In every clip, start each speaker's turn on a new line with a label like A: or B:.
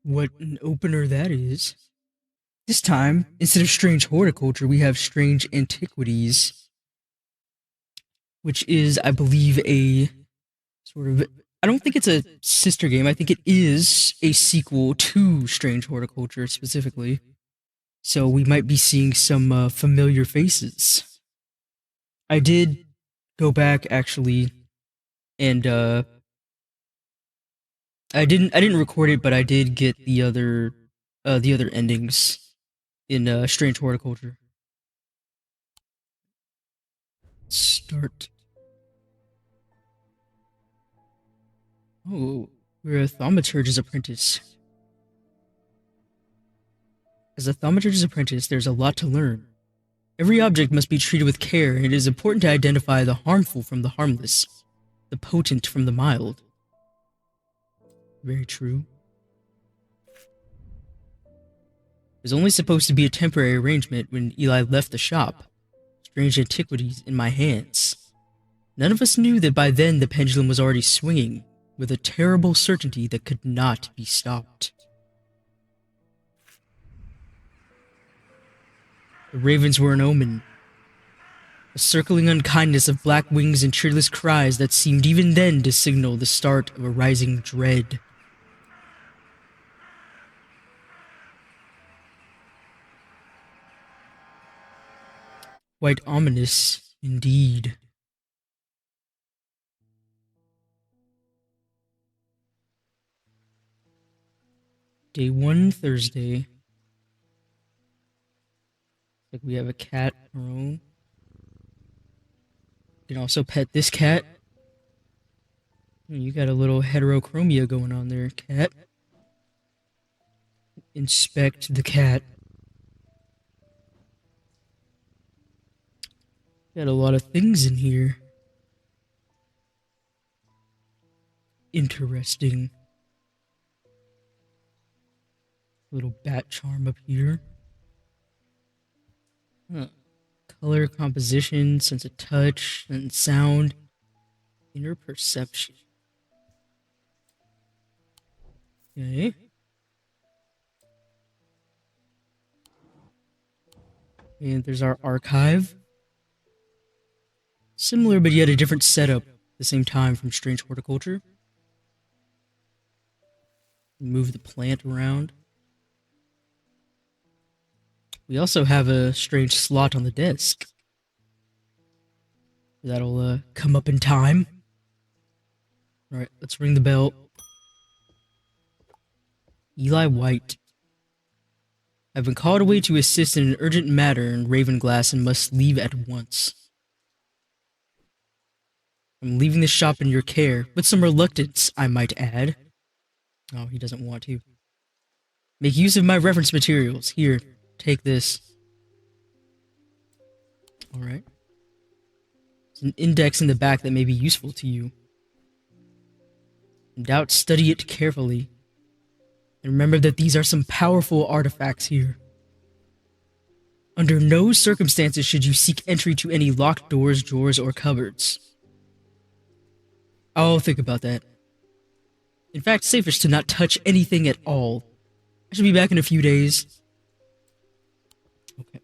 A: What an opener that is. This time, instead of strange horticulture, we have strange antiquities, which is, I believe, a sort of. I don't think it's a sister game. I think it is a sequel to Strange Horticulture specifically. So we might be seeing some familiar faces. I did go back actually, and I didn't record it, but I did get the other endings in Strange Horticulture. Start. Oh, we're a thaumaturge's apprentice. As a thaumaturge's apprentice, there's a lot to learn. Every object must be treated with care, and it is important to identify the harmful from the harmless, the potent from the mild. Very true. It was only supposed to be a temporary arrangement when Eli left the shop. Strange antiquities in my hands. None of us knew that by then the pendulum was already swinging, with a terrible certainty that could not be stopped. The ravens were an omen. A circling unkindness of black wings and cheerless cries that seemed even then to signal the start of a rising dread. Quite ominous, indeed. Day 1, Thursday. Like we have a cat of our own. You can also pet this cat. You got a little heterochromia going on there, cat. Inspect the cat. Got a lot of things in here. Interesting. Little bat charm up here. Huh. Color, composition, sense of touch, and sound. Inner perception. Okay. And there's our archive. Similar but yet a different setup at the same time from Strange Horticulture. Move the plant around. We also have a strange slot on the desk. That'll come up in time. Alright, let's ring the bell. Eli White. I've been called away to assist in an urgent matter in Ravenglass and must leave at once. I'm leaving the shop in your care, with some reluctance, I might add. Oh, he doesn't want to. Make use of my reference materials. Here, take this. Alright. There's an index in the back that may be useful to you. In doubt, study it carefully. And remember that these are some powerful artifacts here. Under no circumstances should you seek entry to any locked doors, drawers, or cupboards. I'll think about that. In fact, safest to not touch anything at all. I should be back in a few days. Okay.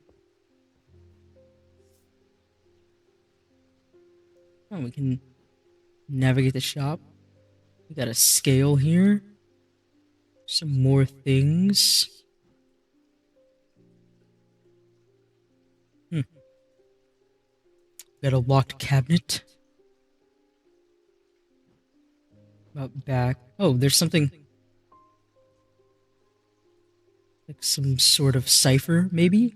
A: Oh, we can navigate the shop. We got a scale here. Some more things. Got a locked cabinet. About back. Oh, there's something. Like some sort of cipher, maybe?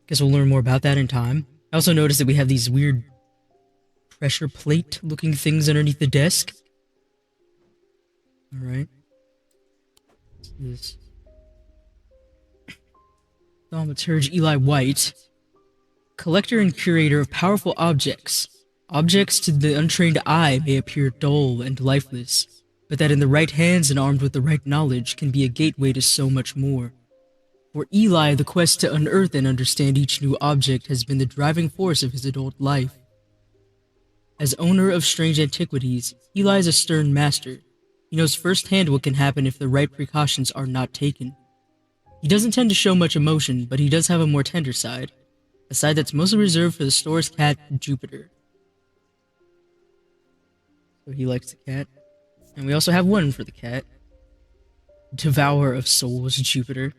A: Guess we'll learn more about that in time. I also noticed that we have these weird pressure plate looking things underneath the desk. Alright. What's this? Thaumaturge Eli White. Collector and curator of powerful objects. Objects to the untrained eye may appear dull and lifeless, but that in the right hands and armed with the right knowledge can be a gateway to so much more. For Eli, the quest to unearth and understand each new object has been the driving force of his adult life. As owner of strange antiquities, Eli is a stern master. He knows firsthand what can happen if the right precautions are not taken. He doesn't tend to show much emotion, but he does have a more tender side, a side that's mostly reserved for the store's cat, Jupiter. So he likes the cat. And we also have one for the cat. Devourer of Souls, Jupiter.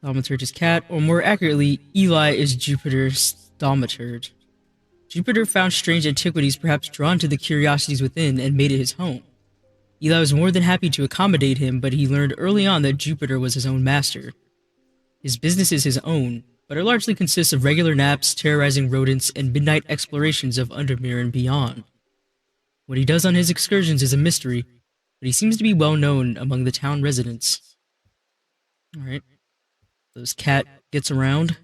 A: Thaumaturge's cat, or more accurately, Eli is Jupiter's thaumaturge. Jupiter found strange antiquities, perhaps drawn to the curiosities within, and made it his home. Eli was more than happy to accommodate him, but he learned early on that Jupiter was his own master. His business is his own, but it largely consists of regular naps, terrorizing rodents, and midnight explorations of UNDERMERE and beyond. What he does on his excursions is a mystery, but he seems to be well known among the town residents. Alright. So this cat gets around.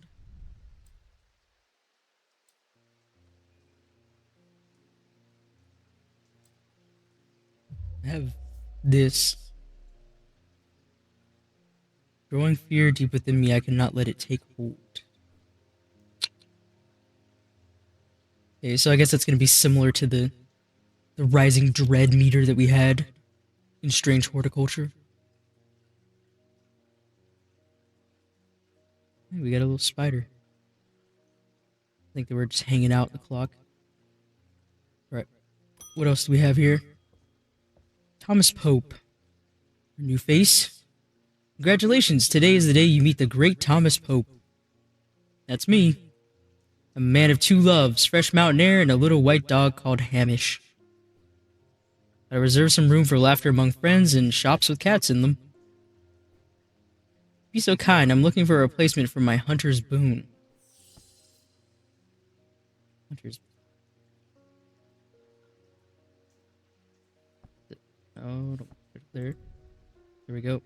A: I have this. Growing fear deep within me, I cannot let it take hold. Okay, so I guess that's going to be similar to the rising dread meter that we had in Strange Horticulture. Hey, we got a little spider. I think they were just hanging out the clock. Right. What else do we have here? Thomas Pope. New face? Congratulations, today is the day you meet the great Thomas Pope. That's me. I'm a man of two loves, fresh mountain air and a little white dog called Hamish. I reserve some room for laughter among friends and shops with cats in them. Be so kind, I'm looking for a replacement for my hunter's boon. Hunter's... Oh, don't put it there. There we go.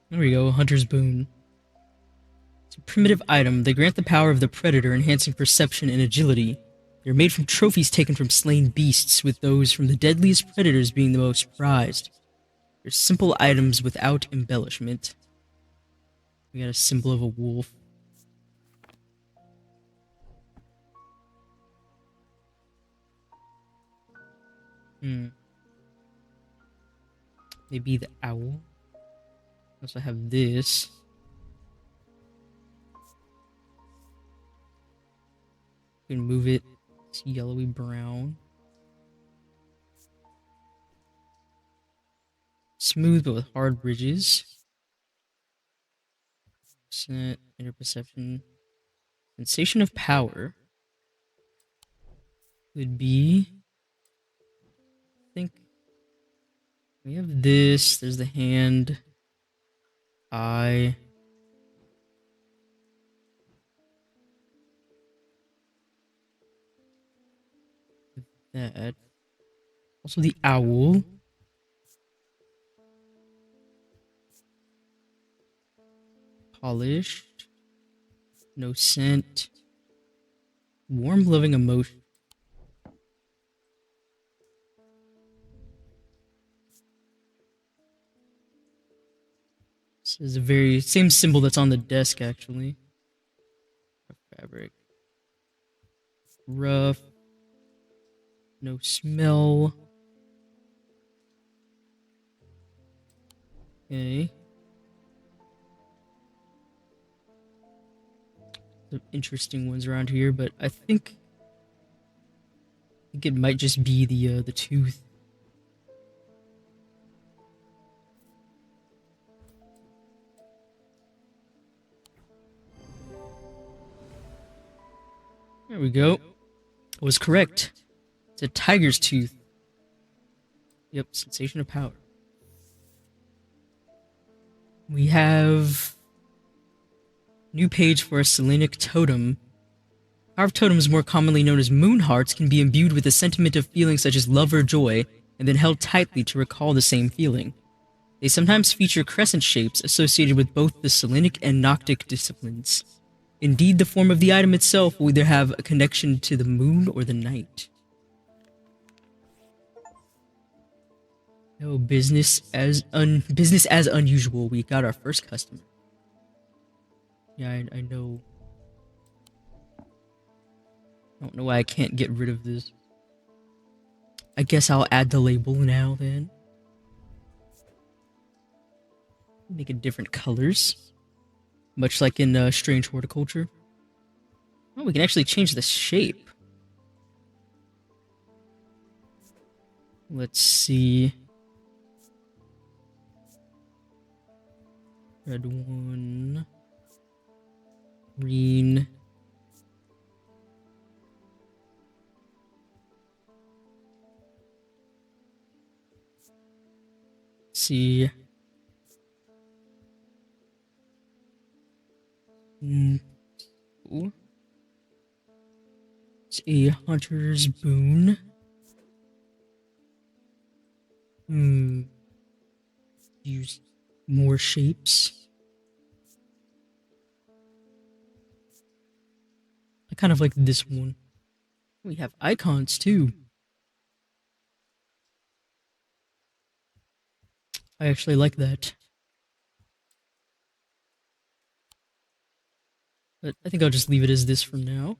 A: There we go, Hunter's Boon. It's a primitive item. They grant the power of the predator, enhancing perception and agility. They're made from trophies taken from slain beasts, with those from the deadliest predators being the most prized. They're simple items without embellishment. We got a symbol of a wolf. Maybe the owl. I also have this. You can move it. It's yellowy brown. Smooth but with hard ridges. Inner perception. Sensation of power would be, I think we have this. There's the hand, eye. That. Also the owl. Polished. No scent. Warm, loving emotion. This is a very same symbol that's on the desk, actually. Fabric. Rough. No smell. Okay. Some interesting ones around here, but I think it might just be the tooth. There we go. I was correct. It's a tiger's tooth. Yep, sensation of power. We have new page for a Selenic totem. Carved totems, more commonly known as moon hearts, can be imbued with a sentiment of feelings such as love or joy, and then held tightly to recall the same feeling. They sometimes feature crescent shapes associated with both the Selenic and Noctic disciplines. Indeed, the form of the item itself will either have a connection to the moon or the night. No, business as unusual. We got our first customer. Yeah, I know. I don't know why I can't get rid of this. I guess I'll add the label now then. Make it different colors. Much like in Strange Horticulture. Oh, we can actually change the shape. Let's see. Red one. Green. Let's see. Ooh. It's a hunter's boon. Use more shapes. I kind of like this one. We have icons too. I actually like that. But I think I'll just leave it as this for now.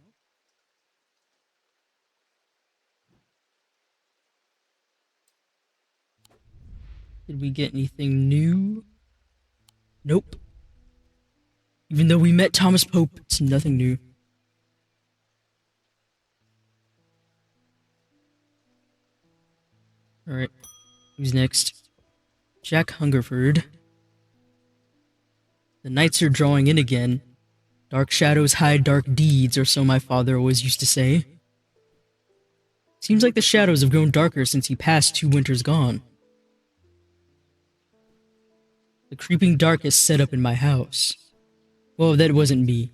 A: Did we get anything new? Nope. Even though we met Thomas Pope, it's nothing new. Alright. Who's next? Jack Hungerford. The nights are drawing in again. Dark shadows hide dark deeds, or so my father always used to say. Seems like the shadows have grown darker since he passed 2 winters gone. The creeping dark is set up in my house. Well, that wasn't me.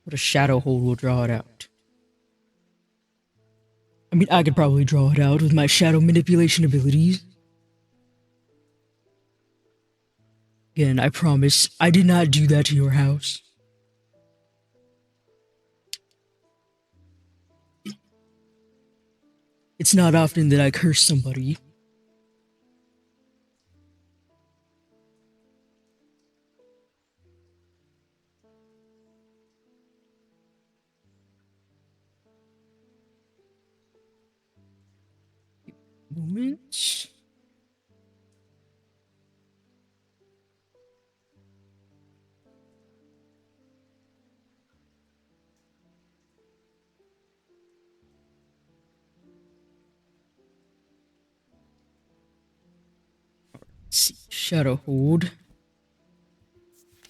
A: What a shadow hold will draw it out. I mean, I could probably draw it out with my shadow manipulation abilities. Again, I promise, I did not do that to your house. It's not often that I curse somebody. Moment. Let's see. Shadow hold.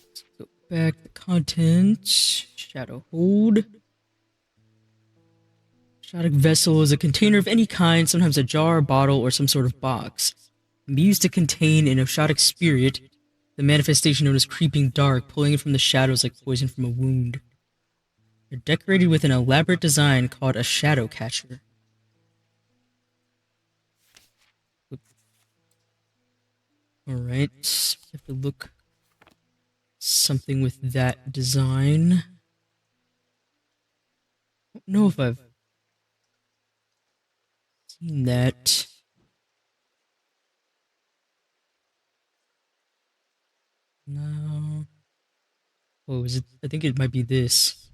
A: Let's go back to contents. Shadow hold. Shoddic vessel is a container of any kind, sometimes a jar, bottle, or some sort of box. It can be used to contain an Oshotic spirit, the manifestation known as creeping dark, pulling it from the shadows like poison from a wound. They're decorated with an elaborate design called a shadow catcher. Alright, we have to look something with that design. I don't know if I've seen that. No. Oh, is it? I think it might be this.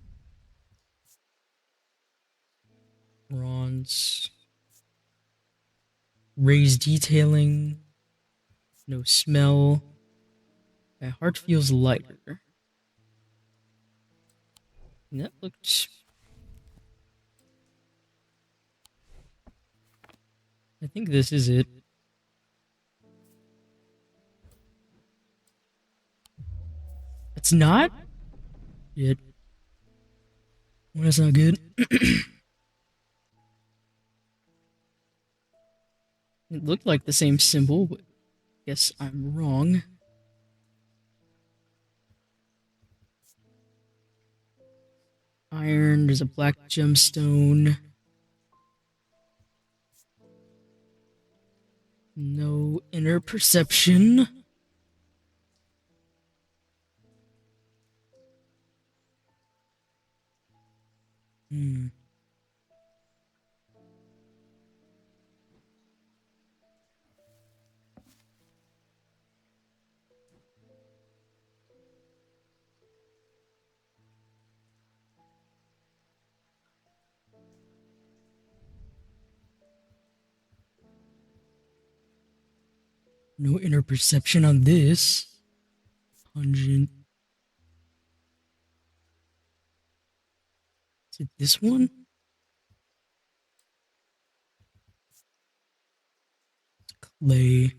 A: Bronze. Raised detailing. No smell. My heart feels lighter. And that looked... I think this is it. It's not? Yet. Well, that's not good. It looked like the same symbol, but I guess I'm wrong. Iron, there's a black gemstone. No inner perception. Hmm. No inner perception on this. Pungent. Is it this one? Clay.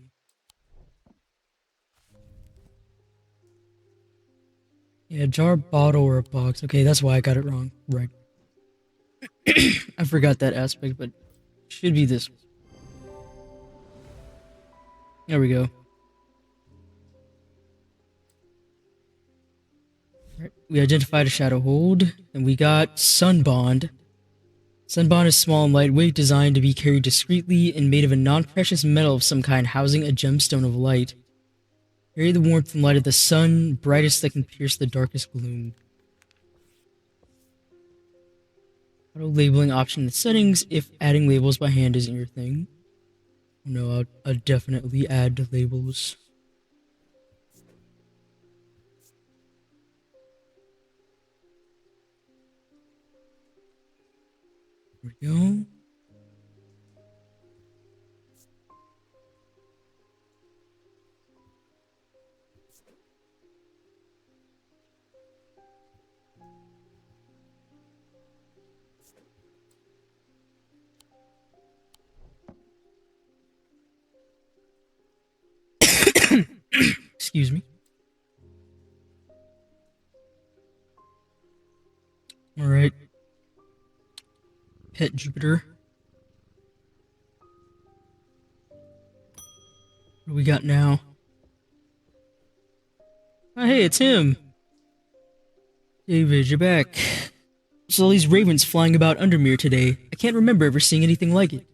A: Yeah, jar, bottle, or a box. Okay, that's why I got it wrong. Right. I forgot that aspect, but should be this one. There we go. Right. We identified a shadow hold, and we got Sunbond. Sunbond is small and lightweight, designed to be carried discreetly, and made of a non-precious metal of some kind, housing a gemstone of light. Carry the warmth and light of the sun, brightest that can pierce the darkest gloom. Auto labeling option in settings if adding labels by hand isn't your thing. No, I'll definitely add the labels. There we go. Excuse me. Alright. Pet Jupiter. What do we got now? Oh, hey, it's him. David, you're back. There's all these ravens flying about Undermere today. I can't remember ever seeing anything like it.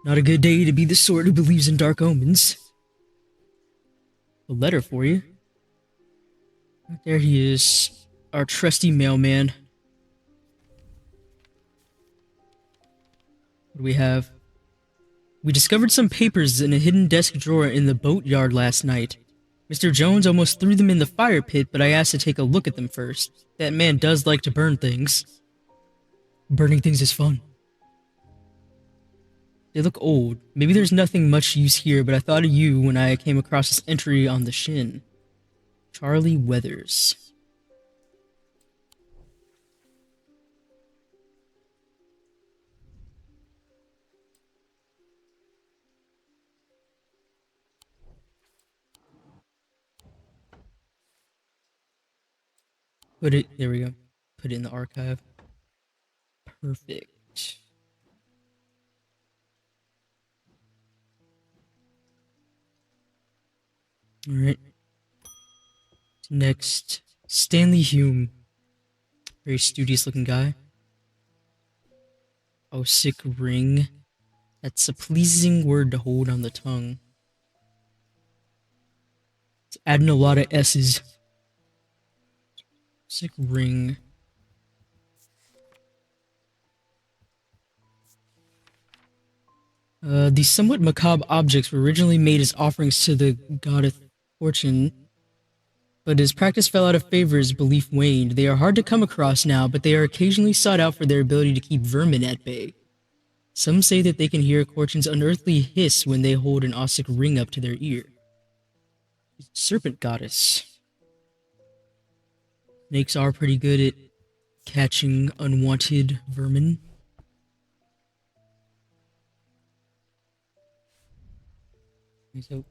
A: Not a good day to be the sort who believes in dark omens. A letter for you. There he is. Our trusty mailman. What do we have? We discovered some papers in a hidden desk drawer in the boatyard last night. Mr. Jones almost threw them in the fire pit, but I asked to take a look at them first. That man does like to burn things. Burning things is fun. They look old. Maybe there's nothing much use here, but I thought of you when I came across this entry on the shin. Charlie Weathers. Put it, there we go. Put it in the archive. Perfect. Alright. Next, Stanley Hume. Very studious looking guy. Oh, sick ring. That's a pleasing word to hold on the tongue. It's adding a lot of S's. Sick ring. These somewhat macabre objects were originally made as offerings to the goddess Fortune, but as practice fell out of favor as belief waned. They are hard to come across now, but they are occasionally sought out for their ability to keep vermin at bay. Some say that they can hear Fortune's unearthly hiss when they hold an Ossic ring up to their ear. Serpent goddess. Snakes are pretty good at catching unwanted vermin. So,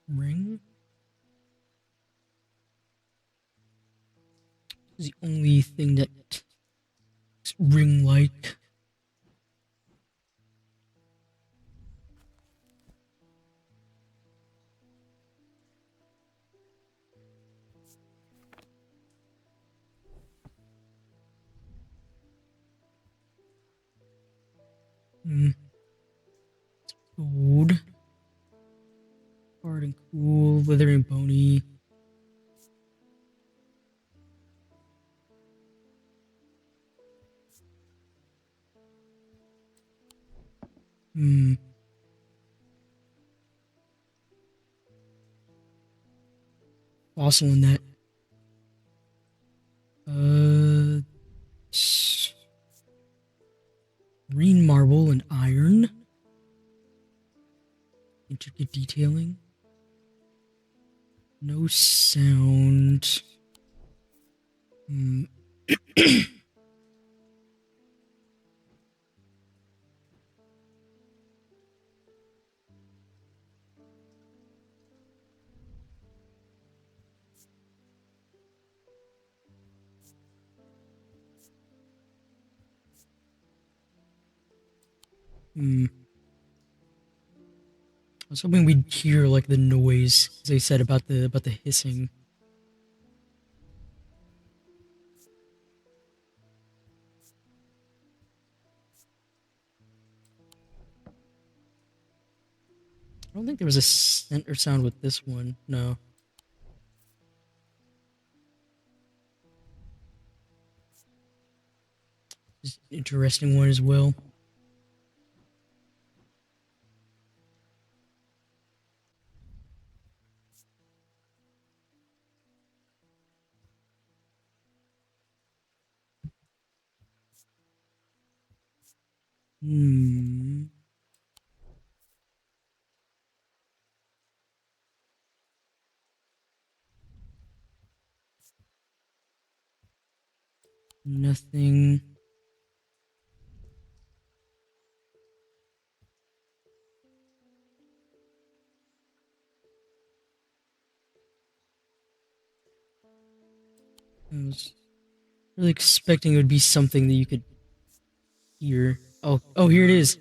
A: ring is the only thing that is ring-like. Gold. Hard and cool, leathery and bony. Fossil in that. Green marble and iron. Intricate detailing. No sound. Hmm. Hmm. I was hoping we'd hear like the noise, as they said about the hissing. I don't think there was a scent or sound with this one. No. Just an interesting one as well. Hmm. Nothing. I was really expecting it would be something that you could hear. Oh, here it is.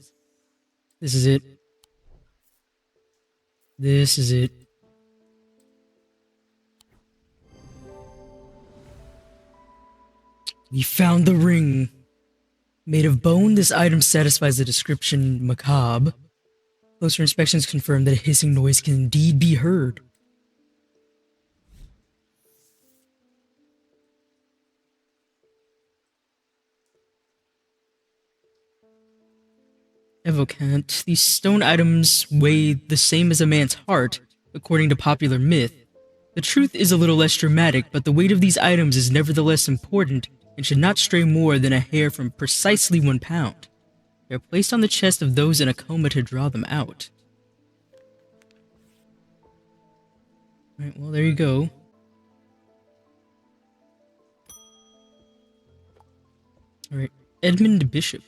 A: This is it. This is it. We found the ring. Made of bone, this item satisfies the description macabre. Closer inspections confirm that a hissing noise can indeed be heard. Evocant, these stone items weigh the same as a man's heart, according to popular myth. The truth is a little less dramatic, but the weight of these items is nevertheless important and should not stray more than a hair from precisely 1 pound. They are placed on the chest of those in a coma to draw them out. Alright, well, there you go. Alright, Edmund Bishop.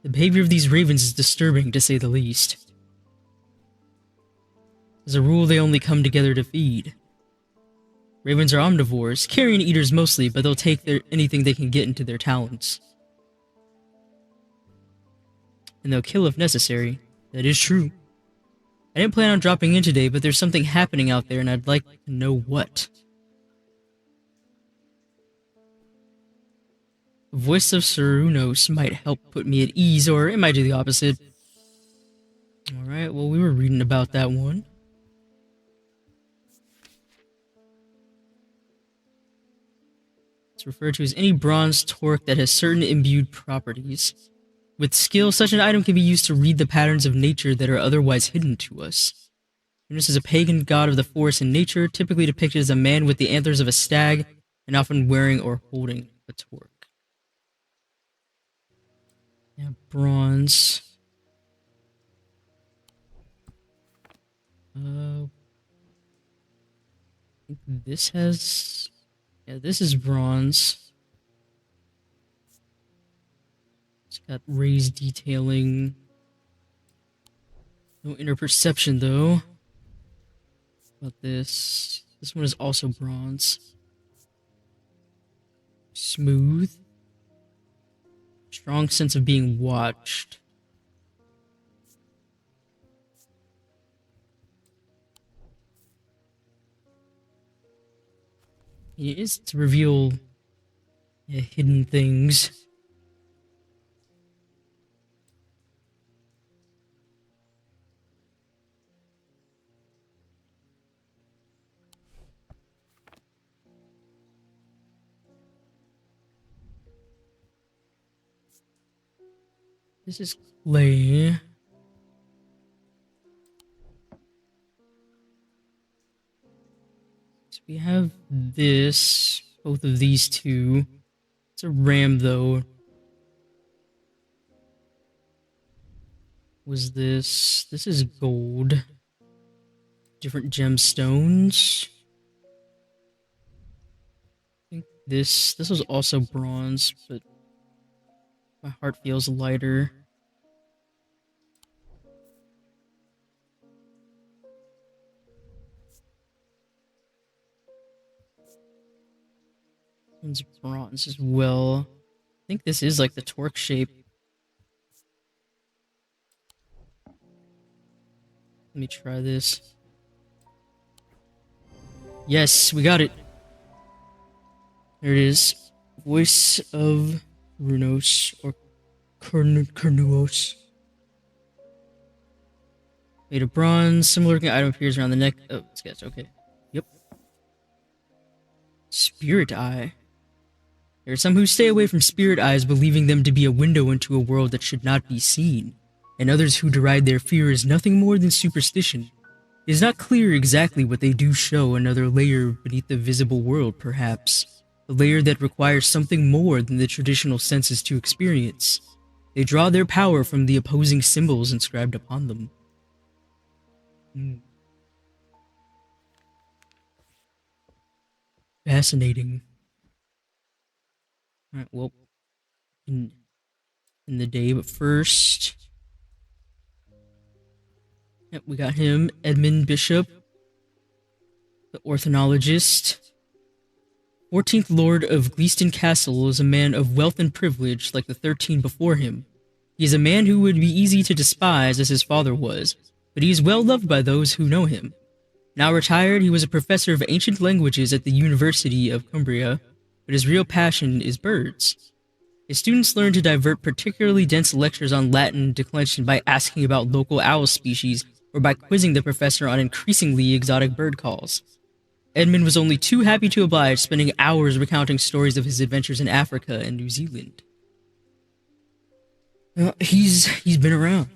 A: The behavior of these ravens is disturbing, to say the least. As a rule, they only come together to feed. Ravens are omnivores, carrion eaters mostly, but they'll take anything they can get into their talons. And they'll kill if necessary. That is true. I didn't plan on dropping in today, but there's something happening out there and I'd like to know what. The voice of Cerunos might help put me at ease, or it might do the opposite. Alright, well, we were reading about that one. It's referred to as any bronze torque that has certain imbued properties. With skill, such an item can be used to read the patterns of nature that are otherwise hidden to us. Venus is a pagan god of the forest and nature, typically depicted as a man with the antlers of a stag, and often wearing or holding a torque. Yeah, bronze. I think this has... Yeah, this is bronze. It's got raised detailing. No inner perception, though. About this. This one is also bronze. Smooth. Strong sense of being watched. It is to reveal hidden things. This is clay. So we have this. Both of these two. It's a ram, though. Was this... This is gold. different gemstones. I think this was also bronze, but my heart feels lighter. It's bronze as well. I think this is like the torque shape. Let me try this. Yes, we got it. There it is. Voice of Runos, or Kernuos. Made of bronze. Similar looking item appears around the neck. Oh, sketch. Okay. Yep. Spirit Eye. There are some who stay away from spirit eyes, believing them to be a window into a world that should not be seen, and others who deride their fear as nothing more than superstition. It is not clear exactly what they do show, another layer beneath the visible world, perhaps. A layer that requires something more than the traditional senses to experience. They draw their power from the opposing symbols inscribed upon them. Fascinating. Alright, well, in the day, but first... Yep, we got him, Edmund Bishop, the ornithologist. 14th Lord of Gleaston Castle is a man of wealth and privilege like the 13 before him. He is a man who would be easy to despise as his father was, but he is well loved by those who know him. Now retired, he was a professor of ancient languages at the University of Cumbria, but his real passion is birds. His students learn to divert particularly dense lectures on Latin declension by asking about local owl species or by quizzing the professor on increasingly exotic bird calls. Edmund was only too happy to oblige, spending hours recounting stories of his adventures in Africa and New Zealand. He's been around.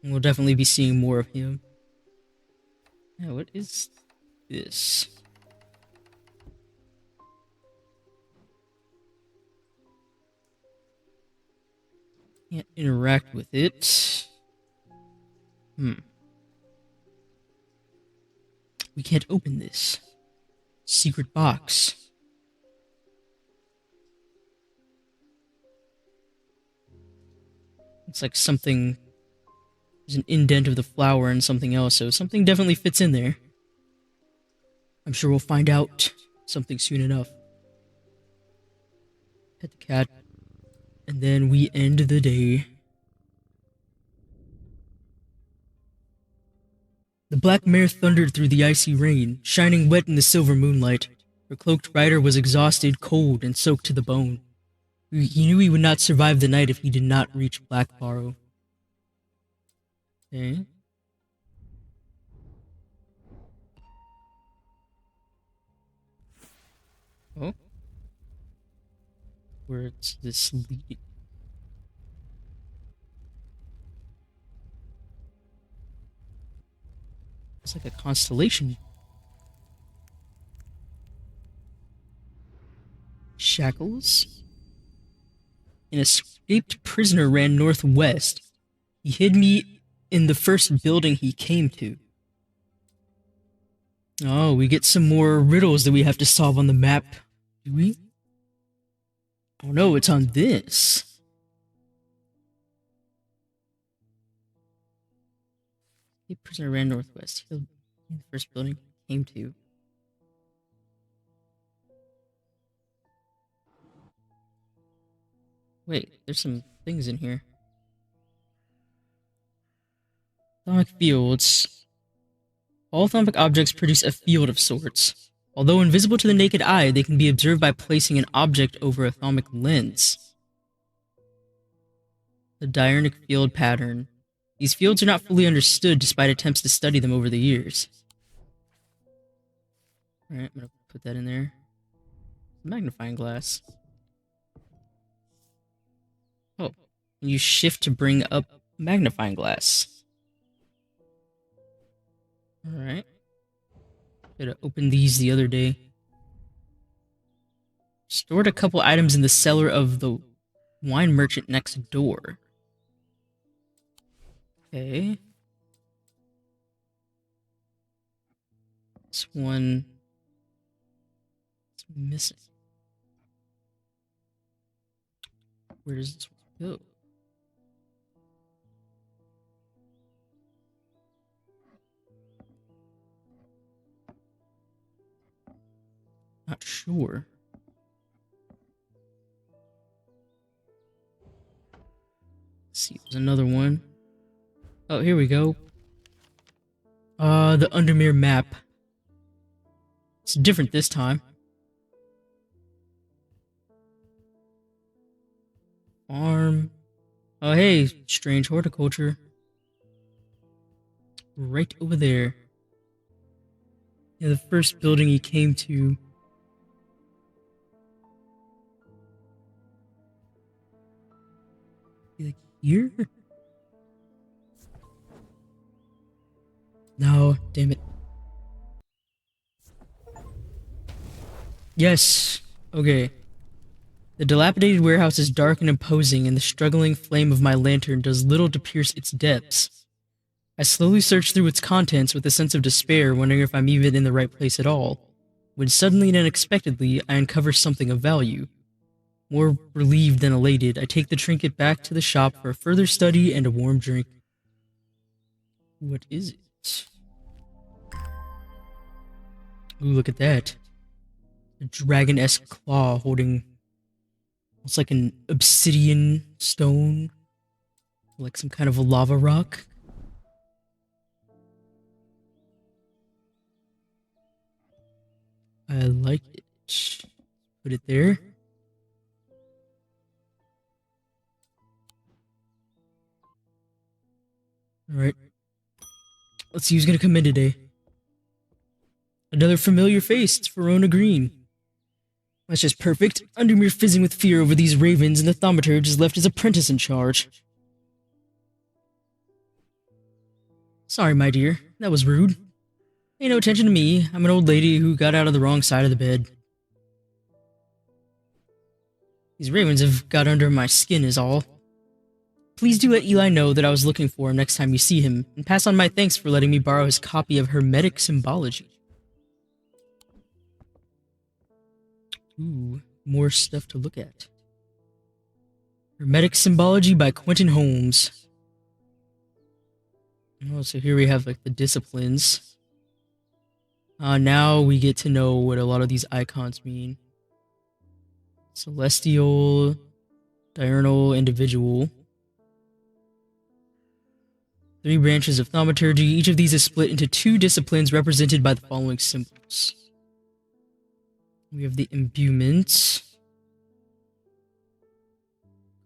A: And we'll definitely be seeing more of him. Yeah, what is this? Can't interact with it. We can't open this. Secret box. It's like something... There's an indent of the flower and something else, so something definitely fits in there. I'm sure we'll find out something soon enough. Pet the cat. And then we end the day. The black mare thundered through the icy rain, shining wet in the silver moonlight. Her cloaked rider was exhausted, cold, and soaked to the bone. He knew he would not survive the night if he did not reach Blackbarrow. Okay. Oh. Where's this leading? It's like a constellation. Shackles? An escaped prisoner ran northwest. He hid me in the first building he came to. Oh, we get some more riddles that we have to solve on the map. Do we? Oh no, it's on this. The prisoner ran northwest. He hid in the first building he came to. Wait, there's some things in here. Atomic fields. All atomic objects produce a field of sorts. Although invisible to the naked eye, they can be observed by placing an object over a atomic lens. The diurnal field pattern. These fields are not fully understood despite attempts to study them over the years. Alright, I'm gonna put that in there. Magnifying glass. Oh, you shift to bring up magnifying glass. Alright. Should have opened these the other day. Stored a couple items in the cellar of the wine merchant next door. Okay. This one is missing. Where does this one go? Not sure. Let's see, there's another one. Oh, here we go. The UNDERMERE map. It's different this time. Farm. Oh, hey, strange horticulture. Right over there. Yeah, the first building he came to. Like here? No, damn it. Yes. Okay. The dilapidated warehouse is dark and imposing, and the struggling flame of my lantern does little to pierce its depths. I slowly search through its contents with a sense of despair, wondering if I'm even in the right place at all, when suddenly and unexpectedly I uncover something of value. More relieved than elated, I take the trinket back to the shop for a further study and a warm drink. What is it? Ooh, look at that. A dragon-esque claw holding... It's like an obsidian stone. Like some kind of a lava rock. I like it. Put it there. Alright. Let's see who's gonna come in today. Another familiar face. It's Verona Green. That's just perfect. UNDERMERE fizzing with fear over these ravens, and the thaumaturge is left his apprentice in charge. Sorry, my dear. That was rude. Pay no attention to me. I'm an old lady who got out of the wrong side of the bed. These ravens have got under my skin is all. Please do let Eli know that I was looking for him next time you see him, and pass on my thanks for letting me borrow his copy of Hermetic Symbology. Ooh, more stuff to look at. Hermetic Symbology by Quentin Holmes. Oh, so here we have like the disciplines. Now we get to know what a lot of these icons mean. Celestial, diurnal, individual. 3 branches of thaumaturgy. Each of these is split into 2 disciplines represented by the following symbols. We have the imbuement.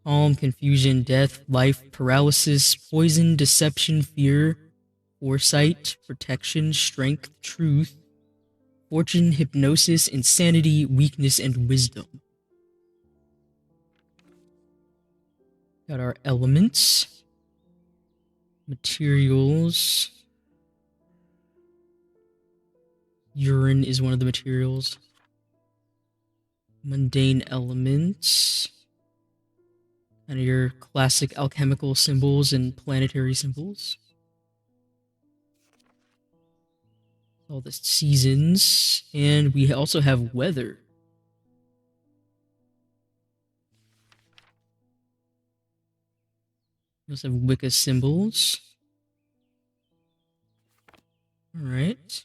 A: Calm, confusion, death, life, paralysis, poison, deception, fear, foresight, protection, strength, truth, fortune, hypnosis, insanity, weakness, and wisdom. Got our elements. Materials. Urine is one of the materials. Mundane elements. And your classic alchemical symbols and planetary symbols. All the seasons. And we also have weather. We also have Wicca symbols. Alright.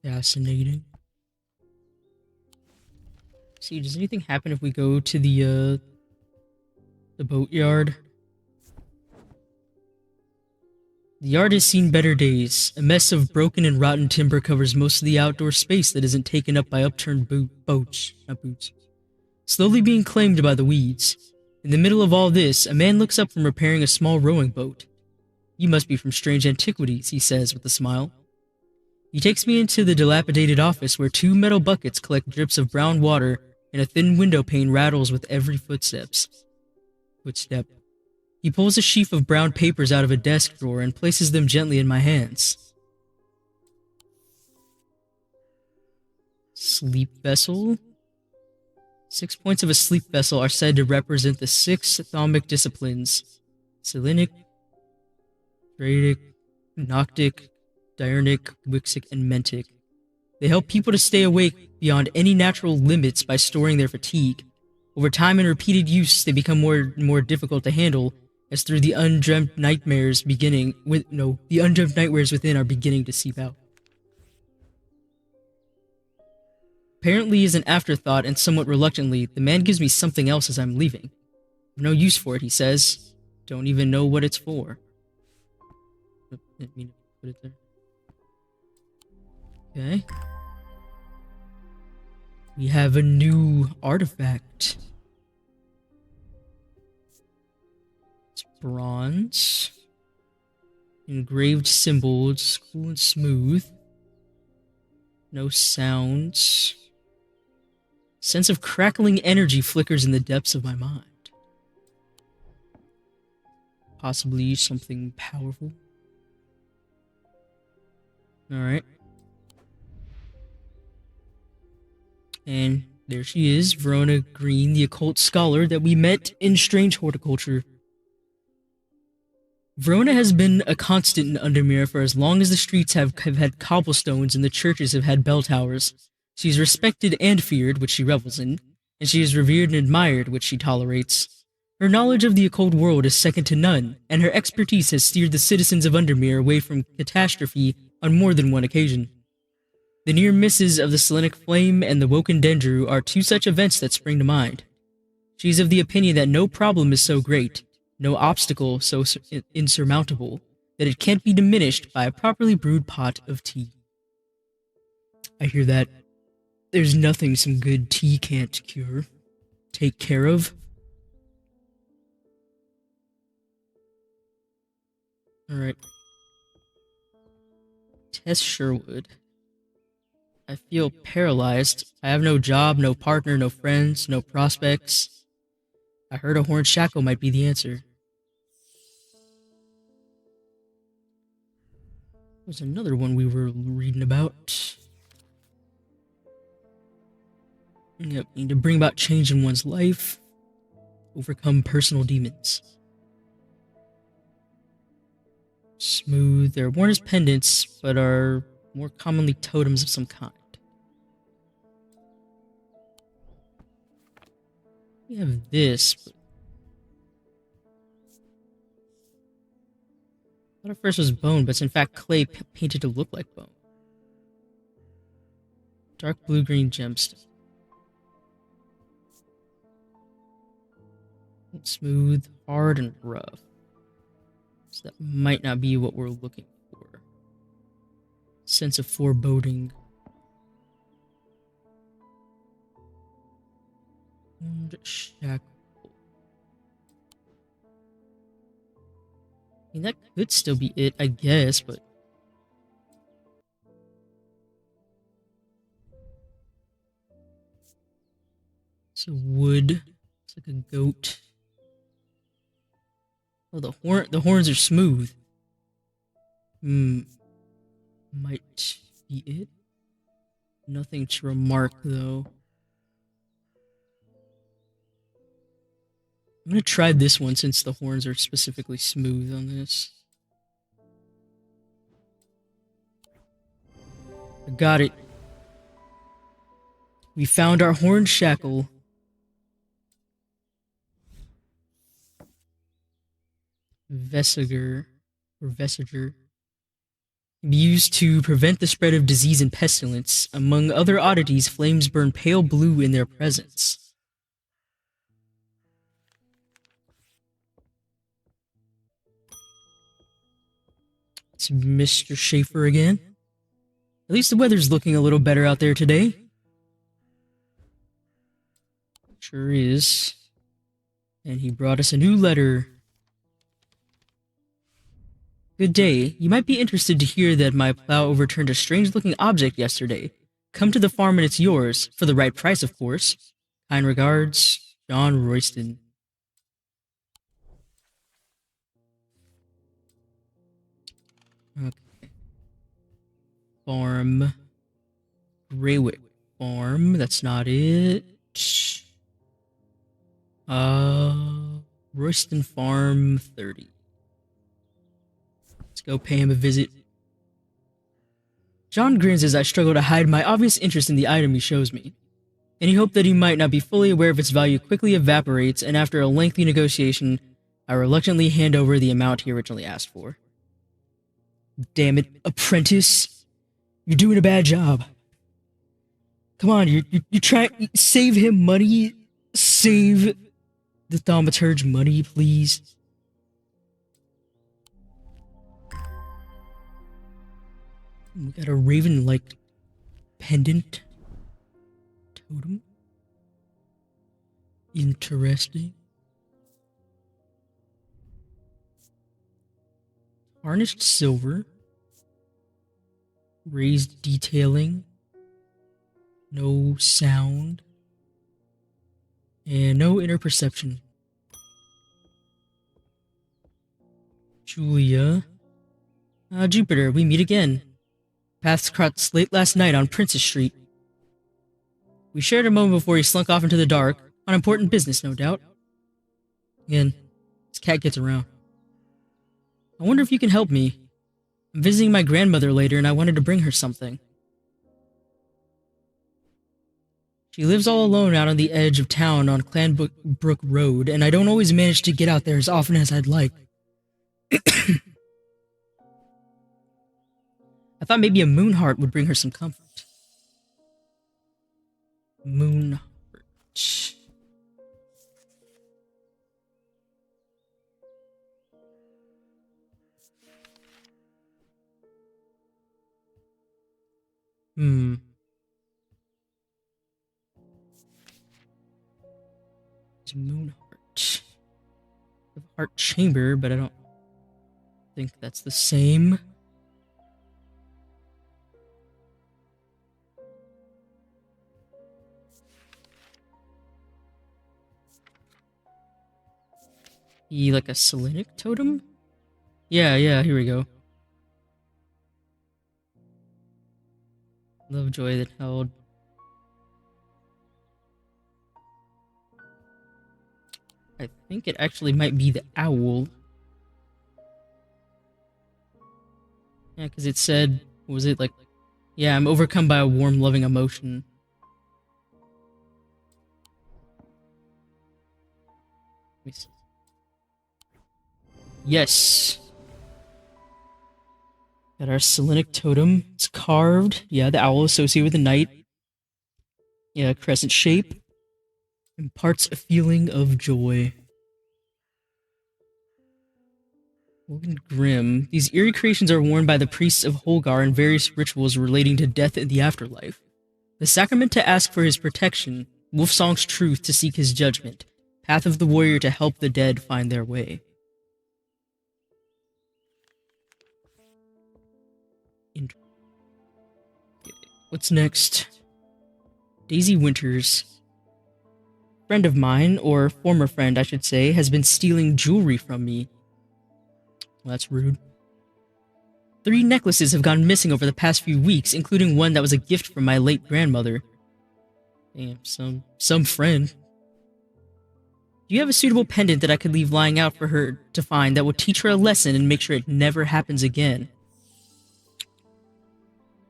A: Fascinating. See, does anything happen if we go to the boatyard? The yard has seen better days. A mess of broken and rotten timber covers most of the outdoor space that isn't taken up by upturned boats. Not boots. Slowly being claimed by the weeds. In the middle of all this, a man looks up from repairing a small rowing boat. You must be from strange Antiquities, he says with a smile. He takes me into the dilapidated office where 2 metal buckets collect drips of brown water and a thin window pane rattles with every footstep. He pulls a sheaf of brown papers out of a desk drawer and places them gently in my hands. Sleep vessel. 6 points of a sleep vessel are said to represent the 6 thaumic disciplines. Selenic, Dradic, Noctic, Diurnic, Wixic, and Mentic. They help people to stay awake beyond any natural limits by storing their fatigue. Over time and repeated use, they become more difficult to handle, as through the undreamt nightmares within are beginning to seep out. Apparently, as an afterthought and somewhat reluctantly, the man gives me something else as I'm leaving. No use for it, he says. Don't even know what it's for. Didn't mean to put it there. Okay. We have a new artifact. It's bronze. Engraved symbols, cool and smooth. No sounds. Sense of crackling energy flickers in the depths of my mind. Possibly something powerful. Alright. And there she is, Verona Green, the occult scholar that we met in Strange Horticulture. Verona has been a constant in Undermere for as long as the streets have had cobblestones and the churches have had bell towers. She is respected and feared, which she revels in, and she is revered and admired, which she tolerates. Her knowledge of the occult world is second to none, and her expertise has steered the citizens of Undermere away from catastrophe on more than one occasion. The near misses of the Selenic Flame and the Woken Dendru are two such events that spring to mind. She is of the opinion that no problem is so great, no obstacle so insurmountable, that it can't be diminished by a properly brewed pot of tea. I hear that. There's nothing some good tea can't cure, take care of. Alright. Tess Sherwood. I feel paralyzed. I have no job, no partner, no friends, no prospects. I heard a horned shackle might be the answer. There's another one we were reading about. Yep, need to bring about change in one's life. Overcome personal demons. Smooth. They're worn as pendants, but are more commonly totems of some kind. We have this, but I thought at first it was bone, but it's in fact clay painted to look like bone. Dark blue-green gemstone. Smooth, hard, and rough. So that might not be what we're looking for. Sense of foreboding. And shackle. I mean, that could still be it, I guess, but... It's a wood. It's like a goat. Oh, the horns are smooth. Might be it. Nothing to remark, though. I'm gonna try this one since the horns are specifically smooth on this. I got it. We found our horned shackle. Vesiger, or Vesiger, can be used to prevent the spread of disease and pestilence. Among other oddities, flames burn pale blue in their presence. It's Mr. Schaefer again. At least the weather's looking a little better out there today. Sure is. And he brought us a new letter. Good day. You might be interested to hear that my plow overturned a strange-looking object yesterday. Come to the farm and it's yours, for the right price, of course. Kind regards, John Royston. Okay. Farm. Greywick Farm. That's not it. Royston Farm 30. Go pay him a visit. John grins as I struggle to hide my obvious interest in the item he shows me. Any hope that he might not be fully aware of its value quickly evaporates, and after a lengthy negotiation, I reluctantly hand over the amount he originally asked for. Damn it, apprentice. You're doing a bad job. Come on, you're trying. Save him money. Save the thaumaturge money, please. We got a raven-like pendant totem. Interesting. Tarnished silver. Raised detailing. No sound. And no inner perception. Julia. Jupiter, we meet again. Paths crossed late last night on Princess Street. We shared a moment before he slunk off into the dark, on important business, no doubt. Again, this cat gets around. I wonder if you can help me. I'm visiting my grandmother later and I wanted to bring her something. She lives all alone out on the edge of town on Clanbrook Road, and I don't always manage to get out there as often as I'd like. I thought maybe a moonheart would bring her some comfort. Moonheart. It's a moonheart. Heart chamber, but I don't think that's the same. Like a selenic totem? Yeah, here we go. Lovejoy that held. I think it actually might be the owl. Yeah, because it said, what was it like? Yeah, I'm overcome by a warm, loving emotion. Let me see. Yes. Got our selenic totem. It's carved. Yeah, the owl associated with the night. Yeah, crescent shape. Imparts a feeling of joy. Woven grim. These eerie creations are worn by the priests of Holgar in various rituals relating to death and the afterlife. The sacrament to ask for his protection, Wolfsong's truth to seek his judgment, path of the warrior to help the dead find their way. What's next? Daisy Winters. Friend of mine, or former friend I should say, has been stealing jewelry from me. Well, that's rude. 3 necklaces have gone missing over the past few weeks, including one that was a gift from my late grandmother. Damn, some friend. Do you have a suitable pendant that I could leave lying out for her to find that will teach her a lesson and make sure it never happens again?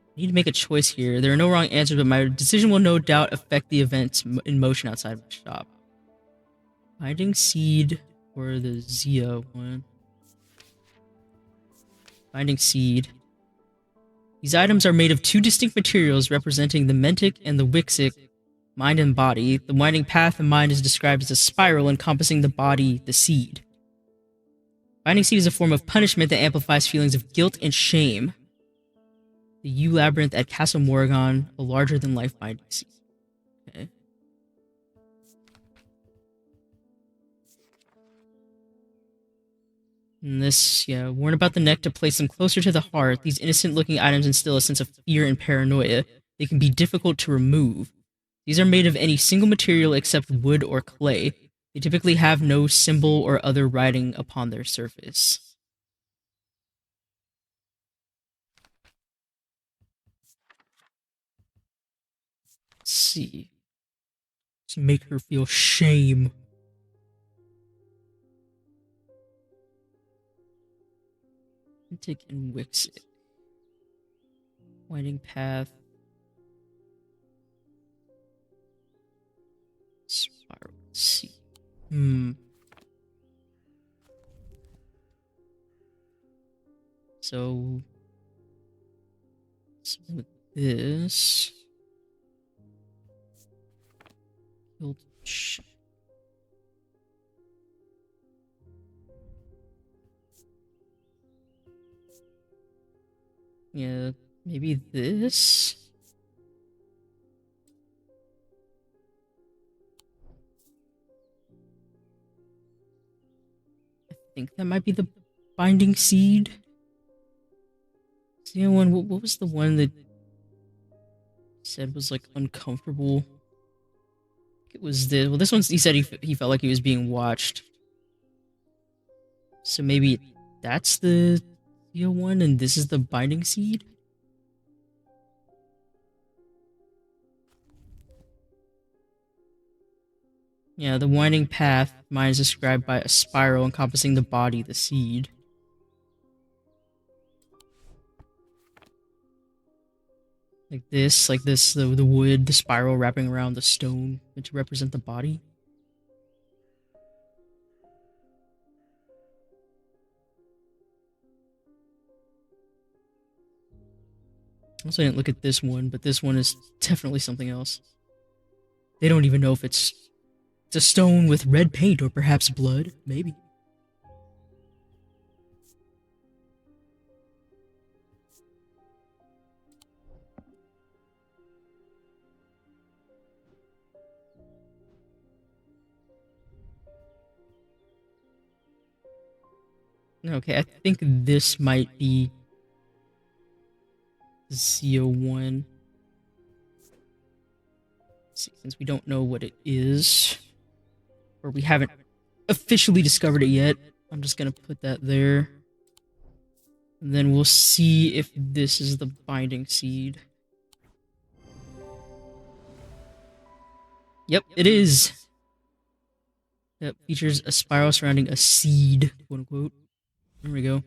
A: I need to make a choice here. There are no wrong answers, but my decision will no doubt affect the events in motion outside my shop. Binding Seed or the Zia one? Binding Seed. These items are made of 2 distinct materials representing the Mentic and the Wixic, mind and body. The winding path of mind is described as a spiral encompassing the body, the seed. Binding Seed is a form of punishment that amplifies feelings of guilt and shame. The U Labyrinth at Castle Morrigan, a larger-than-life binding seed. Okay. And this, yeah, worn about the neck to place them closer to the heart, these innocent-looking items instill a sense of fear and paranoia. They can be difficult to remove. These are made of any single material except wood or clay. They typically have no symbol or other writing upon their surface. Let's see. To make her feel shame. Authentic and Wixic. Winding path. Spiral. Let's see. So, with this. Yeah, maybe this. I think that might be the binding seed. The other one, what was the one that said was like uncomfortable? It was this. Well, this one he said he felt like he was being watched. So maybe that's the one, and this is the binding seed. Yeah, the winding path. Mine is described by a spiral encompassing the body, the seed. Like this, the wood, the spiral wrapping around the stone to represent the body. Also, I didn't look at this one, but this one is definitely something else. They don't even know if it's a stone with red paint or perhaps blood, maybe. Okay, I think this might be Z01. Since we don't know what it is, or we haven't officially discovered it yet, I'm just gonna put that there. And then we'll see if this is the binding seed. Yep, it is. That features a spiral surrounding a seed, quote unquote. There we go.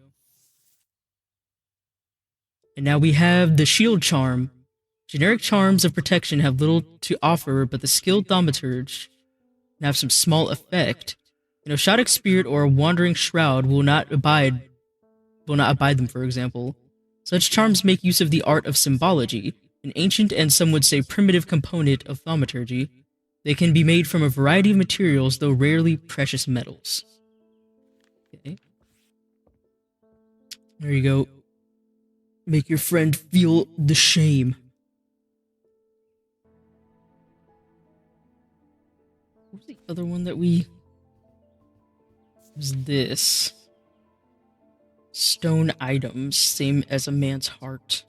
A: And now we have the shield charm. Generic charms of protection have little to offer, but the skilled thaumaturge can have some small effect. An Oshadic spirit or a wandering shroud will not abide them, for example. Such charms make use of the art of symbology, an ancient and some would say primitive component of thaumaturgy. They can be made from a variety of materials, though rarely precious metals. Okay. There you go. Make your friend feel the shame. What was the other one that we... What was this? Stone items, same as a man's heart.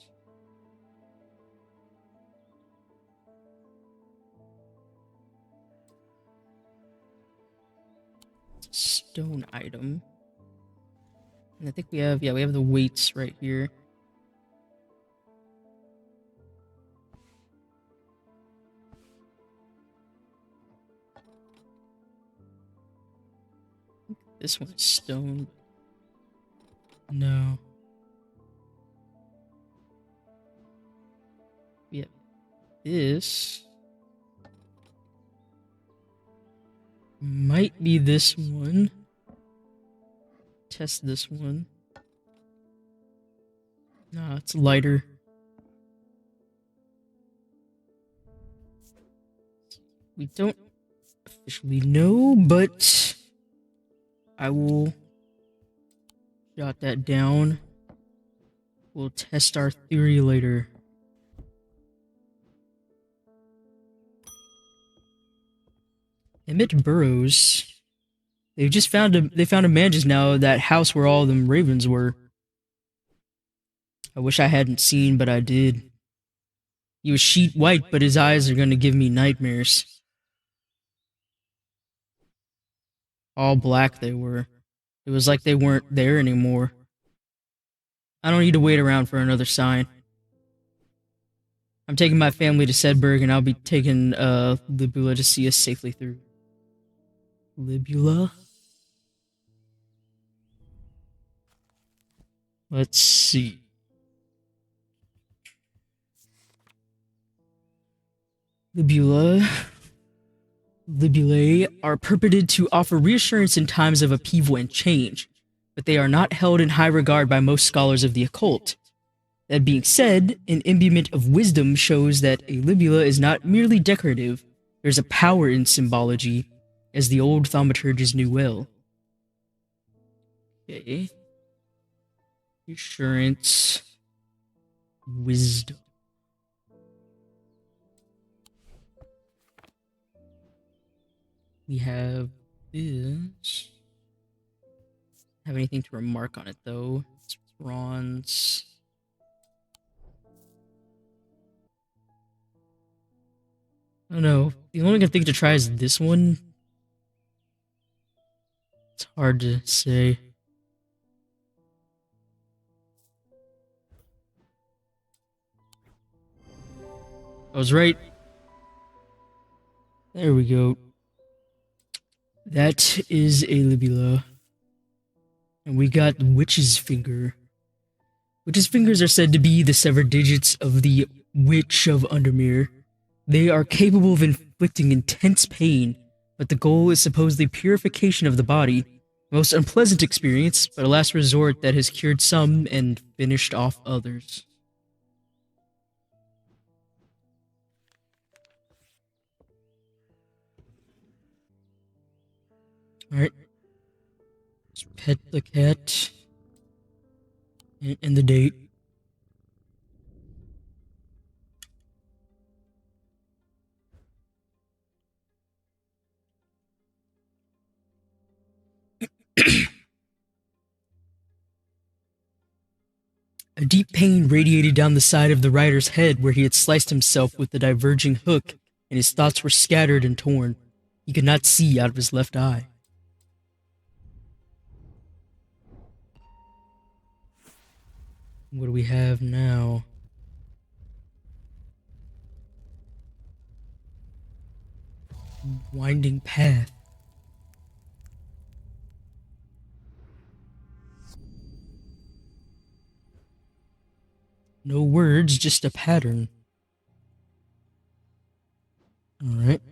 A: Stone item. And I think we have the weights right here. This one is stone. No. Yeah. This might be this one. Test this one. Nah, it's lighter. We don't officially know, but I will jot that down. We'll test our theory later. Emmett Burrows. They found a man just now, that house where all them ravens were. I wish I hadn't seen, but I did. He was sheet white, but his eyes are gonna give me nightmares. All black they were. It was like they weren't there anymore. I don't need to wait around for another sign. I'm taking my family to Sedberg, and I'll be taking Libula to see us safely through. Libula? Let's see. Libulae are purported to offer reassurance in times of upheaval and change, but they are not held in high regard by most scholars of the occult. That being said, an imbuement of wisdom shows that a libula is not merely decorative, there's a power in symbology, as the old thaumaturges knew well. Okay. Reassurance. Wisdom. We have this. Have anything to remark on it though? It's bronze. I don't know. The only thing to try is this one. It's hard to say. I was right. There we go. That is a libula. And we got Witch's Finger. Witch's fingers are said to be the severed digits of the Witch of Undermere. They are capable of inflicting intense pain, but the goal is supposedly purification of the body. The most unpleasant experience, but a last resort that has cured some and finished off others. Alright. Let's pet the cat. And the date. A deep pain radiated down the side of the rider's head where he had sliced himself with the diverging hook, and his thoughts were scattered and torn. He could not see out of his left eye. What do we have now? Winding path. No words, just a pattern. Alright.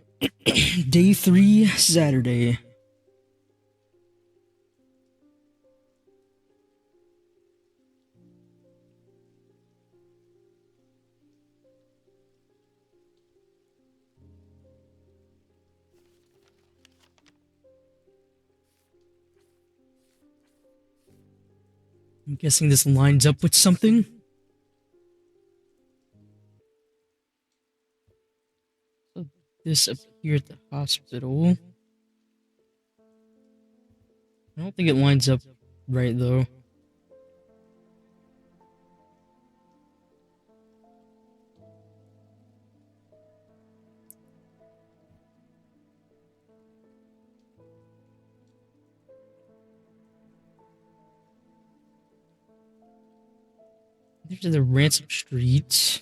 A: Day 3, Saturday. I'm guessing this lines up with something. So this up here at the hospital. I don't think it lines up right though. There's the Ransom Street.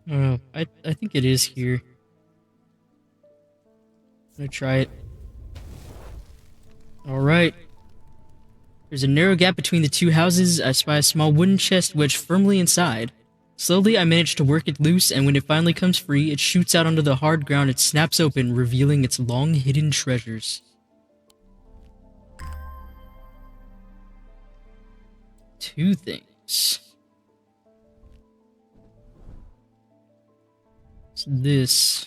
A: I don't know. I think it is here. I'm gonna try it. Alright. There's a narrow gap between the two houses. I spy a small wooden chest wedged firmly inside. Slowly, I manage to work it loose, and when it finally comes free, it shoots out onto the hard ground and snaps open, revealing its long-hidden treasures. Two things. What's this?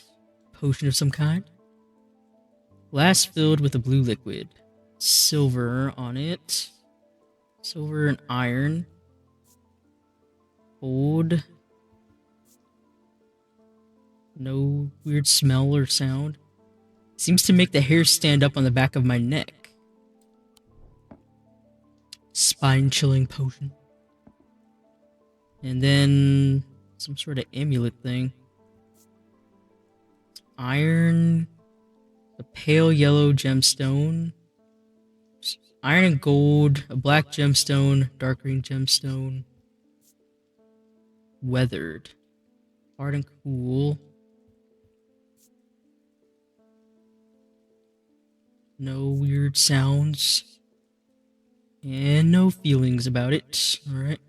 A: Potion of some kind? Glass filled with a blue liquid. Silver on it. Silver and iron. Gold. No weird smell or sound. Seems to make the hair stand up on the back of my neck. Spine-chilling potion. And then some sort of amulet thing. Iron. A pale yellow gemstone. Iron and gold, a black gemstone, dark green gemstone, weathered, hard and cool. No weird sounds. And no feelings about it. Alright.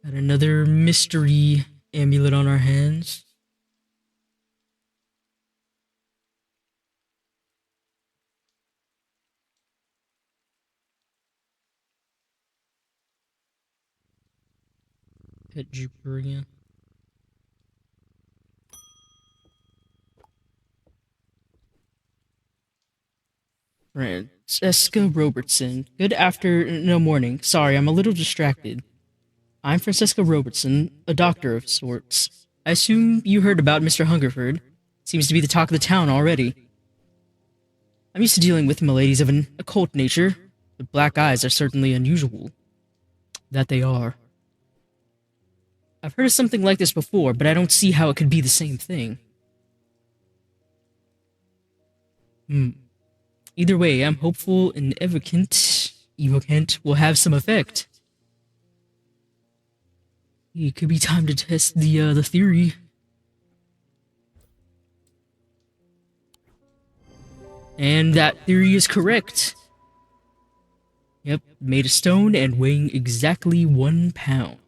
A: Got another mystery amulet on our hands. Pet Jupiter again. Francesca Robertson. No, morning. Sorry, I'm a little distracted. I'm Francesca Robertson, a doctor of sorts. I assume you heard about Mr. Hungerford. Seems to be the talk of the town already. I'm used to dealing with maladies of an occult nature, but black eyes are certainly unusual. That they are. I've heard of something like this before, but I don't see how it could be the same thing. Either way, I'm hopeful an evocant will have some effect. It could be time to test the theory. And that theory is correct. Yep, made of stone and weighing exactly 1 pound.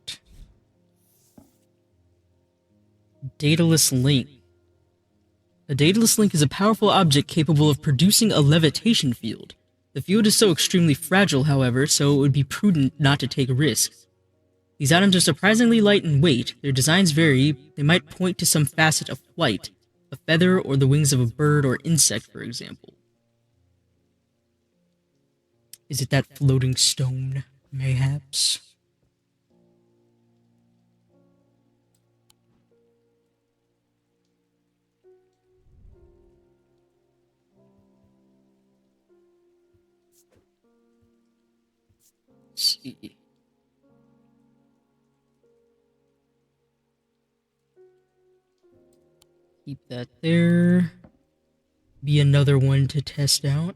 A: Daedalus Link. A Daedalus Link is a powerful object capable of producing a levitation field. The field is so extremely fragile, however, so it would be prudent not to take risks. These items are surprisingly light in weight. Their designs vary. They might point to some facet of flight, a feather or the wings of a bird or insect, for example. Is it that floating stone, mayhaps? Let's see. Keep that there. Be another one to test out.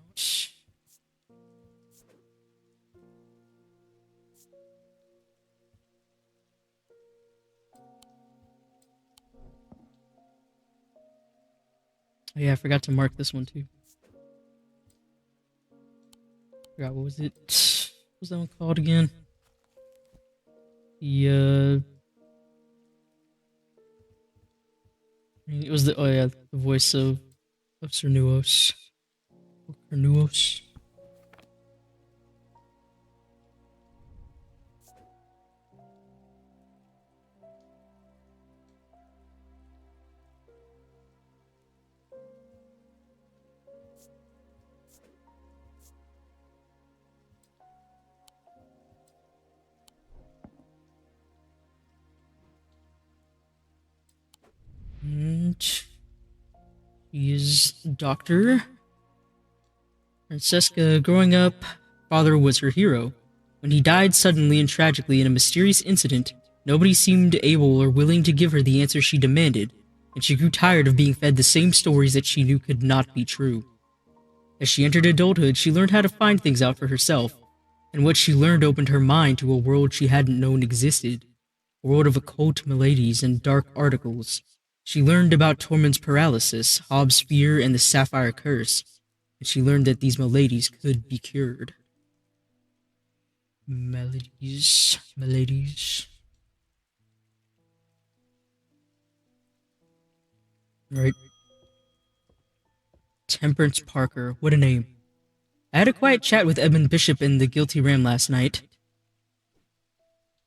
A: Oh yeah, I forgot to mark this one too. Forgot what was it? What was that one called again? It was the voice of Cernuos. Cernuos. And she is Doctor Francesca. Growing up, father was her hero. When he died suddenly and tragically in a mysterious incident, nobody seemed able or willing to give her the answer she demanded, and she grew tired of being fed the same stories that she knew could not be true. As she entered adulthood, she learned how to find things out for herself, and what she learned opened her mind to a world she hadn't known existed, a world of occult maladies and dark articles. She learned about Tormund's paralysis, Hobbs' fear, and the Sapphire Curse, and she learned that these maladies could be cured. Maladies. Right. Temperance Parker, what a name. I had a quiet chat with Edmund Bishop in the Guilty Ram last night.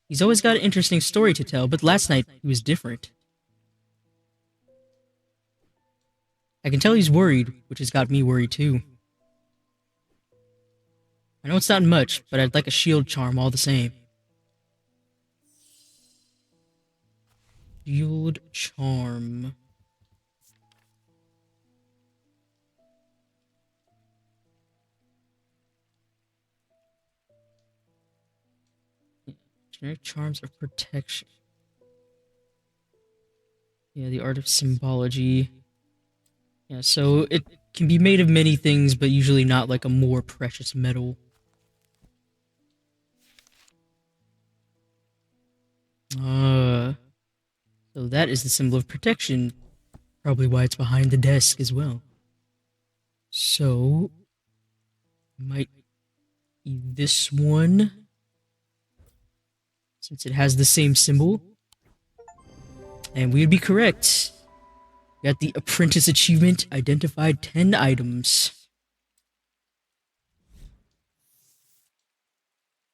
A: He's always got an interesting story to tell, but last night he was different. I can tell he's worried, which has got me worried too. I know it's not much, but I'd like a shield charm all the same. Shield charm. Generic charms of protection. Yeah, the art of symbology. Yeah, so it can be made of many things, but usually not like a more precious metal. So that is the symbol of protection. Probably why it's behind the desk as well. So, might be this one, since it has the same symbol. And we would be correct. We got the Apprentice achievement, identified 10 items.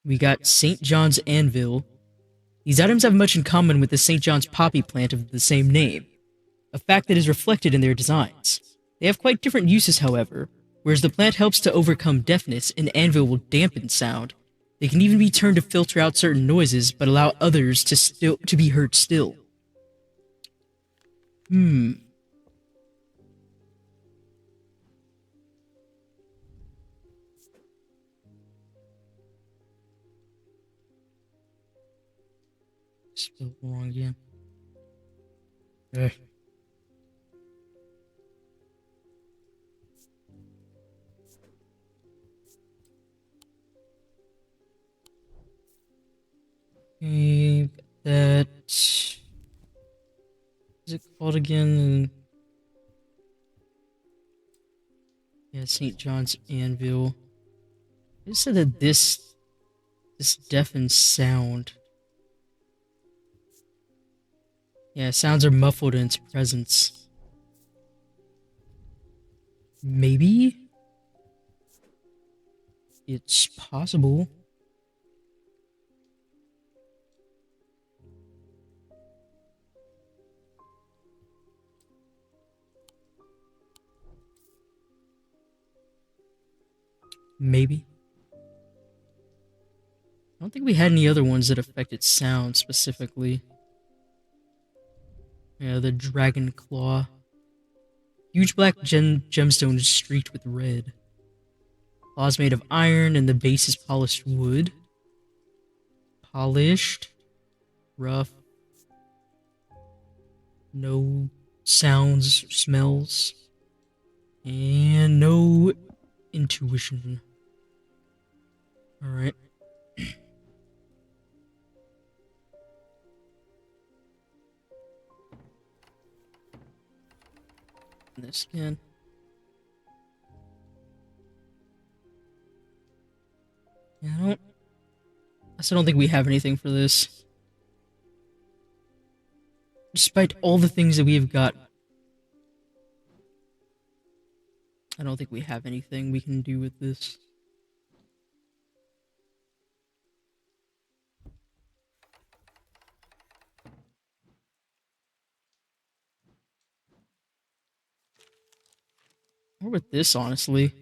A: We got St. John's Anvil. These items have much in common with the St. John's poppy plant of the same name, a fact that is reflected in their designs. They have quite different uses, however. Whereas the plant helps to overcome deafness, an anvil will dampen sound. They can even be turned to filter out certain noises, but allow others to be heard still. Spelled wrong again. Ugh. Okay, that. What's it called again? Yeah, St. John's Anvil. I just said that this deafens sound. Yeah, sounds are muffled in its presence. Maybe? It's possible. Maybe. I don't think we had any other ones that affected sound specifically. Yeah, the Dragon Claw. Huge black gemstone is streaked with red. Claws made of iron and the base is polished wood. Polished. Rough. No sounds, smells. And no intuition. Alright. This again. Yeah, I still don't think we have anything for this. Despite all the things that we have got, I don't think we have anything we can do with this. Or with this, honestly.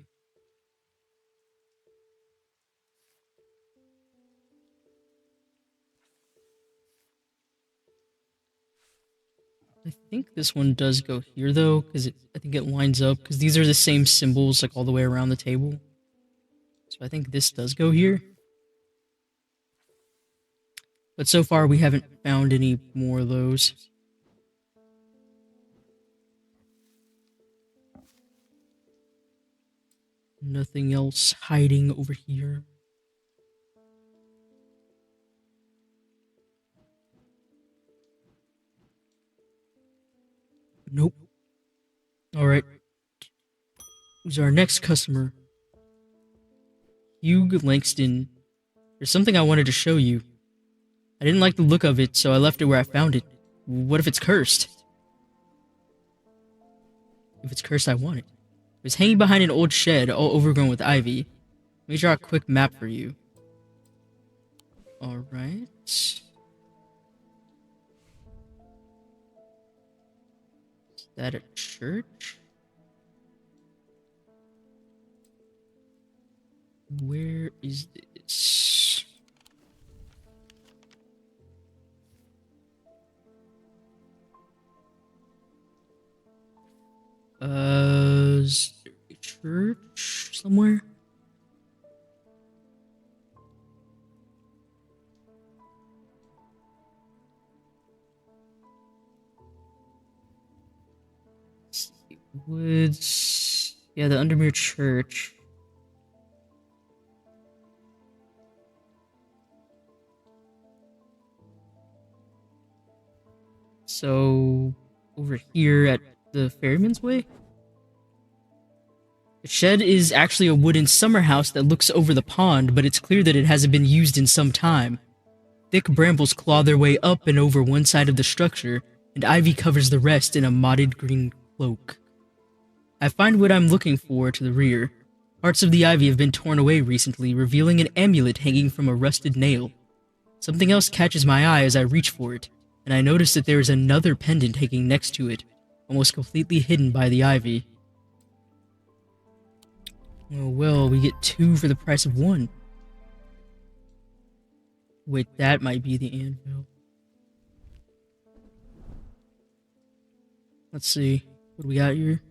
A: I think this one does go here, though, because I think it lines up, because these are the same symbols, like, all the way around the table. So I think this does go here. But so far, we haven't found any more of those. Nothing else hiding over here. Nope. Alright. Who's our next customer? Hugh Langston. There's something I wanted to show you. I didn't like the look of it, so I left it where I found it. What if it's cursed? If it's cursed, I want it. It was hanging behind an old shed, all overgrown with ivy. Let me draw a quick map for you. Alright. Is that a church? Where is this? Is there a church somewhere? Let's see. Woods. Yeah, the Undermere Church. So, over here at the Ferryman's Way? The shed is actually a wooden summer house that looks over the pond, but it's clear that it hasn't been used in some time. Thick brambles claw their way up and over one side of the structure, and ivy covers the rest in a mottled green cloak. I find what I'm looking for to the rear. Parts of the ivy have been torn away recently, revealing an amulet hanging from a rusted nail. Something else catches my eye as I reach for it, and I notice that there is another pendant hanging next to it, almost completely hidden by the ivy. Oh well, we get 2 for the price of 1. Wait, that might be the anvil. Let's see. What do we got here?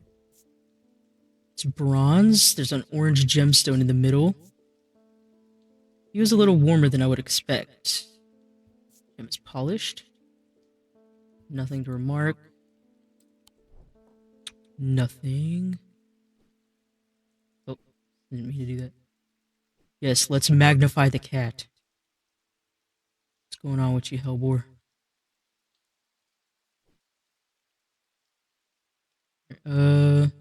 A: It's bronze. There's an orange gemstone in the middle. It was a little warmer than I would expect. Gem is polished. Nothing to remark. Nothing. Oh, didn't mean to do that. Yes, let's magnify the cat. What's going on with you, Hellbore? Let's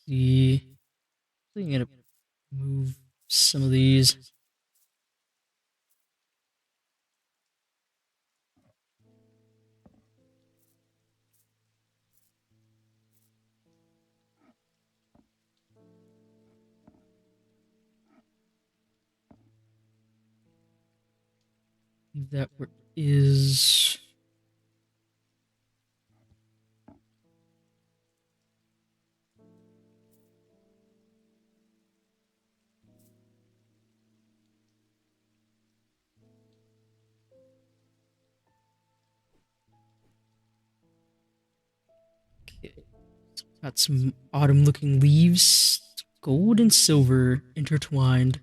A: see. I think I'm gonna move some of these. Leave that where it is. Okay. Got some autumn looking leaves. Gold and silver intertwined.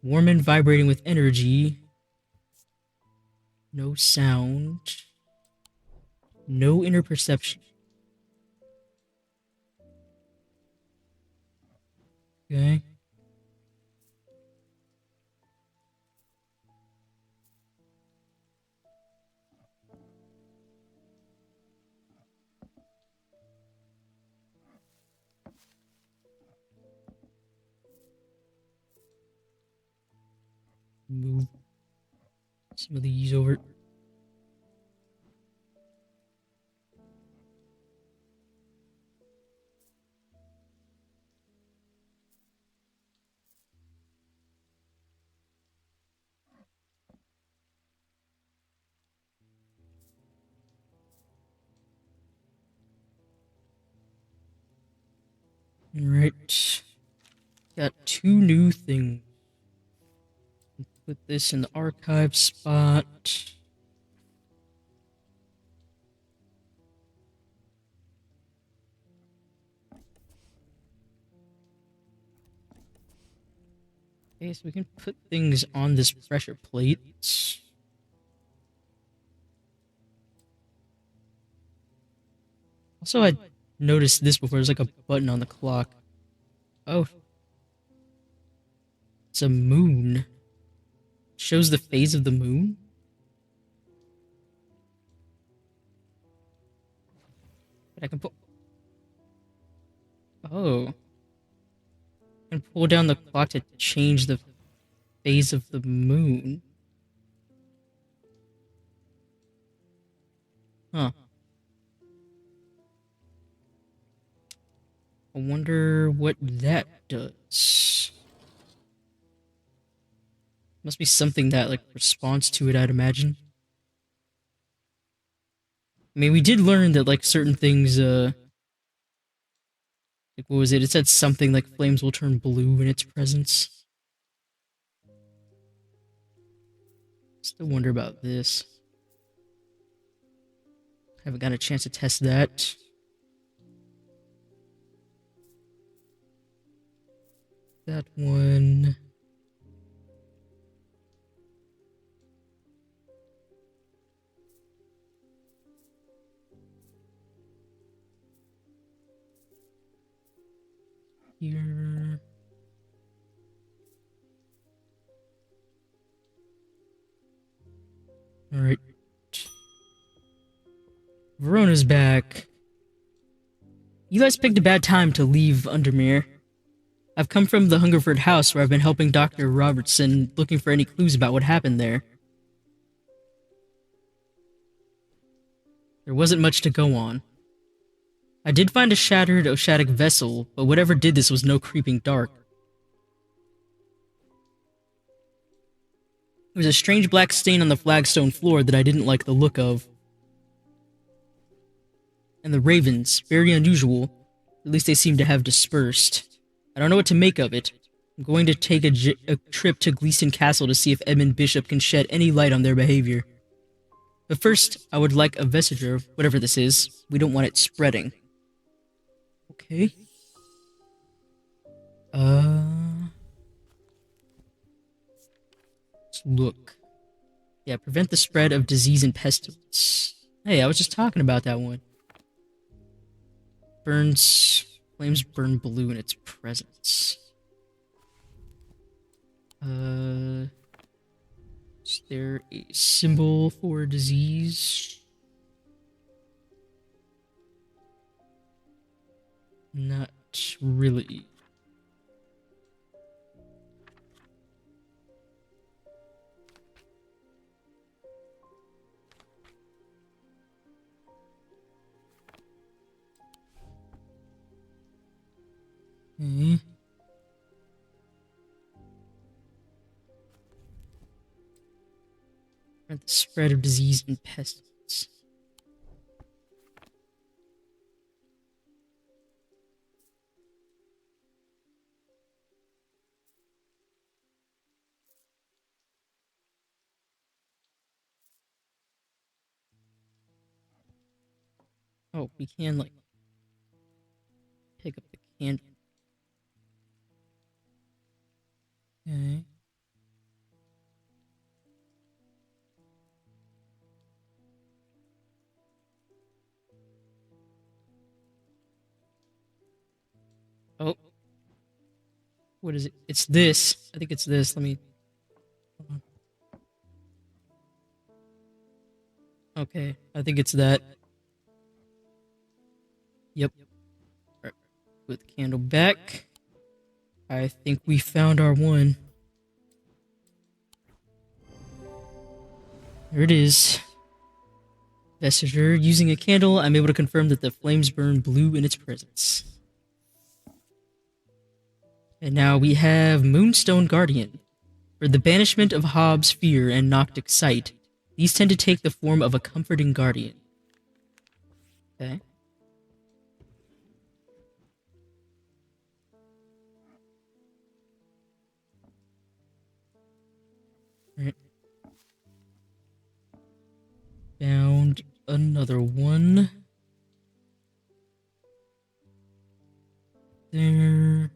A: Warm and vibrating with energy. No sound. No inner perception. Okay. Move some of these over. Alright. Got 2 new things. Put this in the archive spot. Okay, so we can put things on this pressure plate. Also, I noticed this before. There's like a button on the clock. Oh. It's a moon. Shows the phase of the moon. But I can put... Oh. I can pull down the clock to change the phase of the moon. Huh. I wonder what that does. Must be something that, like, responds to it, I'd imagine. I mean, we did learn that, like, certain things, like, what was it? It said something like flames will turn blue in its presence. Still wonder about this. Haven't got a chance to test that. That one. here. Alright. Verona's back. You guys picked a bad time to leave Undermere. I've come from the Hungerford house where I've been helping Dr. Robertson looking for any clues about what happened there. There wasn't much to go on. I did find a shattered Oshadic vessel, but whatever did this was no creeping dark. There was a strange black stain on the flagstone floor that I didn't like the look of. And the ravens, very unusual. At least they seem to have dispersed. I don't know what to make of it. I'm going to take a trip to Gleeson Castle to see if Edmund Bishop can shed any light on their behavior. But first, I would like a vestige of whatever this is. We don't want it spreading. Okay. Let's look. Yeah, prevent the spread of disease and pestilence. Hey, I was just talking about that one. Flames burn blue in its presence. Is there a symbol for a disease? Not really. Okay. Prevent the spread of disease and pestilence. Oh, we can, like, pick up the candle. Okay. Oh. What is it? It's this. I think it's this. Let me... Hold on. Okay. I think it's that. Yep. Alright. Put the candle back. I think we found our one. There it is. Messenger. Using a candle, I'm able to confirm that the flames burn blue in its presence. And now we have Moonstone Guardian. For the banishment of Hobbs' fear and Noctic sight, these tend to take the form of a comforting guardian. Okay. Alright. Found another one. There.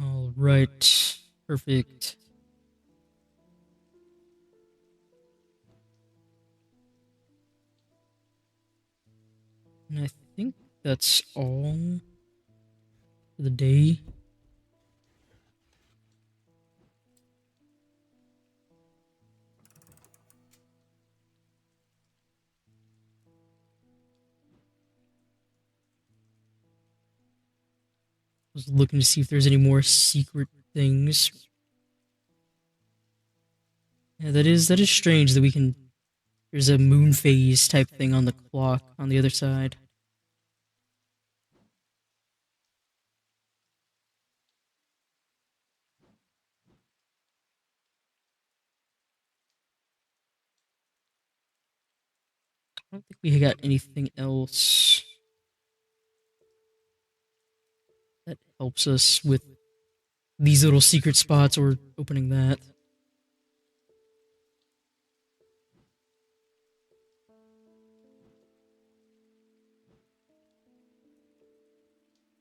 A: All right. Perfect. And I think that's all for the day. I was looking to see if there's any more secret things. Yeah, that is strange that we can... There's a moon phase type thing on the clock on the other side. I don't think we got anything else that helps us with these little secret spots or opening that.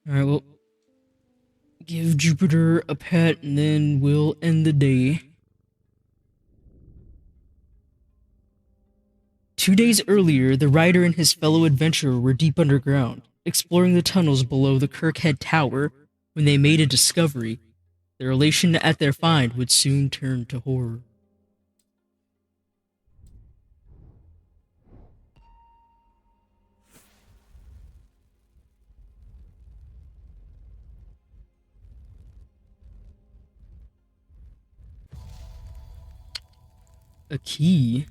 A: Alright, well, give Jupiter a pet and then we'll end the day. 2 days earlier, the writer and his fellow adventurer were deep underground, exploring the tunnels below the Kirkhead Tower when they made a discovery. Their elation at their find would soon turn to horror. A key.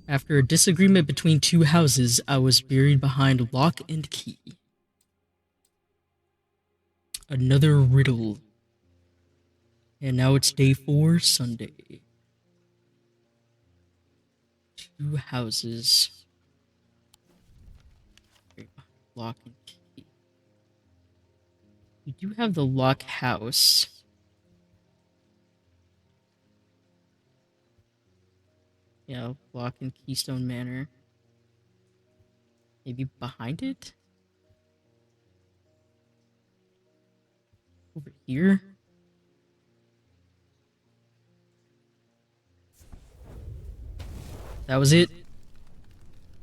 A: After a disagreement between two houses, I was buried behind lock and key. Another riddle. And now it's day 4, Sunday. 2 houses. Lock and key. We do have the lock house. Yeah, lock and Keystone Manor. Maybe behind it? Over here? That was it.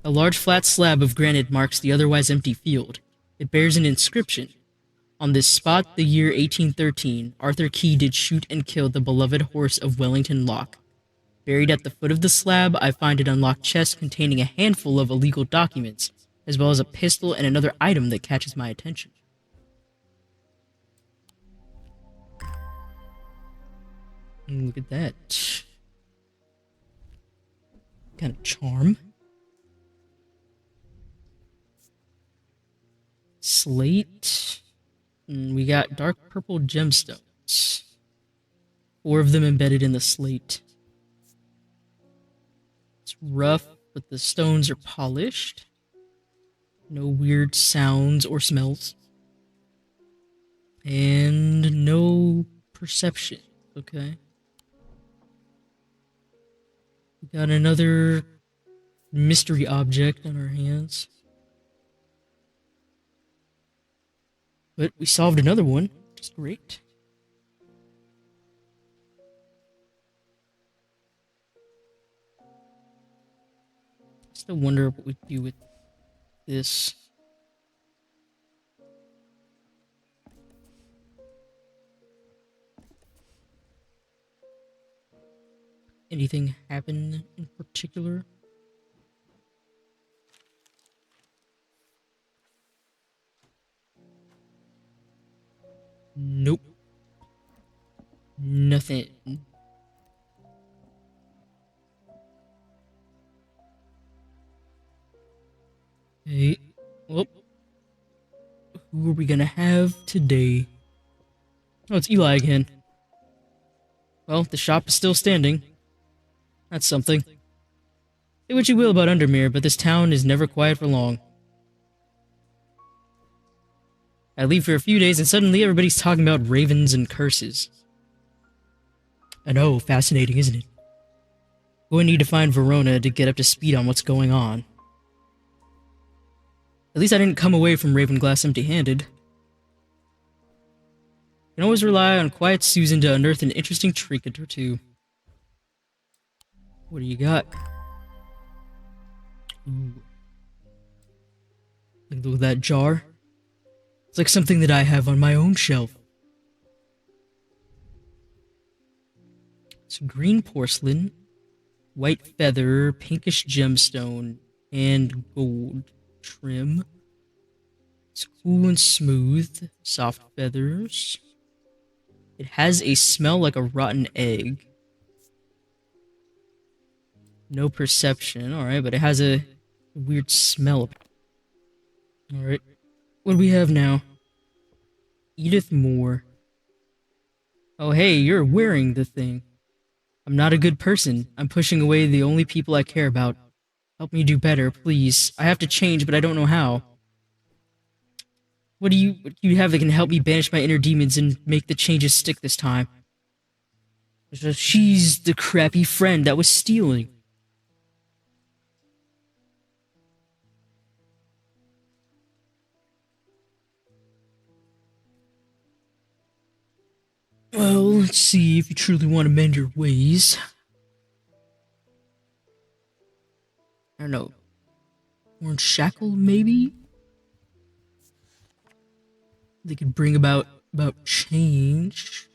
A: A large flat slab of granite marks the otherwise empty field. It bears an inscription. On this spot, the year 1813, Arthur Key did shoot and kill the beloved horse of Wellington Locke. Buried at the foot of the slab, I find an unlocked chest containing a handful of illegal documents, as well as a pistol and another item that catches my attention. Look at that. Kind of charm. Slate. We got dark purple gemstones. 4 of them embedded in the slate. It's rough, but the stones are polished. No weird sounds or smells. And no perception. Okay. We got another mystery object on our hands. But we solved another one, which is great. Still wonder what we'd do with this. Anything happen in particular? Nope. Nothing. Hey, well, who are we gonna have today? Oh, it's Eli again. Well, the shop is still standing. That's something. Say what you will about Undermere, but this town is never quiet for long. I leave for a few days and suddenly everybody's talking about ravens and curses. I know, fascinating, isn't it? Going to need to find Verona to get up to speed on what's going on. At least I didn't come away from Ravenglass empty-handed. You can always rely on quiet Susan to unearth an interesting trinket or two. What do you got? Ooh. Look at that jar. It's like something that I have on my own shelf. It's green porcelain, white feather, pinkish gemstone, and gold trim. It's cool and smooth, soft feathers. It has a smell like a rotten egg. No perception, alright, but it has a weird smell. Alright, what do we have now? Edith Moore. Oh hey, you're wearing the thing. I'm not a good person. I'm pushing away the only people I care about. Help me do better, please. I have to change, but I don't know how. What do you have that can help me banish my inner demons and make the changes stick this time? She's the crappy friend that was stealing. Well, let's see if you truly want to mend your ways. don't know, orange shackle maybe? They could bring about change.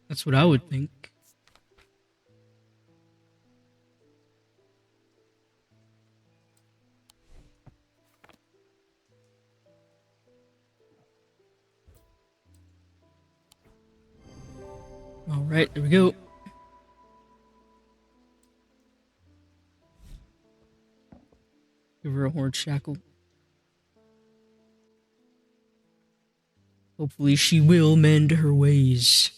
A: That's what I would think. Alright, there we go. Give her a horn shackle. Hopefully she will mend her ways.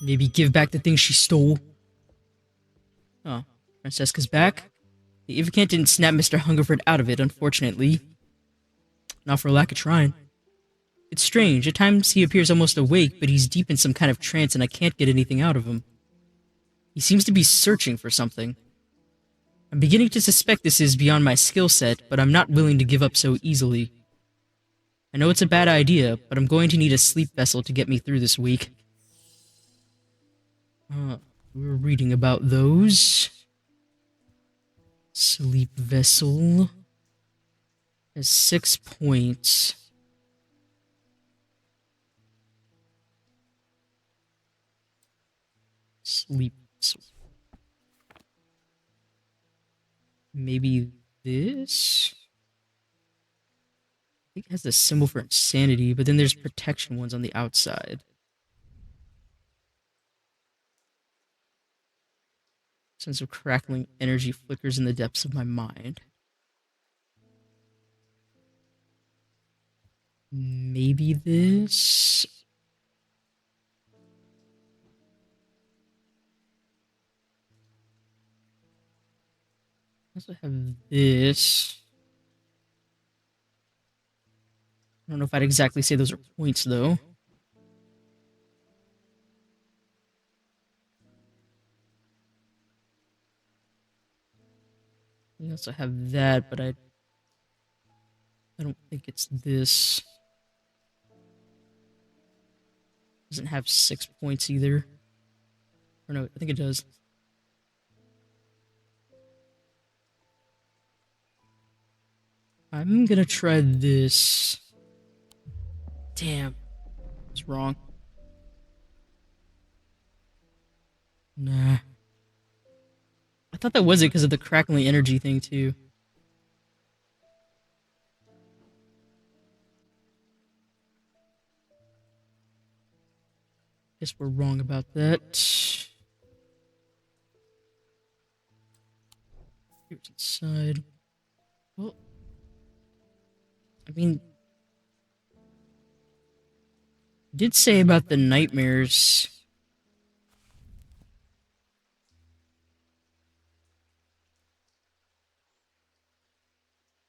A: Maybe give back the things she stole. Oh, Francesca's back. The Ivacant didn't snap Mr. Hungerford out of it, unfortunately. Not for lack of trying. It's strange, at times he appears almost awake, but he's deep in some kind of trance and I can't get anything out of him. He seems to be searching for something. I'm beginning to suspect this is beyond my skill set, but I'm not willing to give up so easily. I know it's a bad idea, but I'm going to need a sleep vessel to get me through this week. We were reading about those. Sleep vessel has 6 points. Sleep vessel. Maybe this? I think it has the symbol for insanity, but then there's protection ones on the outside. Sense of crackling energy flickers in the depths of my mind. Maybe this? I also have this. I don't know if I'd exactly say those are points, though. I also have that, but I don't think it's this. Doesn't have 6 points either. Or no, I think it does. I'm gonna try this. Damn. It's wrong. Nah. I thought that was it because of the crackling energy thing, too. Guess we're wrong about that. Here's inside. Well, I mean, did say about the nightmares.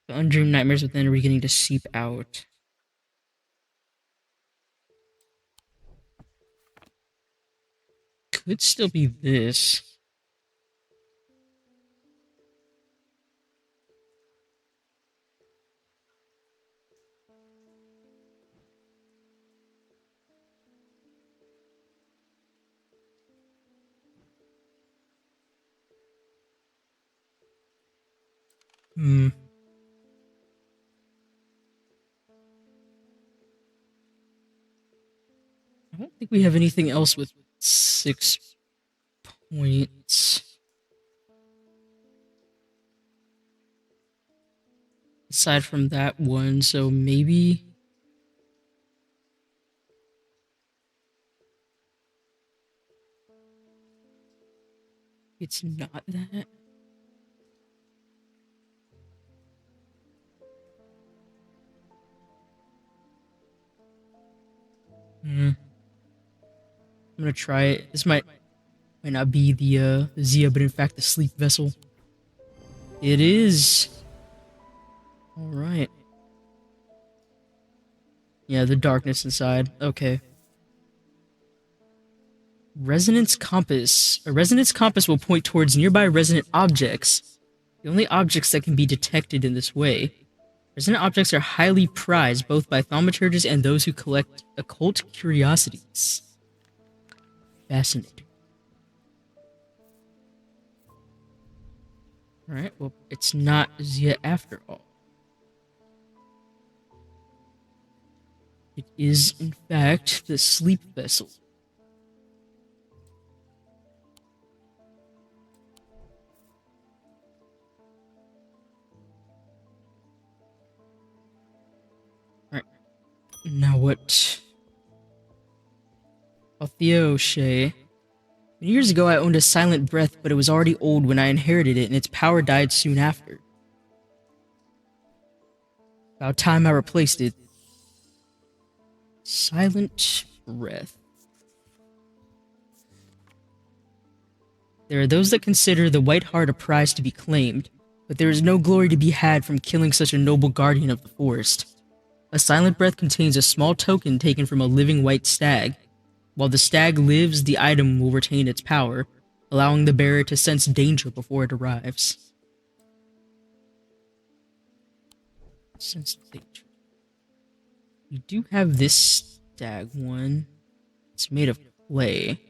A: The undreamed nightmares within are beginning to seep out. Could still be this. I don't think we have anything else with 6 points. Aside from that one, so maybe... it's not that. I'm gonna try it. This might not be the Zia, but in fact the sleep vessel. It is. All right. Yeah, the darkness inside. Okay. Resonance compass. A resonance compass will point towards nearby resonant objects. The only objects that can be detected in this way. Resonant objects are highly prized both by thaumaturges and those who collect occult curiosities. Fascinating. Alright, well, it's not yet after all. It is, in fact, the sleep vessel. Alright, now what? Altheo Shea. Years ago, I owned a silent breath, but it was already old when I inherited it, and its power died soon after. About time I replaced it. Silent breath. There are those that consider the white heart a prize to be claimed, but there is no glory to be had from killing such a noble guardian of the forest. A silent breath contains a small token taken from a living white stag. While the stag lives, the item will retain its power, allowing the bearer to sense danger before it arrives. Sense danger. We do have this stag one. It's made of clay.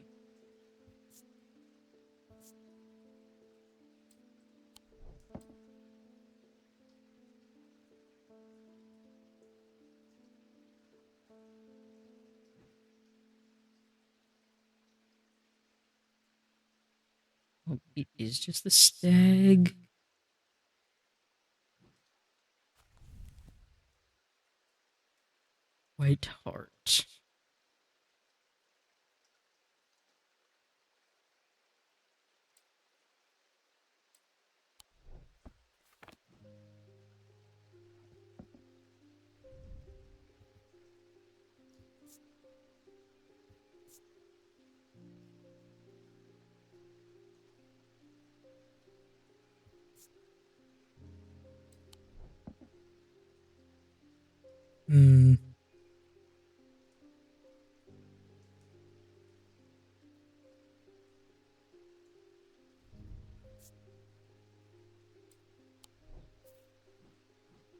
A: Oh, it is just the stag. White heart. Hmm.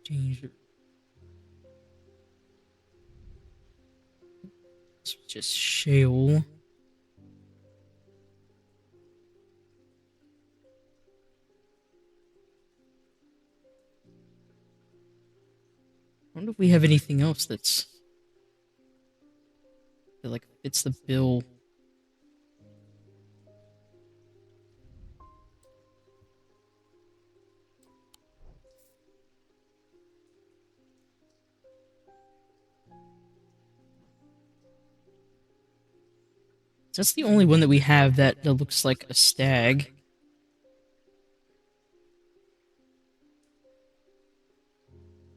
A: Danger. It's just shale. I wonder if we have anything else that like fits the bill. That's the only one that we have that looks like a stag.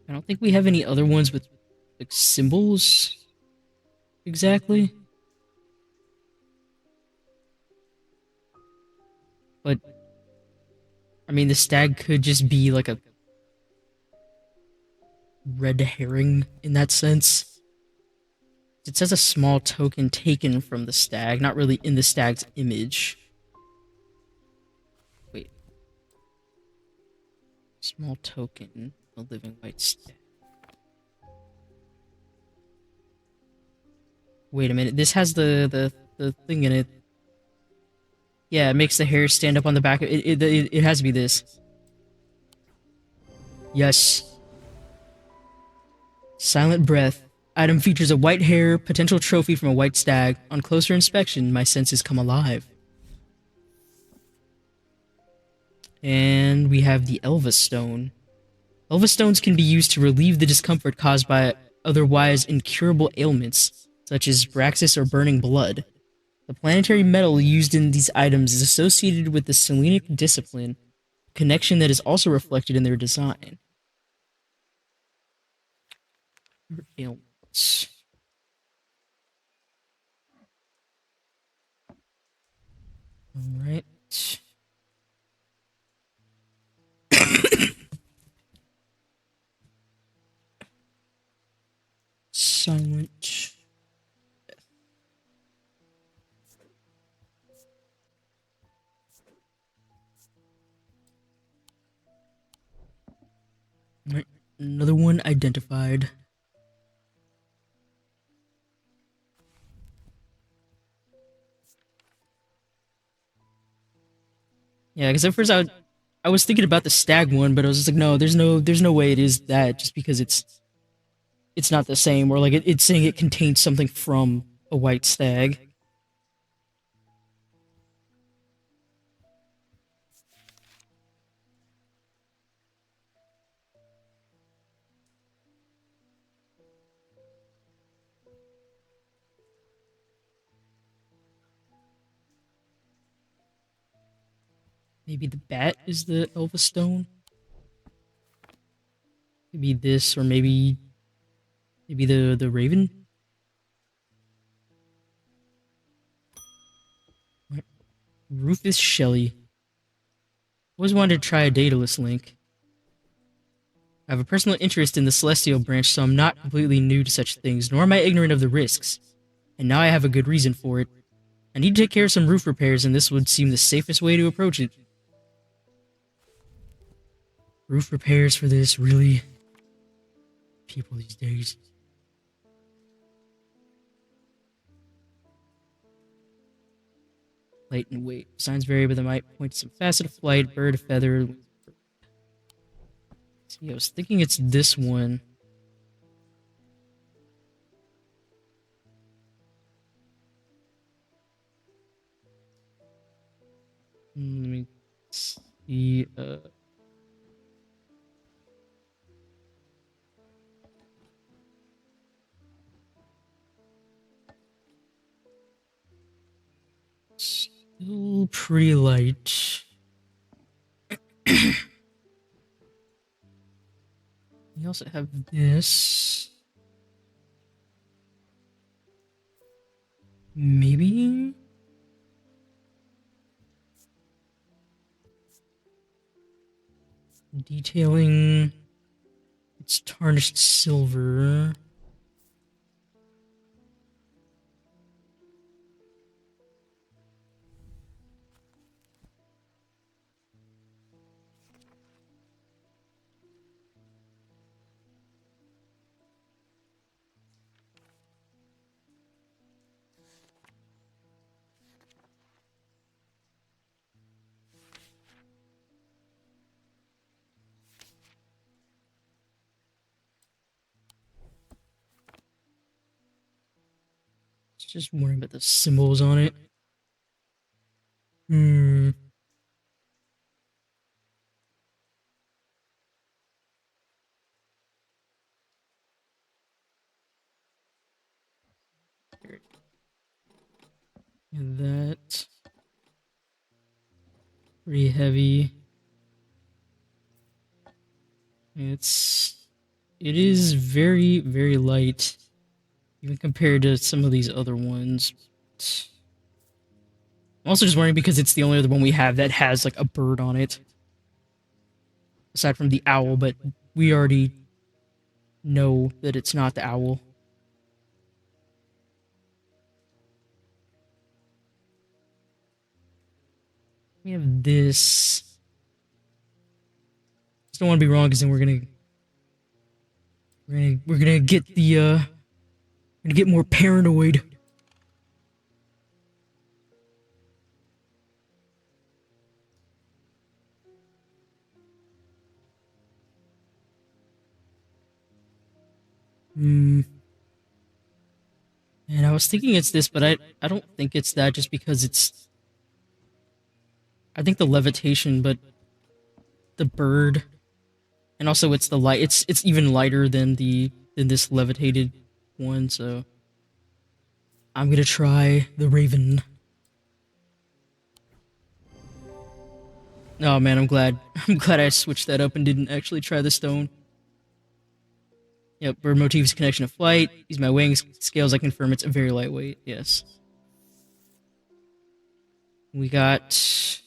A: I don't think we have any other ones with like symbols exactly. But I mean, the stag could just be like a red herring in that sense. It says a small token taken from the stag, not really in the stag's image. Wait. Small token, a living white stag. Wait a minute, this has the thing in it. Yeah, it makes the hair stand up on the back. It has to be this. Yes. Silent breath. Item features a white hair, potential trophy from a white stag. On closer inspection, my senses come alive. And we have the Elva Stone. Elva Stones can be used to relieve the discomfort caused by otherwise incurable ailments, such as Braxis or burning blood. The planetary metal used in these items is associated with the Selenic discipline, a connection that is also reflected in their design. Ailments. Alright. Silent. Right. Another one identified. Yeah, because at first I was thinking about the stag one, but I was just like, no, there's no way it is that just because it's not the same, or like it's saying it contains something from a white stag. Maybe the bat is the Elva stone. Maybe this, or maybe the raven. Rufus Shelley. Always wanted to try a Daedalus link. I have a personal interest in the Celestial branch, so I'm not completely new to such things, nor am I ignorant of the risks. And now I have a good reason for it. I need to take care of some roof repairs, and this would seem the safest way to approach it. Roof repairs for this, really? People these days. Light and weight. Signs vary, but they might point to some facet of flight, bird, feather. See, I was thinking it's this one. Let me see. Still pretty light. We also have this. Maybe? Detailing. It's tarnished silver. Just worrying about the symbols on it. Hmm. And that. Pretty heavy. It is very, very light. Even compared to some of these other ones. I'm also just worrying because it's the only other one we have that has like a bird on it. Aside from the owl, but we already know that it's not the owl. We have this. Just don't want to be wrong because then we're gonna get the we're gonna get more paranoid. Hmm. And I was thinking it's this, but I don't think it's that just because it's I think the levitation, but the bird, and also it's the light. It's even lighter than this levitated one. So I'm gonna try the raven. Oh man, I'm glad. I'm glad I switched that up and didn't actually try the stone. Yep, bird motif's connection to flight. Use my wings scales. I confirm it's a very lightweight. Yes. We got it's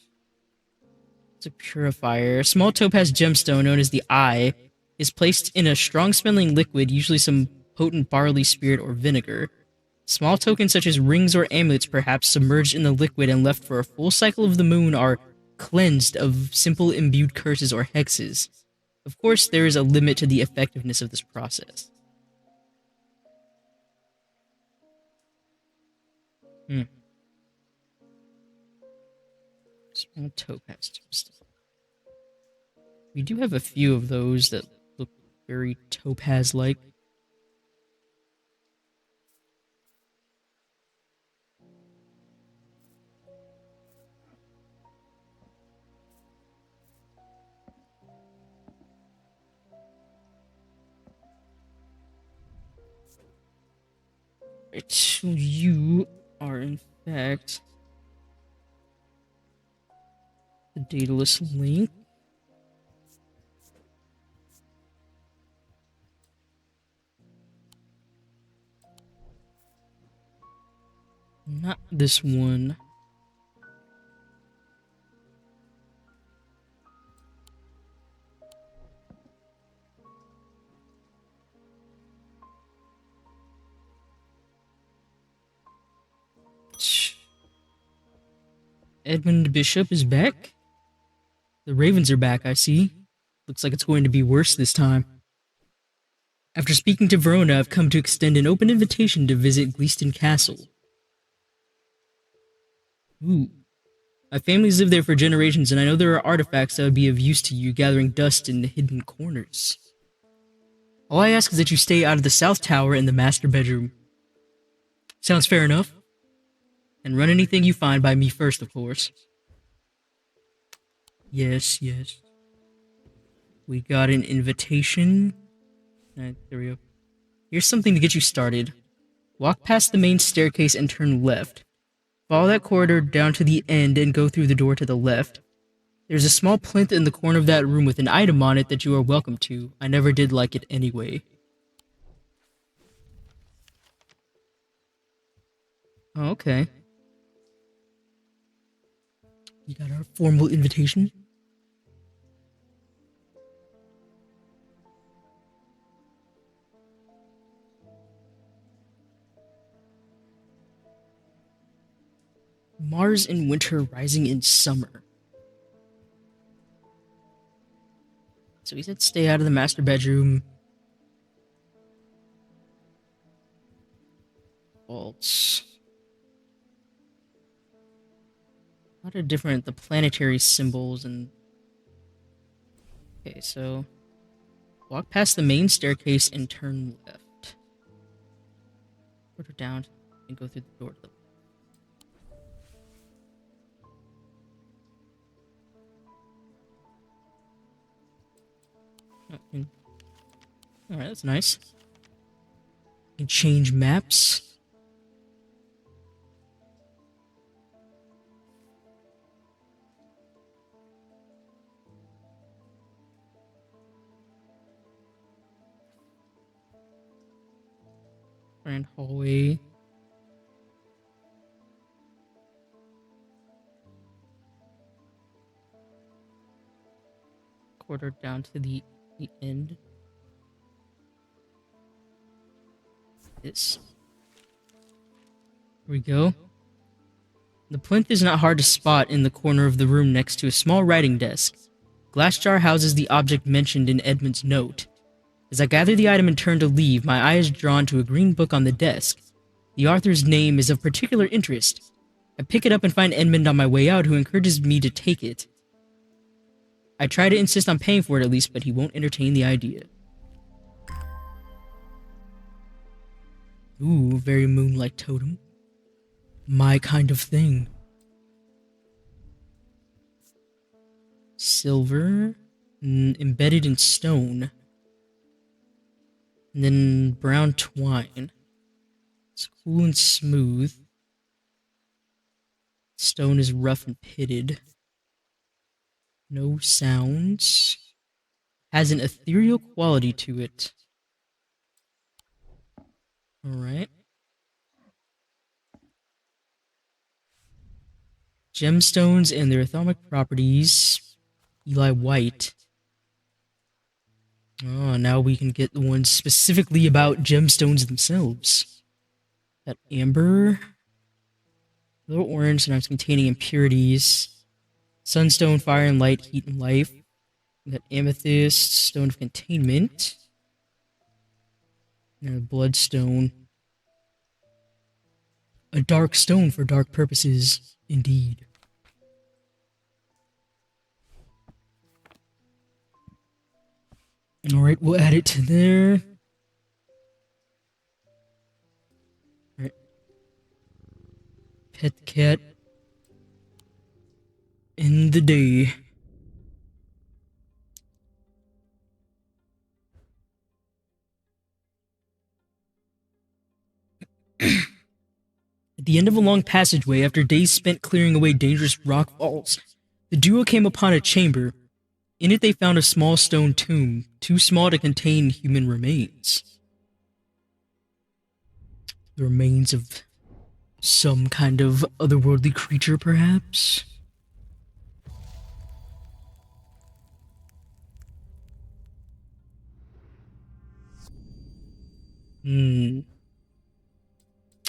A: a purifier. A small topaz gemstone known as the Eye is placed in a strong-smelling liquid, usually some potent barley spirit or vinegar. Small tokens such as rings or amulets, perhaps submerged in the liquid and left for a full cycle of the moon, are cleansed of simple imbued curses or hexes. Of course, there is a limit to the effectiveness of this process. Small topaz tombstone. We do have a few of those that look very topaz-like. Right, you are in fact the dataless link. Not this one. Edmund Bishop is back. The Ravens are back, I see. Looks like it's going to be worse this time. After speaking to Verona, I've come to extend an open invitation to visit Gleeston Castle. Ooh. My family's lived there for generations, and I know there are artifacts that would be of use to you gathering dust in the hidden corners. All I ask is that you stay out of the south tower and the master bedroom. Sounds fair enough? And run anything you find by me first, of course. Yes, yes. We got an invitation. There we go. Here's something to get you started. Walk past the main staircase and turn left. Follow that corridor down to the end and go through the door to the left. There's a small plinth in the corner of that room with an item on it that you are welcome to. I never did like it anyway. Oh, okay. You got our formal invitation? Mars in winter, rising in summer. So he said stay out of the master bedroom. Vaults. A lot of different, the planetary symbols and... Okay, so... Walk past the main staircase and turn left. Put her down and go through the door to the left. Alright, that's nice. You can change maps. Grand hallway. Quarter down to the end. This. Here we go. The plinth is not hard to spot in the corner of the room next to a small writing desk. Glass jar houses the object mentioned in Edmund's note. As I gather the item and turn to leave, my eye is drawn to a green book on the desk. The author's name is of particular interest. I pick it up and find Edmund on my way out, who encourages me to take it. I try to insist on paying for it at least, but he won't entertain the idea. Ooh, very moonlight totem. My kind of thing. Silver, embedded in stone. And then brown twine. It's cool and smooth. Stone is rough and pitted. No sounds. Has an ethereal quality to it. Alright. Gemstones and their atomic properties. Eli White. Oh, now we can get the ones specifically about gemstones themselves. That amber. A little orange, sometimes containing impurities. Sunstone, fire and light, heat and life. We got amethyst, stone of containment, and a bloodstone. A dark stone for dark purposes, indeed. Alright, we'll add it to there. Alright. Pet cat. In the day. At the end of a long passageway, after days spent clearing away dangerous rock falls, the duo came upon a chamber. In it they found a small stone tomb, too small to contain human remains. The remains of some kind of otherworldly creature, perhaps?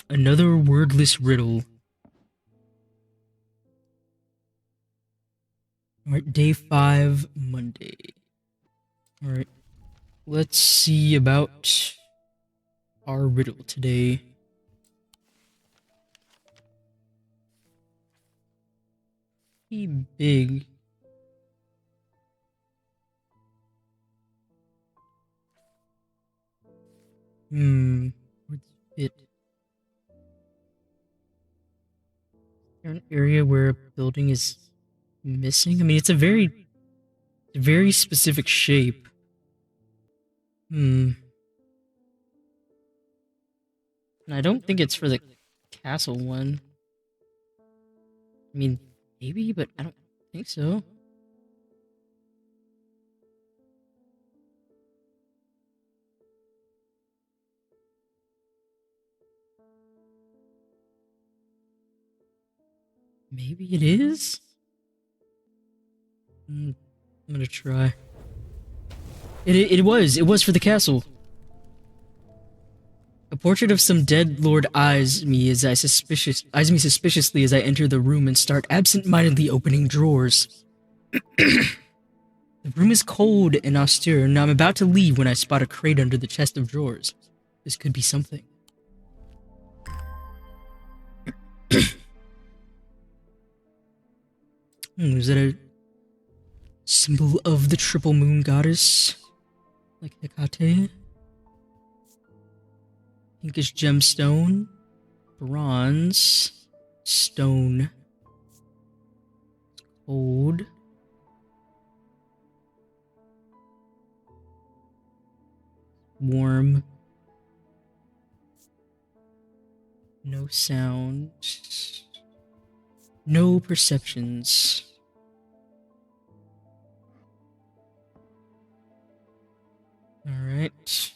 A: Another wordless riddle. Alright, day 5, Monday. Alright, let's see about our riddle today. Be big. Where's it? Is there an area where a building is missing? I mean, it's a very specific shape. And I don't think it's for the castle one. I mean, maybe, but I don't think so. Maybe it is? I'm gonna try. It was for the castle. A portrait of some dead lord eyes me suspiciously as I enter the room and start absent-mindedly opening drawers. The room is cold and austere, and I'm about to leave when I spot a crate under the chest of drawers. This could be something. Is that a symbol of the triple moon goddess? Like Hecate? Pinkish gemstone, bronze, stone, cold, warm, no sound, no perceptions. Alright.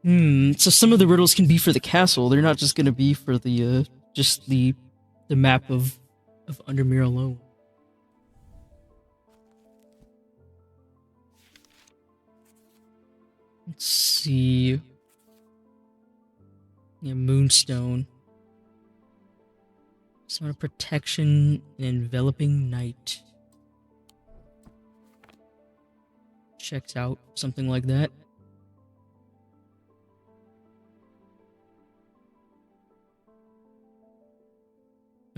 A: So some of the riddles can be for the castle. They're not just gonna be for the, just the map of UNDERMERE alone. Let's see. Yeah, moonstone. Sort of protection and enveloping night. Checks out, something like that.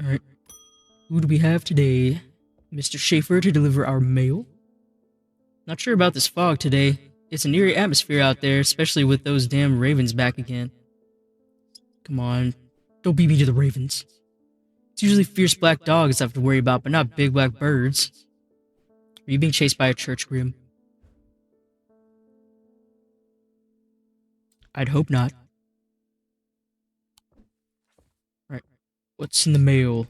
A: Alright. Who do we have today? Mr. Schaefer to deliver our mail? Not sure about this fog today. It's an eerie atmosphere out there, especially with those damn ravens back again. Come on. Don't beat me to the ravens. It's usually fierce black dogs I have to worry about, but not big black birds. Are you being chased by a church grim? I'd hope not. Right. What's in the mail?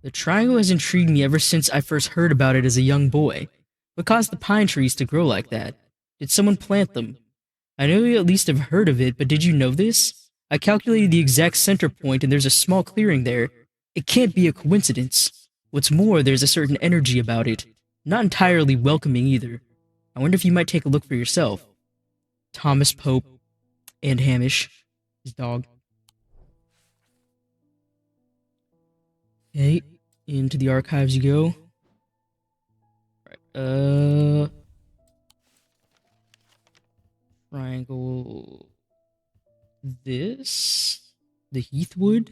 A: The triangle has intrigued me ever since I first heard about it as a young boy. What caused the pine trees to grow like that? Did someone plant them? I know you at least have heard of it, but did you know this? I calculated the exact center point and there's a small clearing there. It can't be a coincidence. What's more, there's a certain energy about it. Not entirely welcoming either. I wonder if you might take a look for yourself. Thomas Pope and Hamish, his dog. Okay, Into the archives you go. Triangle this. The Heathwood.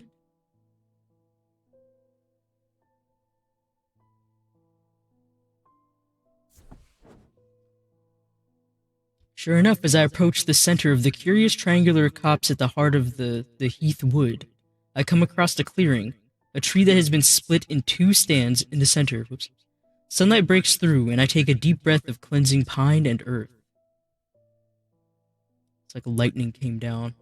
A: Sure enough, as I approach the center of the curious triangular copse at the heart of the Heath Wood, I come across a clearing, a tree that has been split in two stands in the center. Whoops. Sunlight breaks through, and I take a deep breath of cleansing pine and earth. It's like lightning came down.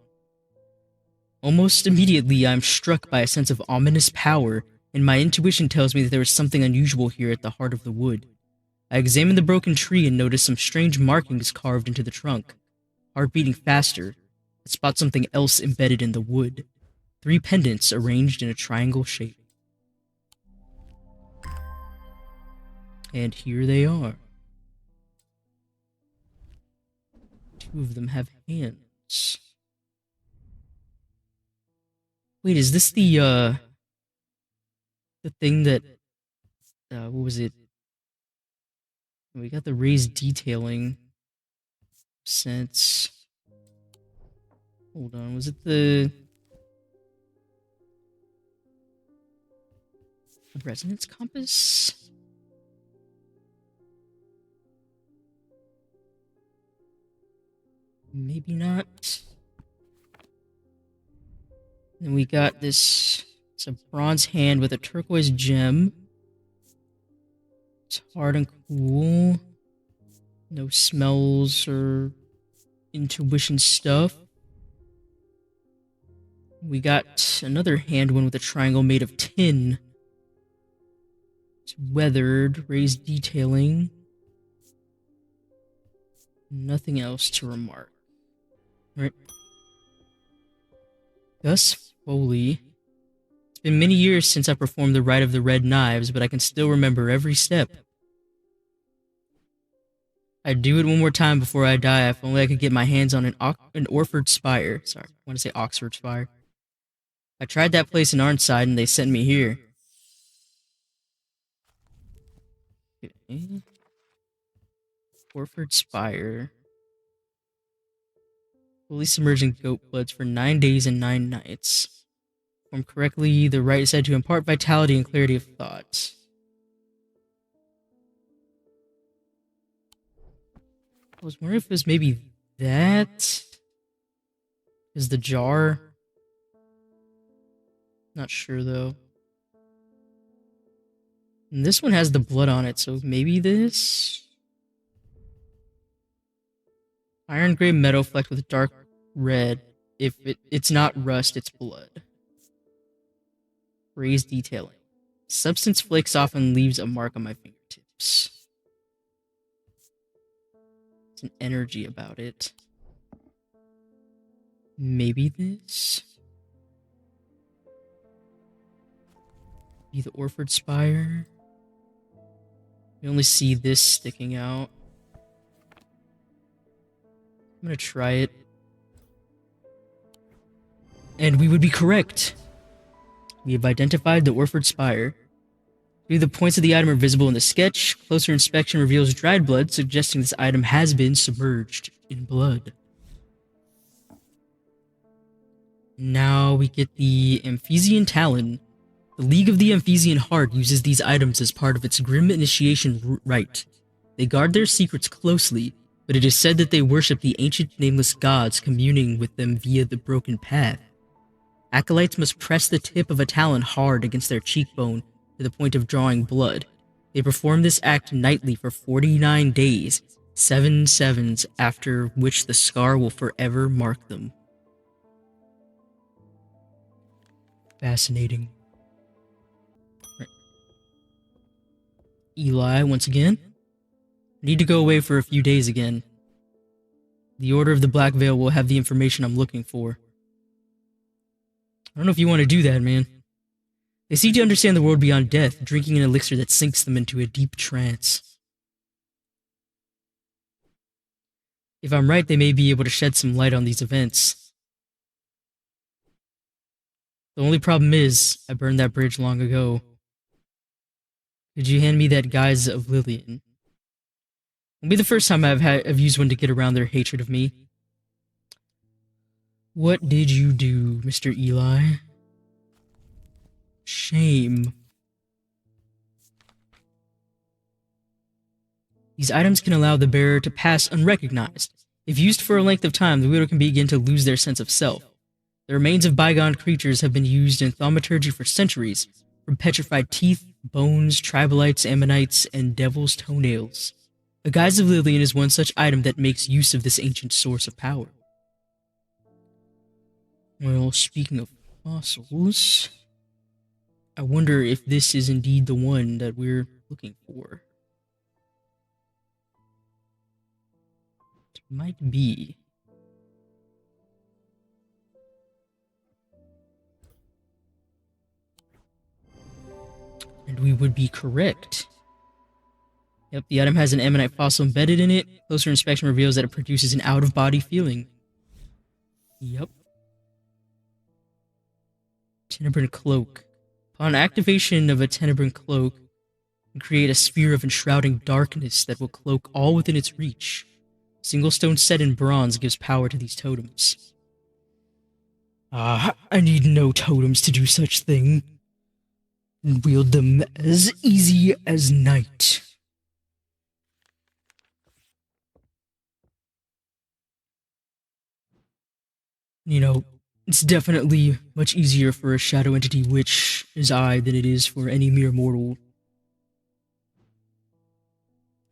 A: Almost immediately, I am struck by a sense of ominous power, and my intuition tells me that there is something unusual here at the heart of the wood. I examine the broken tree and notice some strange markings carved into the trunk. Heart beating faster, I spot something else embedded in the wood. 3 pendants arranged in a triangle shape. And here they are. 2 of them have hands. Wait, is this the thing that, what was it? We got the raised detailing. Sense. Hold on, was it the resonance compass? Maybe not. Then we got this. It's a bronze hand with a turquoise gem. It's hard and cool. No smells or intuition stuff. We got another hand one with a triangle made of tin. It's weathered, raised detailing. Nothing else to remark. Right. Gus Foley. It's been many years since I performed the Rite of the Red Knives, but I can still remember every step. I'd do it one more time before I die if only I could get my hands on an Orford Spire. Sorry, I want to say Oxford Spire. I tried that place in Arnside and they sent me here. Okay. Orford Spire. Fully submerged in goat bloods for 9 days and 9 nights. Formed correctly, the rite is said to impart vitality and clarity of thought. I was wondering if it was maybe that. Is the jar? Not sure though. And this one has the blood on it, so maybe this? Iron gray metal flecked with dark red. If it's not rust, it's blood. Raised detailing. Substance flakes off and leaves a mark on my fingertips. It's an energy about it. Maybe this? Be the Orford Spire? You only see this sticking out. I'm gonna try it. And we would be correct. We have identified the Orford Spire. 3 of the points of the item are visible in the sketch. Closer inspection reveals dried blood, suggesting this item has been submerged in blood. Now we get the Amphesian Talon. The League of the Amphesian Heart uses these items as part of its grim initiation rite. They guard their secrets closely, but it is said that they worship the ancient nameless gods, communing with them via the broken path. Acolytes must press the tip of a talon hard against their cheekbone to the point of drawing blood. They perform this act nightly for 49 days, 7 sevens, after which the scar will forever mark them. Fascinating. Right. Eli, once again. I need to go away for a few days again. The Order of the Black Veil will have the information I'm looking for. I don't know if you want to do that, man. They seek to understand the world beyond death, drinking an elixir that sinks them into a deep trance. If I'm right, they may be able to shed some light on these events. The only problem is, I burned that bridge long ago. Could you hand me that Guise of Lillian? It'll be the first time I've used one to get around their hatred of me. What did you do, Mr. Eli? Shame. These items can allow the bearer to pass unrecognized. If used for a length of time, the widow can begin to lose their sense of self. The remains of bygone creatures have been used in thaumaturgy for centuries, from petrified teeth, bones, tribalites, ammonites, and devil's toenails. The Guise of Lillian is one such item that makes use of this ancient source of power. Well, speaking of fossils, I wonder if this is indeed the one that we're looking for. It might be. And we would be correct. Yep, the item has an ammonite fossil embedded in it. Closer inspection reveals that it produces an out-of-body feeling. Yep. Tenebrine Cloak. Upon activation of a Tenebrine Cloak, you create a sphere of enshrouding darkness that will cloak all within its reach. A single stone set in bronze gives power to these totems. I need no totems to do such thing. And wield them as easy as night. You know, it's definitely much easier for a shadow entity witch as I than it is for any mere mortal.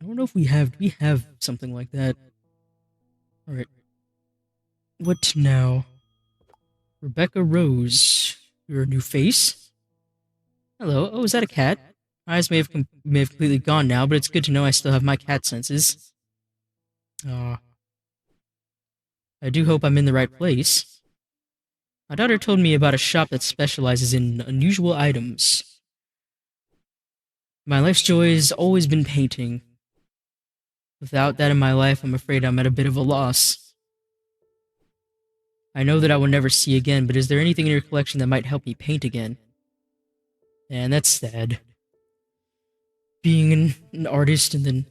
A: I don't know if we have something like that. Alright. What now? Rebecca Rose. You're a new face? Hello. Oh, is that a cat? My eyes may have completely gone now, but it's good to know I still have my cat senses. I do hope I'm in the right place. My daughter told me about a shop that specializes in unusual items. My life's joy has always been painting. Without that in my life, I'm afraid I'm at a bit of a loss. I know that I will never see again, but is there anything in your collection that might help me paint again? And that's sad. Being an artist and then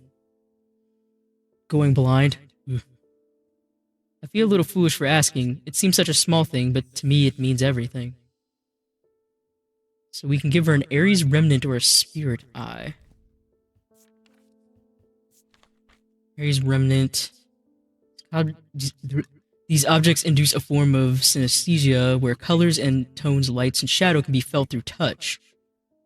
A: going blind. Ugh. I feel a little foolish for asking. It seems such a small thing, but to me it means everything. So we can give her an Aries Remnant or a Spirit Eye. Aries Remnant. These objects induce a form of synesthesia where colors and tones, lights, and shadow can be felt through touch.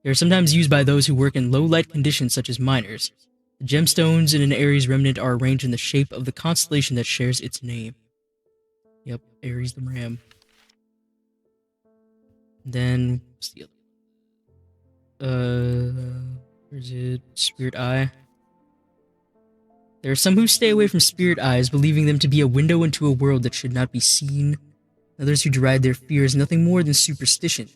A: They are sometimes used by those who work in low-light conditions such as miners. The gemstones in an Aries Remnant are arranged in the shape of the constellation that shares its name. Yep, Aries the Ram. Then, what's the other? Where's it? Spirit Eye. There are some who stay away from spirit eyes, believing them to be a window into a world that should not be seen. Others who deride their fears nothing more than superstition.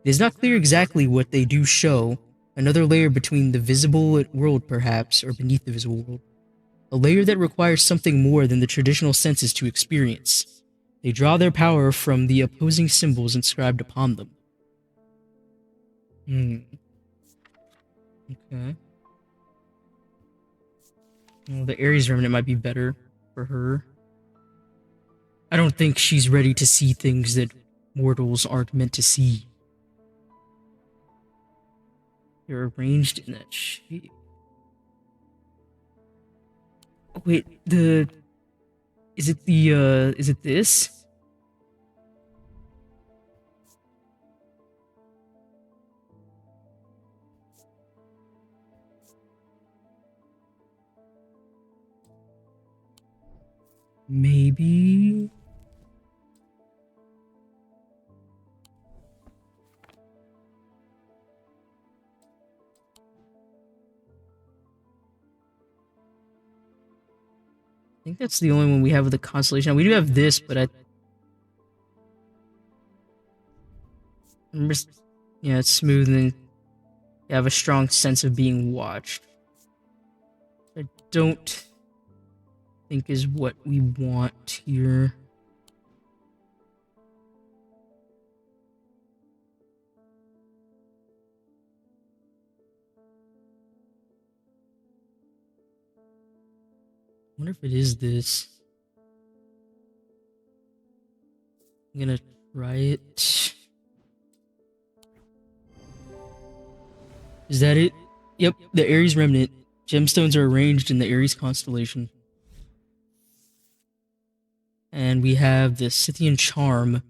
A: It is not clear exactly what they do show, another layer between the visible world perhaps, or beneath the visible world. A layer that requires something more than the traditional senses to experience. They draw their power from the opposing symbols inscribed upon them. Okay. Well, the Aries Remnant might be better for her. I don't think she's ready to see things that mortals aren't meant to see. They're arranged in that shape. Oh, wait, is it this? Maybe? I think that's the only one we have with the constellation. We do have this, but I remember, yeah, it's smooth and you have a strong sense of being watched. I don't think is what we want here. wonder if it is this. I'm gonna try it. Is that it? Yep, the Aries Remnant. Gemstones are arranged in the Aries constellation. And we have the Scythian Charm.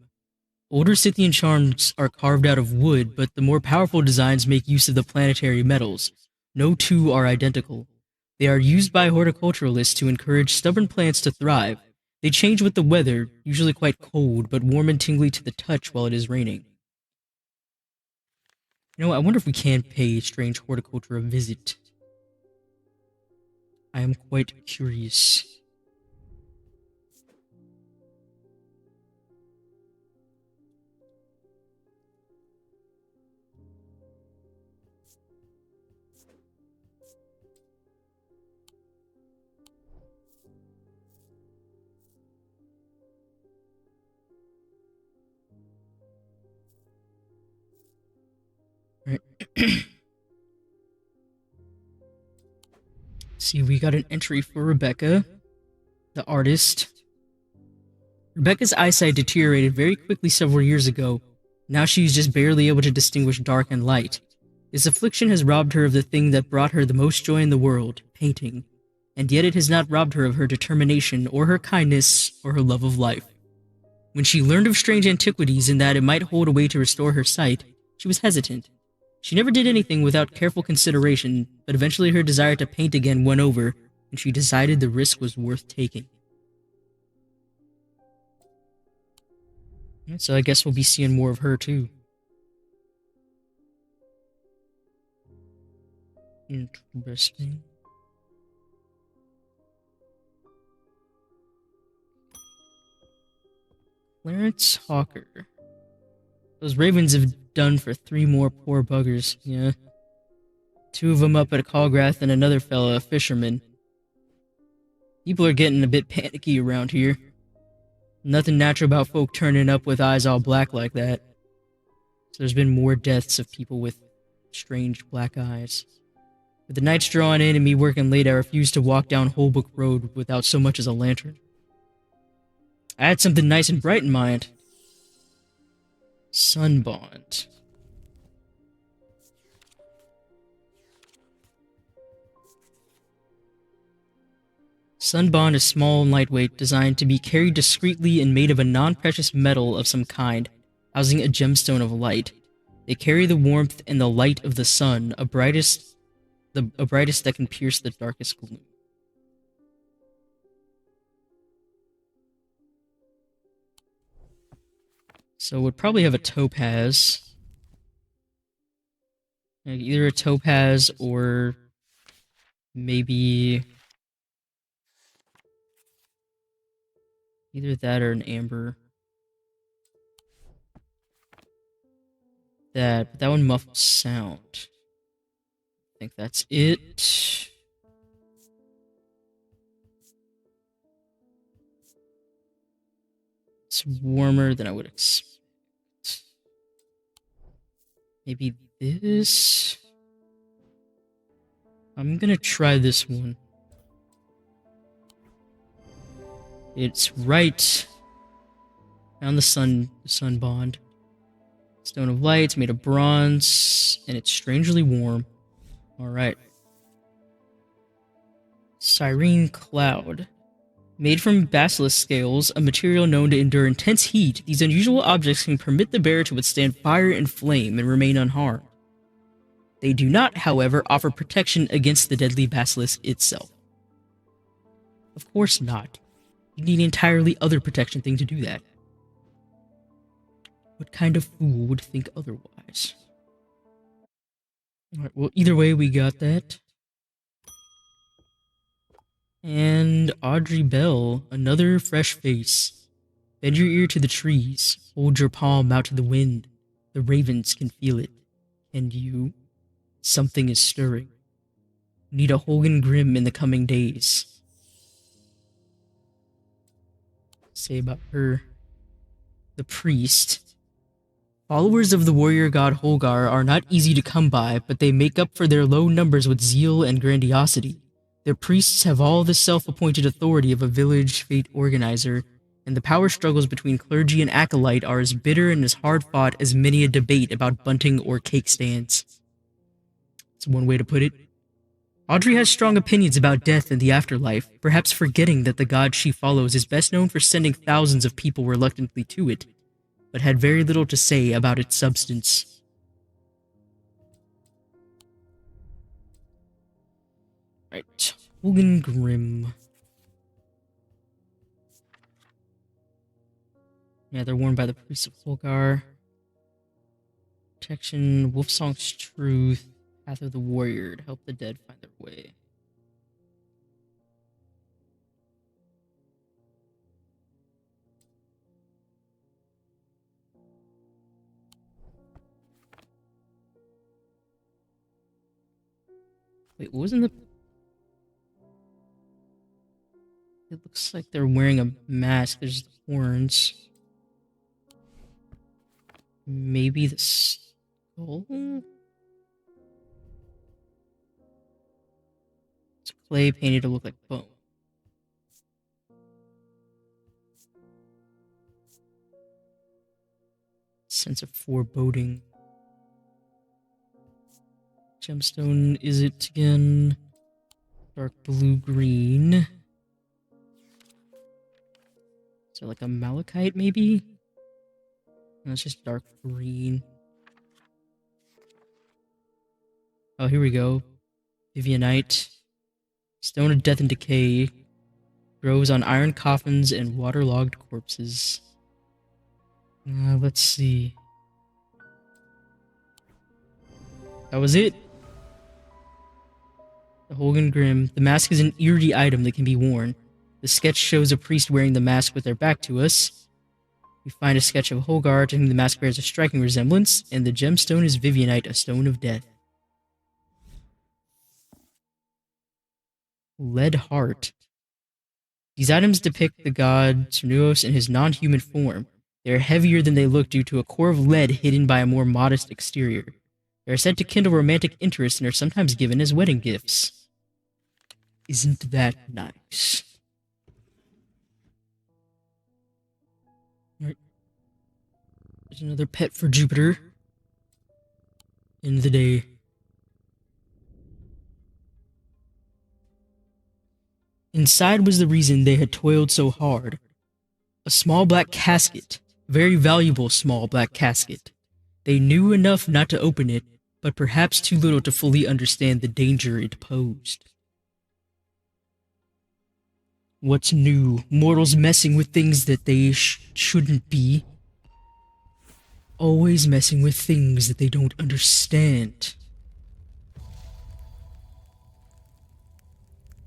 A: Older Scythian charms are carved out of wood, but the more powerful designs make use of the planetary metals. No two are identical. They are used by horticulturalists to encourage stubborn plants to thrive. They change with the weather, usually quite cold, but warm and tingly to the touch while it is raining. You know, I wonder if we can pay strange horticulture a visit. I am quite curious. Right. See, we got an entry for Rebecca, the artist. Rebecca's eyesight deteriorated very quickly several years ago. Now she's just barely able to distinguish dark and light. This affliction has robbed her of the thing that brought her the most joy in the world, painting. And yet it has not robbed her of her determination, or her kindness, or her love of life. When she learned of strange antiquities and that it might hold a way to restore her sight, she was hesitant. She never did anything without careful consideration, but eventually her desire to paint again won over, and she decided the risk was worth taking. So I guess we'll be seeing more of her too. Interesting. Clarence Hawker. Those ravens have done for 3 more poor buggers, yeah. 2 of them up at a Callgrath and another fella, a fisherman. People are getting a bit panicky around here. Nothing natural about folk turning up with eyes all black like that. So there's been more deaths of people with strange black eyes. With the nights drawing in and me working late, I refused to walk down Holbrook Road without so much as a lantern. I had something nice and bright in mind. Sunbond. Sunbond is small and lightweight, designed to be carried discreetly and made of a non-precious metal of some kind, housing a gemstone of light. They carry the warmth and the light of the sun, a brightest that can pierce the darkest gloom. So it would probably have a topaz. Like either a topaz or maybe either that or an amber. But that one muffles sound. I think that's it. It's warmer than I would expect. Maybe this? I'm gonna try this one. It's right. Found the sun bond. Stone of light, it's made of bronze, and it's strangely warm. Alright. Cyrene Cloud. Made from basilisk scales, a material known to endure intense heat, these unusual objects can permit the bearer to withstand fire and flame and remain unharmed. They do not, however, offer protection against the deadly basilisk itself. Of course not. You need an entirely other protection thing to do that. What kind of fool would think otherwise? Alright, well, either way, we got that. And Audrey Bell, another fresh face. Bend your ear to the trees. Hold your palm out to the wind. The ravens can feel it. And you? Something is stirring. Need a Hogan Grimm in the coming days. Say about her. The priest. Followers of the warrior god Holgar are not easy to come by, but they make up for their low numbers with zeal and grandiosity. Their priests have all the self-appointed authority of a village fate organizer, and the power struggles between clergy and acolyte are as bitter and as hard-fought as many a debate about bunting or cake stands. That's one way to put it. Audrey has strong opinions about death and the afterlife, perhaps forgetting that the god she follows is best known for sending thousands of people reluctantly to it, but had very little to say about its substance. Right, Grim. Yeah, they're worn by the priests of Holgar. Protection, Wolfsong's Truth, Path of the Warrior, to help the dead find their way. Wait, what was in the... It looks like they're wearing a mask. There's horns. Maybe the skull? It's clay painted to look like bone. Sense of foreboding. Gemstone, is it again? Dark blue-green. So like a malachite, maybe? No, it's just dark green. Oh, here we go. Vivianite. Stone of Death and Decay. Grows on iron coffins and waterlogged corpses. Let's see. That was it. The Holgan Grim. The mask is an eerie item that can be worn. The sketch shows a priest wearing the mask with their back to us. We find a sketch of Holgar, to whom the mask bears a striking resemblance, and the gemstone is Vivianite, a stone of death. Lead Heart. These items depict the god Cernuos in his non-human form. They are heavier than they look due to a core of lead hidden by a more modest exterior. They are said to kindle romantic interest and are sometimes given as wedding gifts. Isn't that nice? Right. There's another pet for Jupiter. End of the day. Inside was the reason they had toiled so hard. A small black casket. Very valuable small black casket. They knew enough not to open it, but perhaps too little to fully understand the danger it posed. What's new? Mortals messing with things that they shouldn't be. Always messing with things that they don't understand.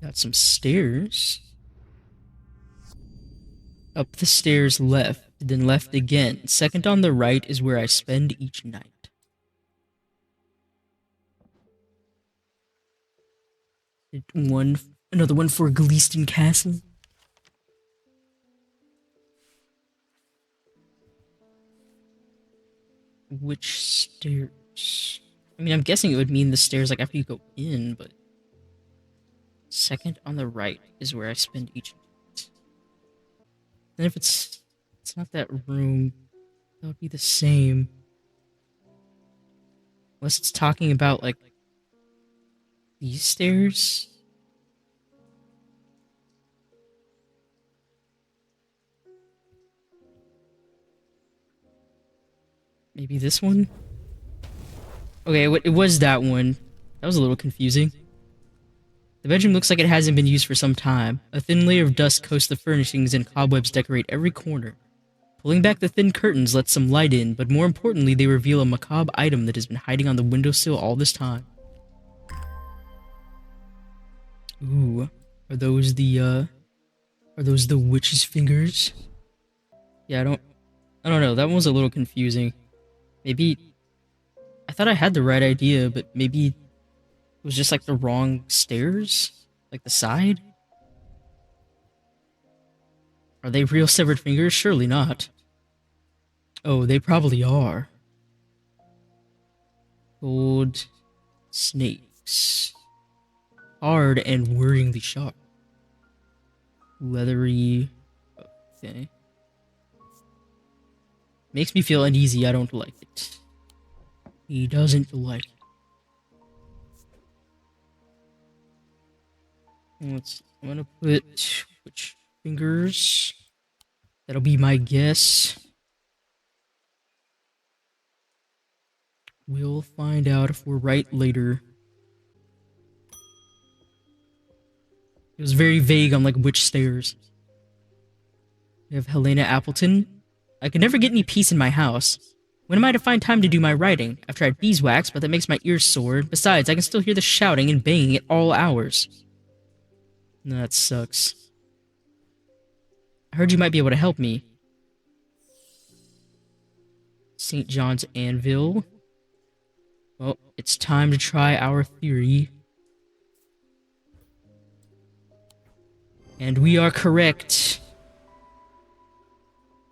A: Got some stairs. Up the stairs left, then left again. Second on the right is where I spend each night. Another one for Gleaston Castle. Which stairs? I mean, I'm guessing it would mean the stairs like after you go in, but... Second on the right is where I spend each night. And if it's not that room, that would be the same. Unless it's talking about, like, these stairs? Maybe this one? Okay, it was that one. That was a little confusing. The bedroom looks like it hasn't been used for some time. A thin layer of dust coats the furnishings and cobwebs decorate every corner. Pulling back the thin curtains lets some light in, but more importantly they reveal a macabre item that has been hiding on the windowsill all this time. Ooh, are those the witch's fingers? Yeah, I don't know, that one was a little confusing. Maybe, I thought I had the right idea, but maybe it was just like the wrong stairs? Like the side? Are they real severed fingers? Surely not. Oh, they probably are. Gold snakes. hard and worryingly sharp. Leathery. Okay. Makes me feel uneasy. I don't like it. He doesn't like it. I'm gonna put which fingers. That'll be my guess. We'll find out if we're right later. It was very vague on like which stairs. We have Helena Appleton. I could never get any peace in my house. When am I to find time to do my writing? I've tried beeswax, but that makes my ears sore. Besides, I can still hear the shouting and banging at all hours. That sucks. I heard you might be able to help me. St. John's Anvil. Well, it's time to try our theory. And we are correct.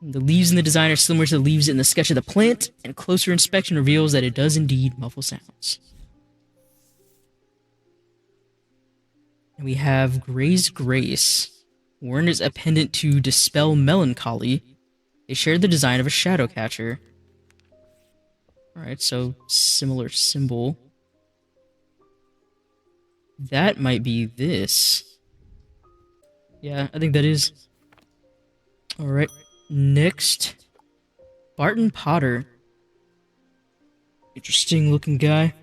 A: The leaves in the design are similar to the leaves in the sketch of the plant, and closer inspection reveals that it does indeed muffle sounds. And we have Gray's Grace. Worn as a pendant to dispel melancholy. They share the design of a shadow catcher. Alright, so similar symbol. That might be this. Yeah, I think that is. Alright, next. Barton Potter. Interesting looking guy.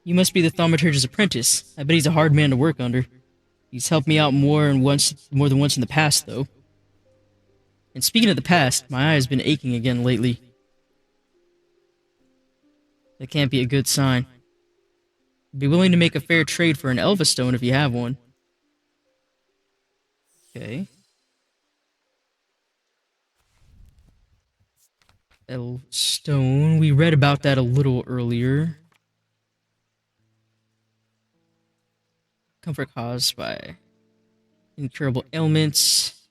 A: You must be the Thaumaturge's apprentice. I bet he's a hard man to work under. He's helped me out more than once in the past, though. And speaking of the past, my eye has been aching again lately. That can't be a good sign. I'd be willing to make a fair trade for an Elva stone if you have one. Okay. Elva stone. We read about that a little earlier. Comfort caused by incurable ailments.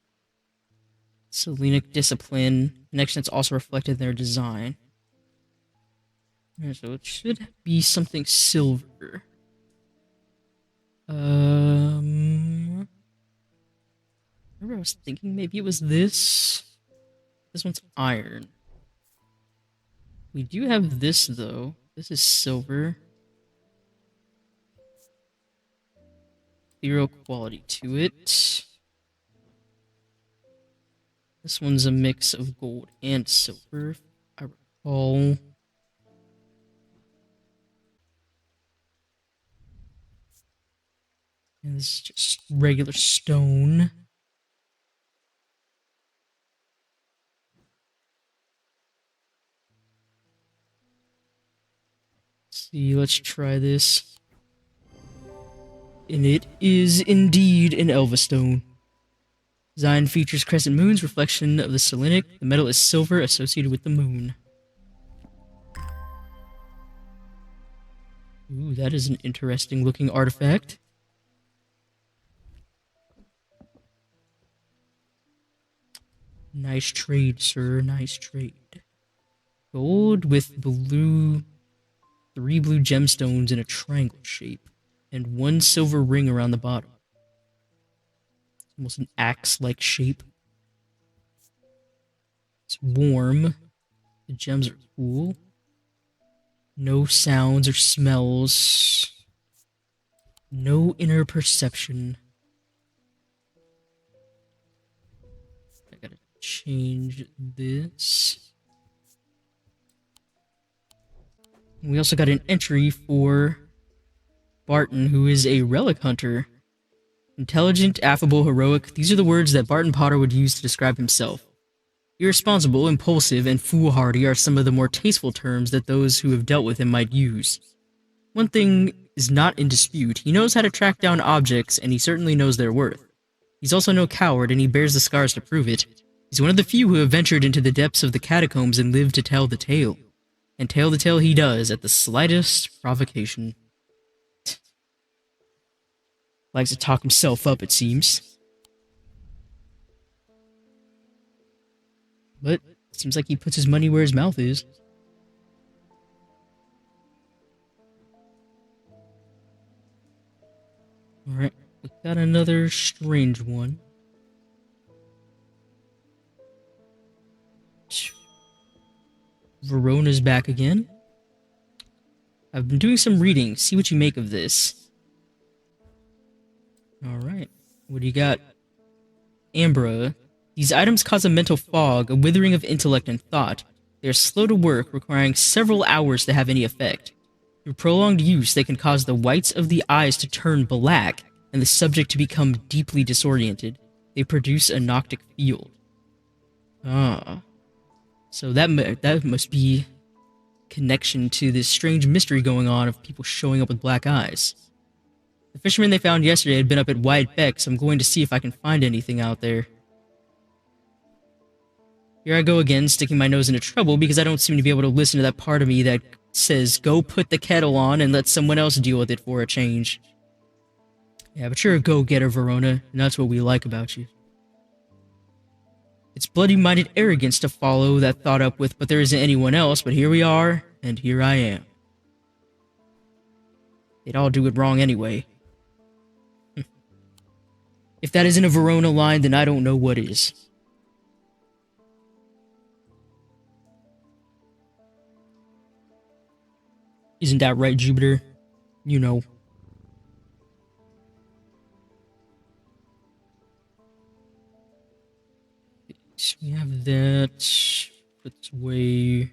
A: Selenic discipline. Connection that's also reflected in their design. So it should be something silver. Remember I was thinking maybe it was this? This one's iron. We do have this, though. This is silver. Ethereal quality to it. This one's a mix of gold and silver, if I recall. And this is just regular stone. Let's see, let's try this. And it is indeed an Elva stone. Design features crescent moons, reflection of the selenic. The metal is silver associated with the moon. Ooh, that is an interesting looking artifact. Nice trade, sir. Nice trade. Gold with blue... 3 blue gemstones in a triangle shape. And 1 silver ring around the bottom. Almost an axe-like shape. It's warm. The gems are cool. No sounds or smells. No inner perception. I gotta change this. We also got an entry for Barton, who is a relic hunter. Intelligent, affable, heroic. These are the words that Barton Potter would use to describe himself. Irresponsible, impulsive, and foolhardy are some of the more tasteful terms that those who have dealt with him might use. One thing is not in dispute. He knows how to track down objects, and he certainly knows their worth. He's also no coward, and he bears the scars to prove it. He's one of the few who have ventured into the depths of the catacombs and lived to tell the tale. And tell the tale he does at the slightest provocation. Likes to talk himself up, it seems. But it seems like he puts his money where his mouth is. Alright, we got another strange one. Verona's back again. I've been doing some reading. See what you make of this. Alright. What do you got? Ambra. These items cause a mental fog, a withering of intellect and thought. They are slow to work, requiring several hours to have any effect. Through prolonged use, they can cause the whites of the eyes to turn black, and the subject to become deeply disoriented. They produce a noctic field. Ah. So that must be connection to this strange mystery going on of people showing up with black eyes. The fisherman they found yesterday had been up at White Beck, so I'm going to see if I can find anything out there. Here I go again, sticking my nose into trouble because I don't seem to be able to listen to that part of me that says, go put the kettle on and let someone else deal with it for a change. Yeah, but you're a go-getter, Verona, and that's what we like about you. It's bloody-minded arrogance to follow that thought up with, but there isn't anyone else, but here we are, and here I am. They'd all do it wrong anyway. If that isn't a Verona line, then I don't know what is. Isn't that right, Jupiter? You know. So we have that. Put away.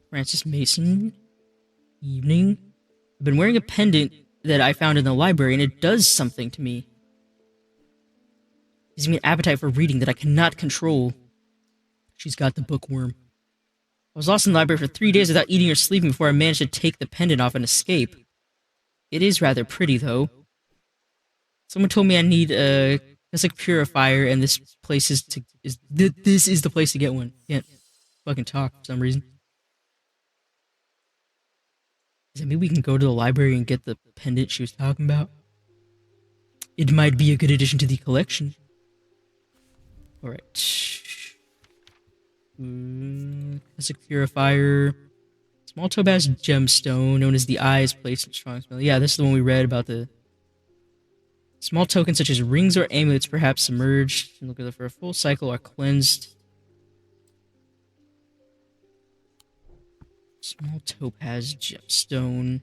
A: Francis Mason. Evening. I've been wearing a pendant that I found in the library, and it does something to me. Gives me an appetite for reading that I cannot control. She's got the bookworm. I was lost in the library for 3 days without eating or sleeping before I managed to take the pendant off and escape. It is rather pretty, though. Someone told me I need a cosmic purifier, and this place is this is the place to get one. Can't fucking talk for some reason. Maybe we can go to the library and get the pendant she was talking about. It might be a good addition to the collection. Alright. Cosmic purifier. Small topaz gemstone, known as the Eye's place in strong smell. Yeah, this is the one we read about the small tokens such as rings or amulets, perhaps submerged and look at it for a full cycle, are cleansed. Small topaz gemstone.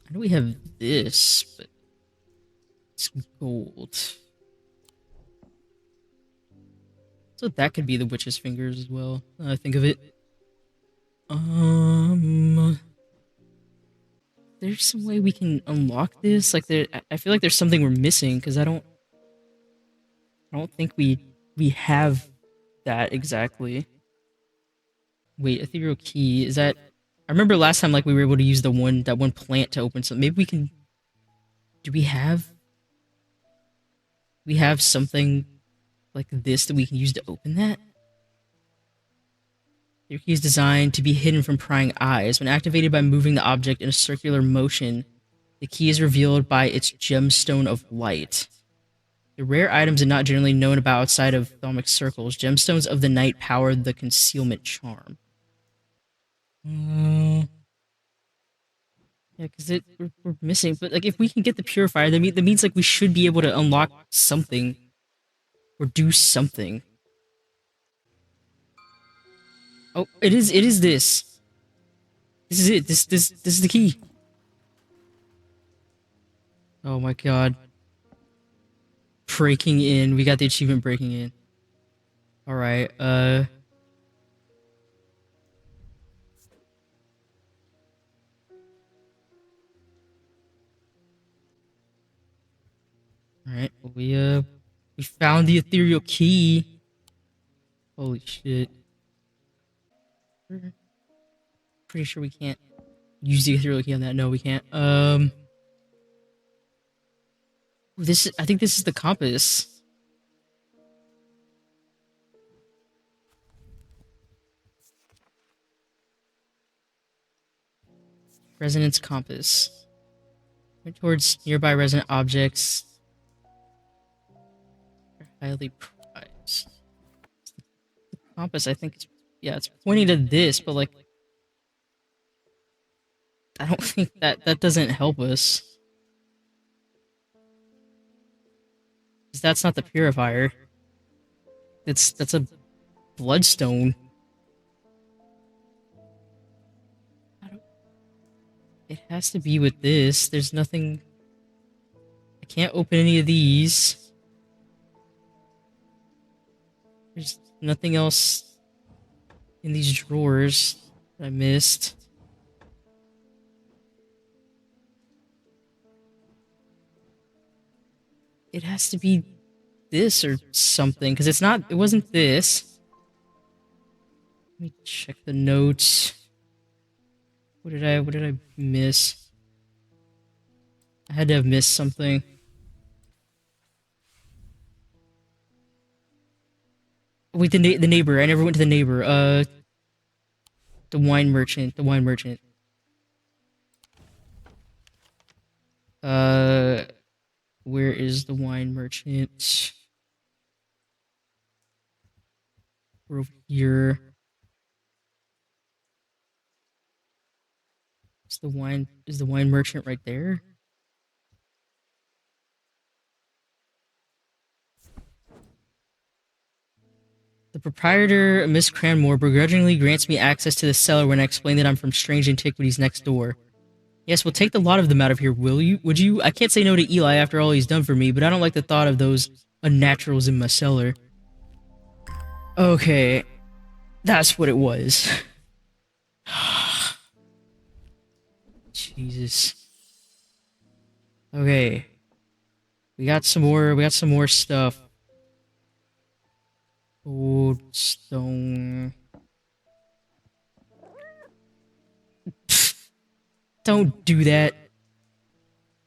A: I know we have this, but it's gold. So that could be the witch's fingers as well. I think of it. There's some way we can unlock this. Like I feel like there's something we're missing because I don't think we have that exactly. Wait, ethereal key, is that... I remember last time like we were able to use that one plant to open something. Maybe we can... Do we have something like this that we can use to open that? Your key is designed to be hidden from prying eyes. When activated by moving the object in a circular motion, the key is revealed by its gemstone of light. The rare items are not generally known about outside of thaumic circles. Gemstones of the night power the concealment charm. Yeah, because we're missing. But like, if we can get the purifier, that means like we should be able to unlock something or do something. Oh, it is this. This is it. This is the key. Oh my god. Breaking in. We got the achievement breaking in. Alright, Alright, we found the ethereal key. Holy shit. Pretty sure we can't use the ethereal key on that. No, we can't. I think this is the compass. Resonance compass. Point towards nearby resonant objects. They're highly prized. compass, I think, yeah, it's pointing to this, but like, I don't think that doesn't help us. 'Cause that's not the purifier. That's a bloodstone. It has to be with this. There's nothing. I can't open any of these. There's nothing else in these drawers that I missed. It has to be this or something, because it's not. It wasn't this. Let me check the notes. What did I miss? I had to have missed something. Wait, the neighbor. I never went to the neighbor. The wine merchant. The wine merchant. Where is the wine merchant? We're over here. Is the wine merchant right there? The proprietor, Miss Cranmore, begrudgingly grants me access to the cellar when I explain that I'm from Strange Antiquities next door. Yes, we'll take the lot of them out of here, will you? Would you? I can't say no to Eli after all he's done for me, but I don't like the thought of those unnaturals in my cellar. Okay, that's what it was. Jesus. Okay. We got some more stuff. Old stone. Pfft, don't do that.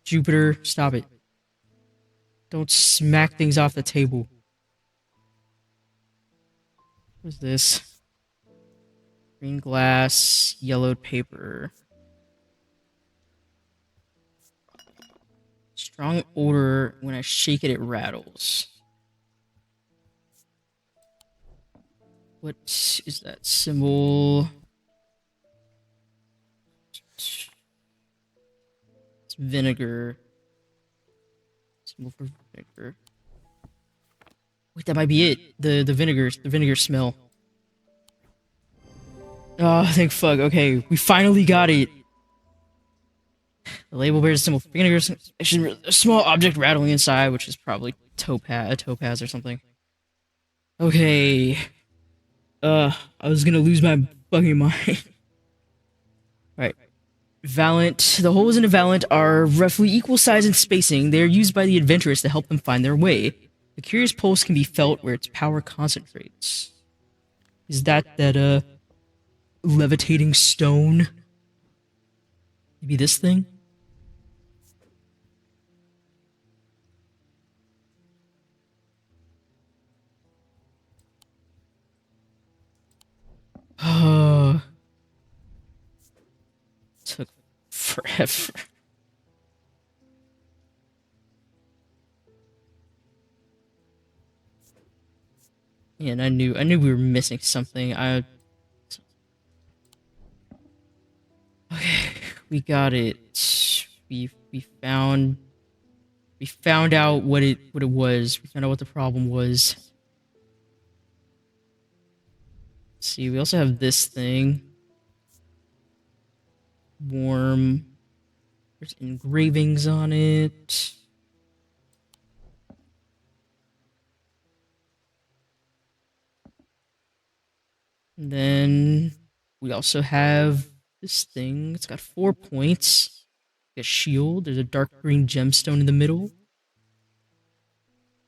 A: Jupiter, stop it. Don't smack things off the table. What's this? Green glass, yellowed paper. Strong odor. When I shake it, it rattles. What is that symbol? It's vinegar. Symbol for vinegar. Wait, that might be it. The vinegar smell. Oh, thank fuck. Okay, we finally got it. The label bears a symbol for vinegar. A small object rattling inside, which is probably a topaz or something. Okay. I was gonna lose my fucking mind. Right. Valent. The holes in a Valent are roughly equal size and spacing. They are used by the adventurous to help them find their way. A curious pulse can be felt where its power concentrates. Is that levitating stone? Maybe this thing? Oh. Took forever. Yeah, and I knew we were missing something. Okay, we got it. We found out what it was. We found out what the problem was. Let's see, we also have this thing. Warm. There's engravings on it. And then we also have this thing. It's got 4 points. A shield. There's a dark green gemstone in the middle.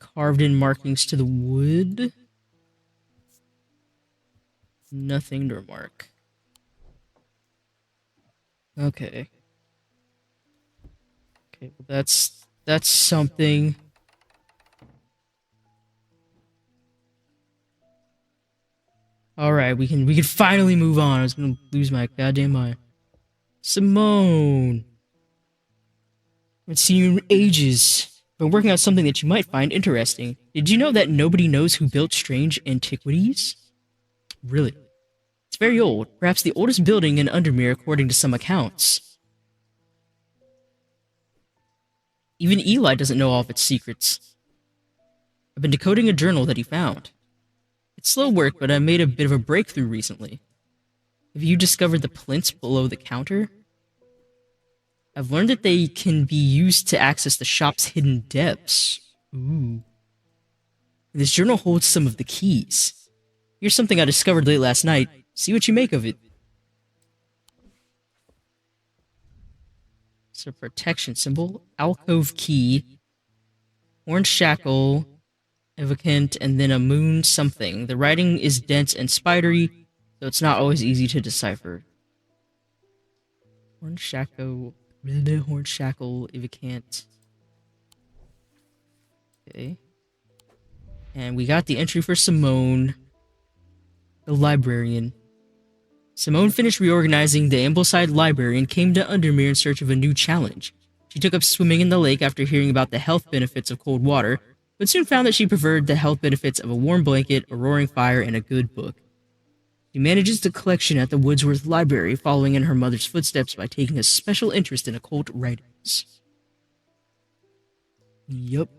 A: Carved in markings to the wood. Nothing to remark. Okay. Okay, well that's something. Alright, we can finally move on. I was gonna lose my goddamn mind. Simone. Haven't seen you in ages. Been working on something that you might find interesting. Did you know that nobody knows who built Strange Antiquities? Really? It's very old, perhaps the oldest building in Undermere according to some accounts. Even Eli doesn't know all of its secrets. I've been decoding a journal that he found. It's slow work, but I made a bit of a breakthrough recently. Have you discovered the plinths below the counter? I've learned that they can be used to access the shop's hidden depths. Ooh. This journal holds some of the keys. Here's something I discovered late last night. See what you make of it. It's a protection symbol, alcove key, orange shackle, evocant, and then a moon something. The writing is dense and spidery, so it's not always easy to decipher. Orange shackle, evocant. Okay. And we got the entry for Simone, the librarian. Simone finished reorganizing the Ambleside Library and came to Undermere in search of a new challenge. She took up swimming in the lake after hearing about the health benefits of cold water, but soon found that she preferred the health benefits of a warm blanket, a roaring fire, and a good book. She manages the collection at the Woodsworth Library, following in her mother's footsteps by taking a special interest in occult writings. Yup.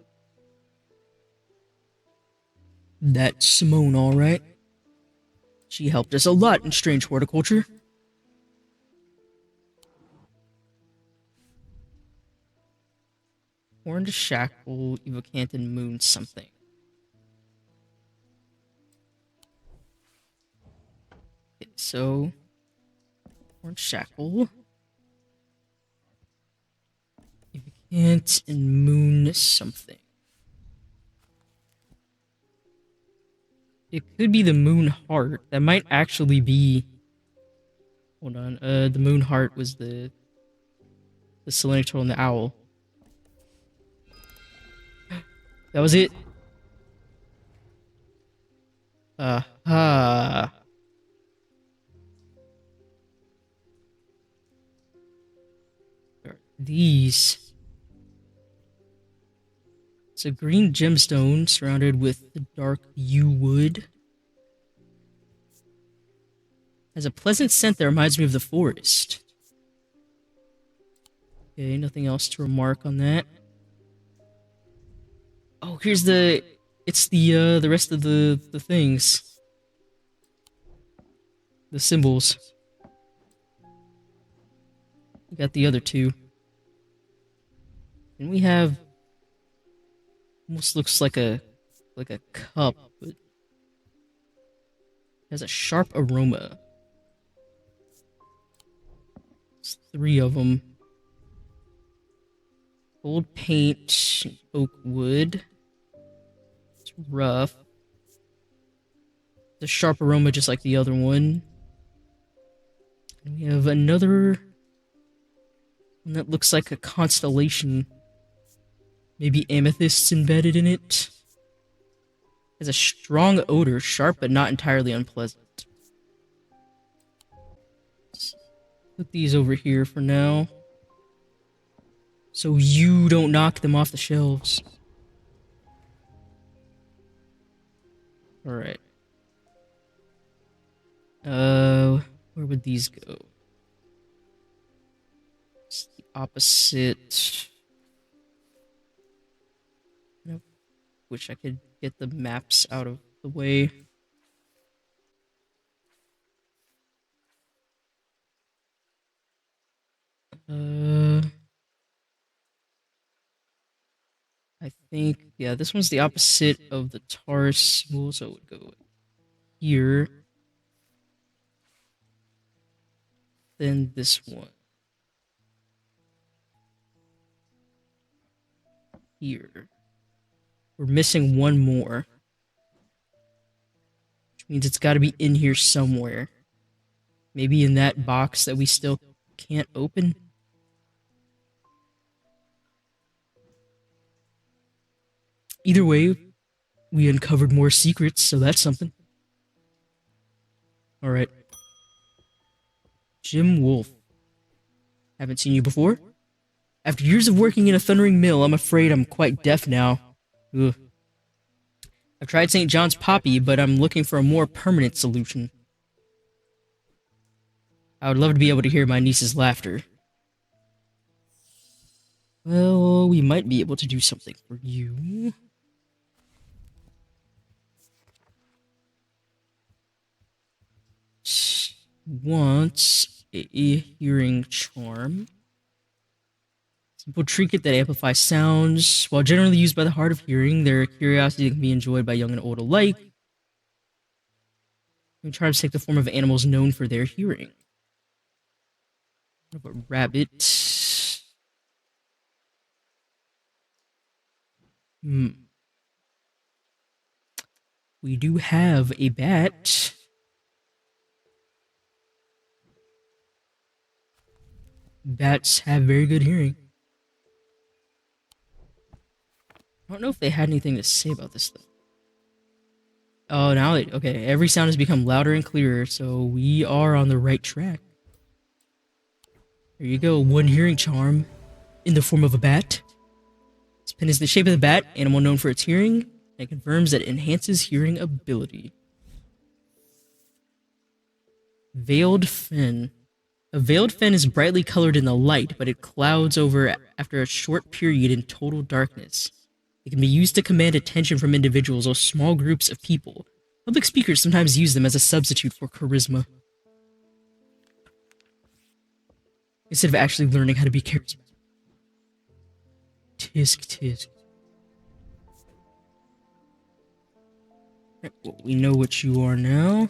A: That's Simone, alright. She helped us a lot in strange horticulture. Orange shackle, evocant, and moon something. Okay, so orange shackle, evocant, and moon something. It could be the moon heart. That might actually be. Hold on. The moon heart was the Selenic turtle and the owl. That was it. These. It's a green gemstone surrounded with the dark yew wood. Has a pleasant scent that reminds me of the forest. Okay, nothing else to remark on that. Oh, here's the... It's the rest of the things. The symbols. We got the other two. And we have... Almost looks like a cup, but... has a sharp aroma. There's 3 of them. Gold paint, oak wood. It's rough. The sharp aroma just like the other one. And we have another one that looks like a constellation. Maybe amethysts embedded in it. Has a strong odor, sharp but not entirely unpleasant. Let's put these over here for now. So you don't knock them off the shelves. Alright. Where would these go? It's the opposite. I wish I could get the maps out of the way. I think, yeah, this one's the opposite of the Taurus symbol, so it would go here. Then this one. Here. We're missing one more. Which means it's got to be in here somewhere. Maybe in that box that we still can't open. Either way, we uncovered more secrets, so that's something. Alright. Jim Wolf. Haven't seen you before? After years of working in a thundering mill, I'm afraid I'm quite deaf now. Ugh. I've tried St. John's Poppy, but I'm looking for a more permanent solution. I would love to be able to hear my niece's laughter. Well, we might be able to do something for you. Wants a hearing charm. Simple trinket that amplifies sounds. While generally used by the hard of hearing, their curiosity can be enjoyed by young and old alike. Charms take the form of animals known for their hearing. A rabbit. We do have a bat. Bats have very good hearing. I don't know if they had anything to say about this, though. Oh, now okay. Every sound has become louder and clearer, so we are on the right track. There you go. One hearing charm in the form of a bat. Its pin is the shape of the bat, animal known for its hearing, and it confirms that it enhances hearing ability. Veiled Fen. A veiled fen is brightly colored in the light, but it clouds over after a short period in total darkness. It can be used to command attention from individuals or small groups of people. Public speakers sometimes use them as a substitute for charisma, instead of actually learning how to be charismatic. Tisk tisk. Right, well, we know what you are now.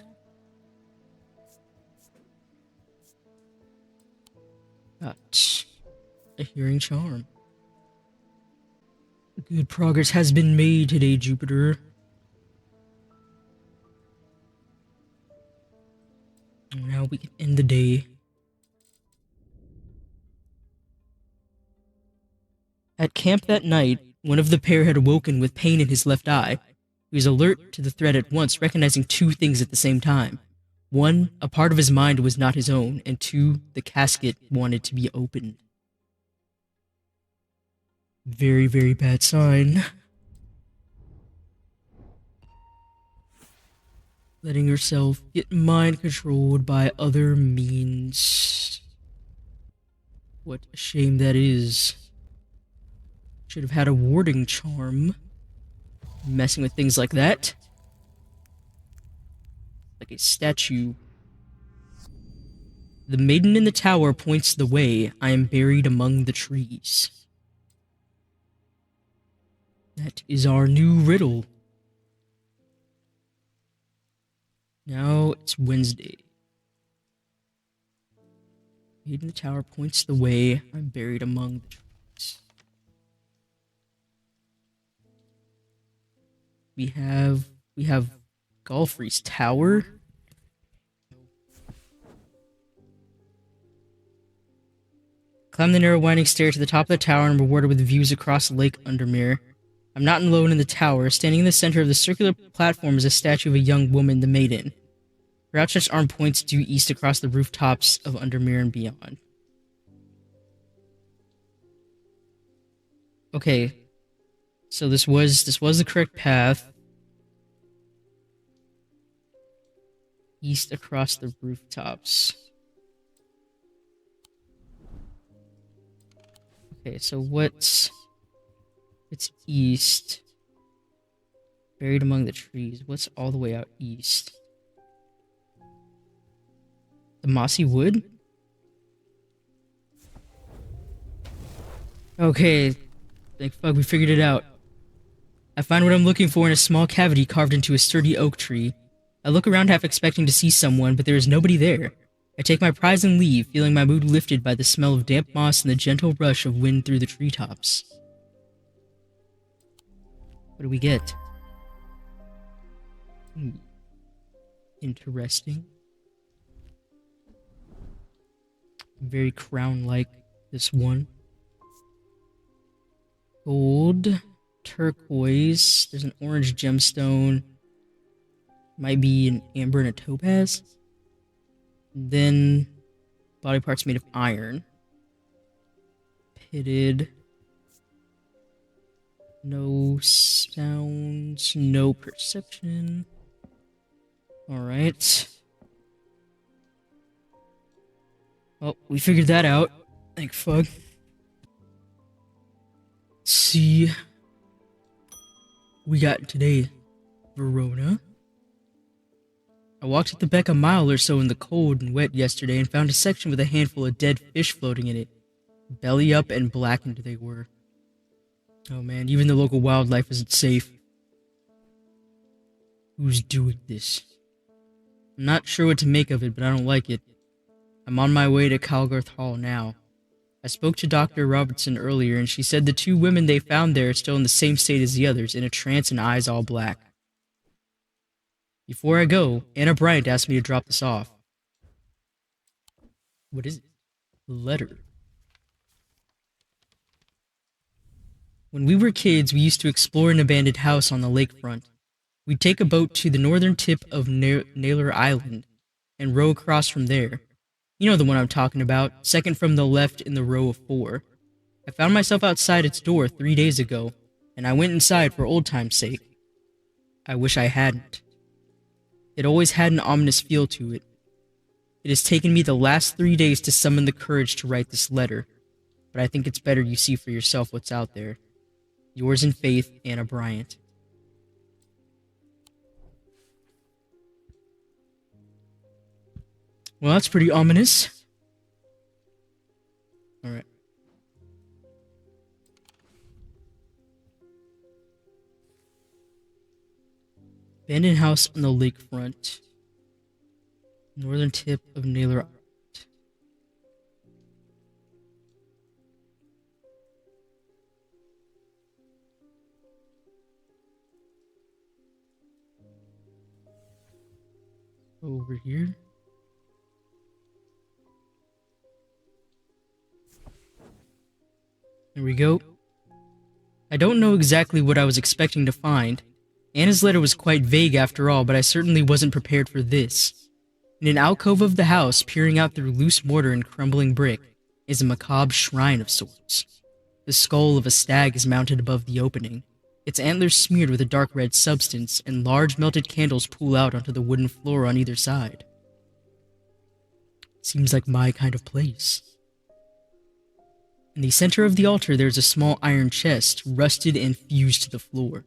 A: Got a hearing charm. Good progress has been made today, Jupiter. Now we can end the day. At camp that night, one of the pair had awoken with pain in his left eye. He was alert to the threat at once, recognizing two things at the same time. One, a part of his mind was not his own, and two, the casket wanted to be opened. Very, very bad sign. Letting yourself get mind controlled by other means. What a shame that is. Should have had a warding charm. Messing with things like that. Like a statue. The maiden in the tower points the way. I am buried among the trees. That is our new riddle. Now it's Wednesday. Maiden in the tower points the way. I'm buried among the trees. We have Golfrey's tower. Climb the narrow winding stair to the top of the tower and rewarded with views across Lake UNDERMERE. I'm not alone in the tower. Standing in the center of the circular platform is a statue of a young woman, the maiden. Her outstretched arm points due east across the rooftops of UNDERMERE and beyond. Okay, so this was the correct path. East across the rooftops. Okay, so it's east. Buried among the trees. What's all the way out east? The mossy wood? Okay. Thank fuck, we figured it out. I find what I'm looking for in a small cavity carved into a sturdy oak tree. I look around half expecting to see someone, but there is nobody there. I take my prize and leave, feeling my mood lifted by the smell of damp moss and the gentle rush of wind through the treetops. What do we get? Interesting. Very crown-like, this one. Gold, turquoise, there's an orange gemstone. Might be an amber and a topaz. Then, body parts made of iron. Pitted. No sounds, no perception. Alright. Well, we figured that out. Thank fuck. Let's see. We got today Verona. I walked at the beck a mile or so in the cold and wet yesterday and found a section with a handful of dead fish floating in it. Belly up and blackened they were. Oh man, even the local wildlife isn't safe. Who's doing this? I'm not sure what to make of it, but I don't like it. I'm on my way to Calgarth Hall now. I spoke to Dr. Robertson earlier, and she said the two women they found there are still in the same state as the others, in a trance and eyes all black. Before I go, Anna Bryant asked me to drop this off. What is it? A letter. When we were kids, we used to explore an abandoned house on the lakefront. We'd take a boat to the northern tip of Naylor Island and row across from there. You know the one I'm talking about, second from the left in the row of 4. I found myself outside its door 3 days ago, and I went inside for old time's sake. I wish I hadn't. It always had an ominous feel to it. It has taken me the last 3 days to summon the courage to write this letter, but I think it's better you see for yourself what's out there. Yours in faith, Anna Bryant. Well, that's pretty ominous. Alright. Abandoned house on the lakefront. Northern tip of Naylor Island. Over here. There we go. I don't know exactly what I was expecting to find. Anna's letter was quite vague after all, but I certainly wasn't prepared for this. In an alcove of the house, peering out through loose mortar and crumbling brick, is a macabre shrine of sorts. The skull of a stag is mounted above the opening, its antlers smeared with a dark red substance, and large melted candles pool out onto the wooden floor on either side. Seems like my kind of place. In the center of the altar, there's a small iron chest, rusted and fused to the floor.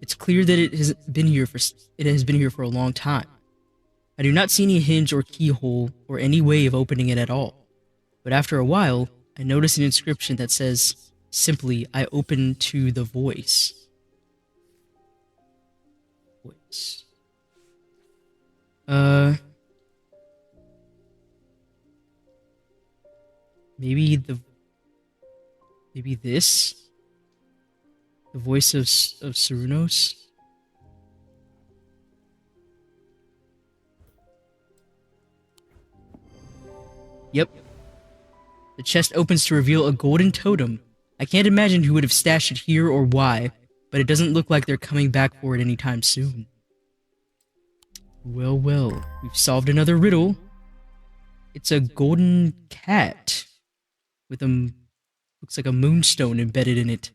A: It's clear that it has been here for a long time. I do not see any hinge or keyhole or any way of opening it at all. But after a while, I notice an inscription that says, simply, I open to the voice. Voice. Maybe this? The voice of Cernunnos? Yep. The chest opens to reveal a golden totem. I can't imagine who would have stashed it here or why, but it doesn't look like they're coming back for it anytime soon. Well, well, we've solved another riddle. It's a golden cat with looks like a moonstone embedded in it.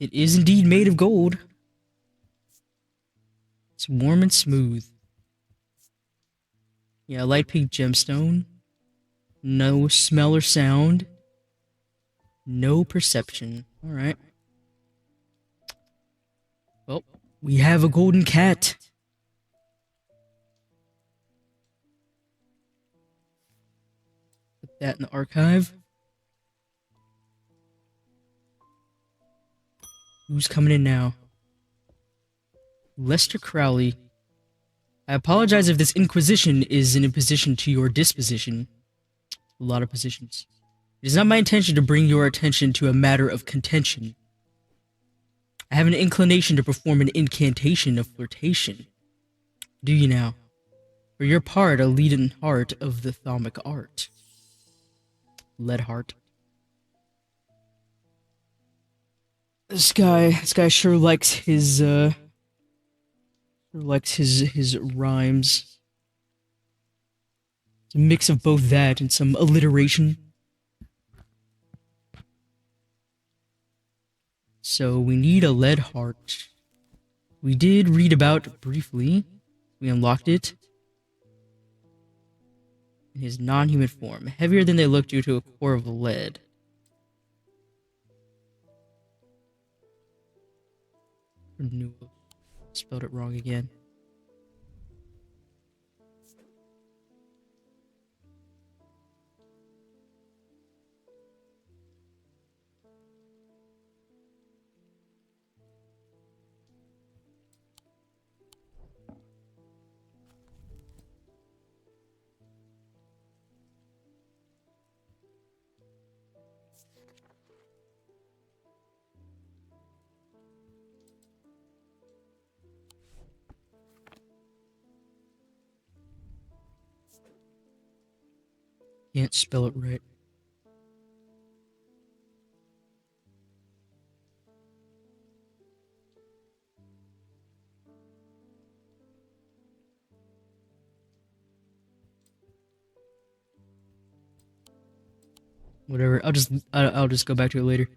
A: It is indeed made of gold. It's warm and smooth. Yeah, light pink gemstone. No smell or sound. No perception. Alright. Well, we have a golden cat. Put that in the archive. Who's coming in now? Lester Crowley. I apologize if this inquisition is in opposition to your disposition. A lot of positions. It is not my intention to bring your attention to a matter of contention. I have an inclination to perform an incantation of flirtation. Do you now? For your part, a leaden heart of the thaumic art. Lead heart. This guy sure likes his rhymes. It's a mix of both that and some alliteration. So we need a lead heart. We did read about briefly. We unlocked it. In his non-human form, heavier than they look due to a core of lead. Spelled it wrong again. Can't spell it right. Whatever. I'll just go back to it later.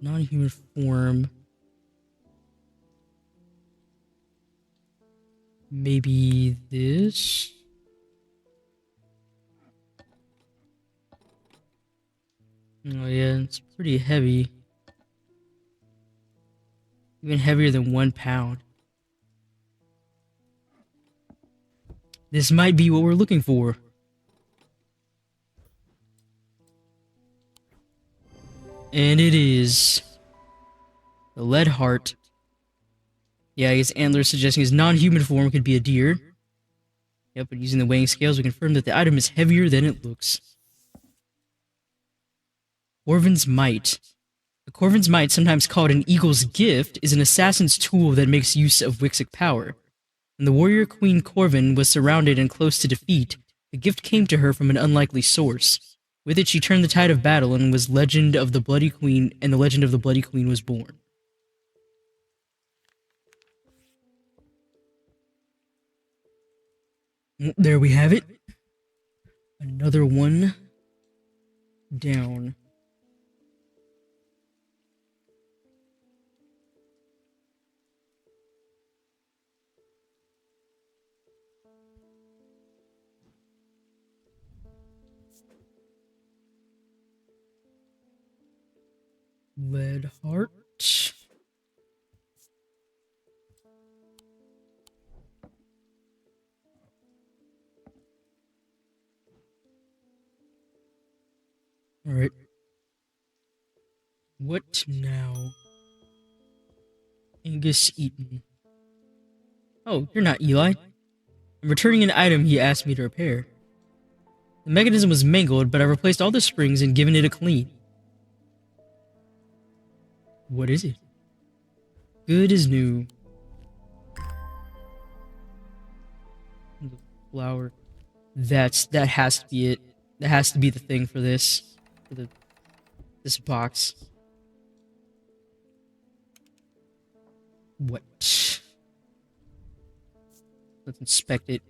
A: Non-human form. Maybe this? Oh yeah, it's pretty heavy. Even heavier than 1 pound. This might be what we're looking for. And it is. The lead heart. Yeah, I guess Antler is suggesting his non-human form could be a deer. Yep, but using the weighing scales, we confirm that the item is heavier than it looks. Corvin's Might. The Corvin's Might, sometimes called an eagle's gift, is an assassin's tool that makes use of Wixic power. When the warrior queen Corvin was surrounded and close to defeat, the gift came to her from an unlikely source. With it, she turned the tide of battle and the legend of the Bloody Queen was born. There we have it. Another one down. Lead heart. Alright. What now? Angus Eaton. Oh, you're not Eli. I'm returning an item he asked me to repair. The mechanism was mangled, but I replaced all the springs and given it a clean. What is it? Good as new. The flower. That has to be it. That has to be the thing for this. For this box. What? Let's inspect it.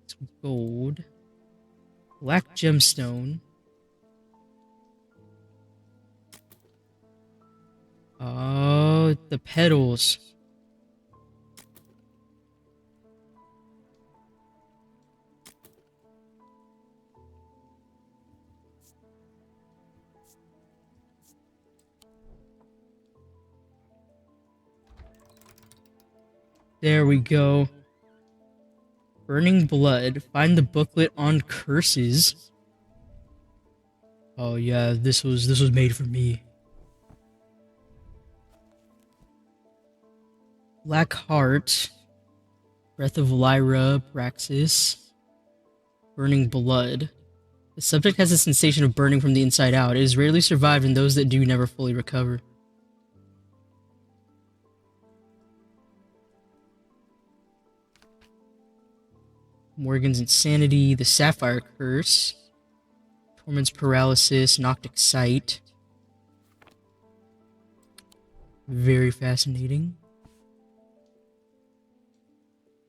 A: Some gold. Black gemstone. Oh, the petals. There we go. Burning blood. Find the booklet on curses. Oh yeah, this was made for me. Black Heart. Breath of Lyra, Praxis. Burning blood. The subject has a sensation of burning from the inside out. It is rarely survived, and those that do never fully recover. Morgan's Insanity, the Sapphire Curse, Torment's Paralysis, Noctic Sight. Very fascinating.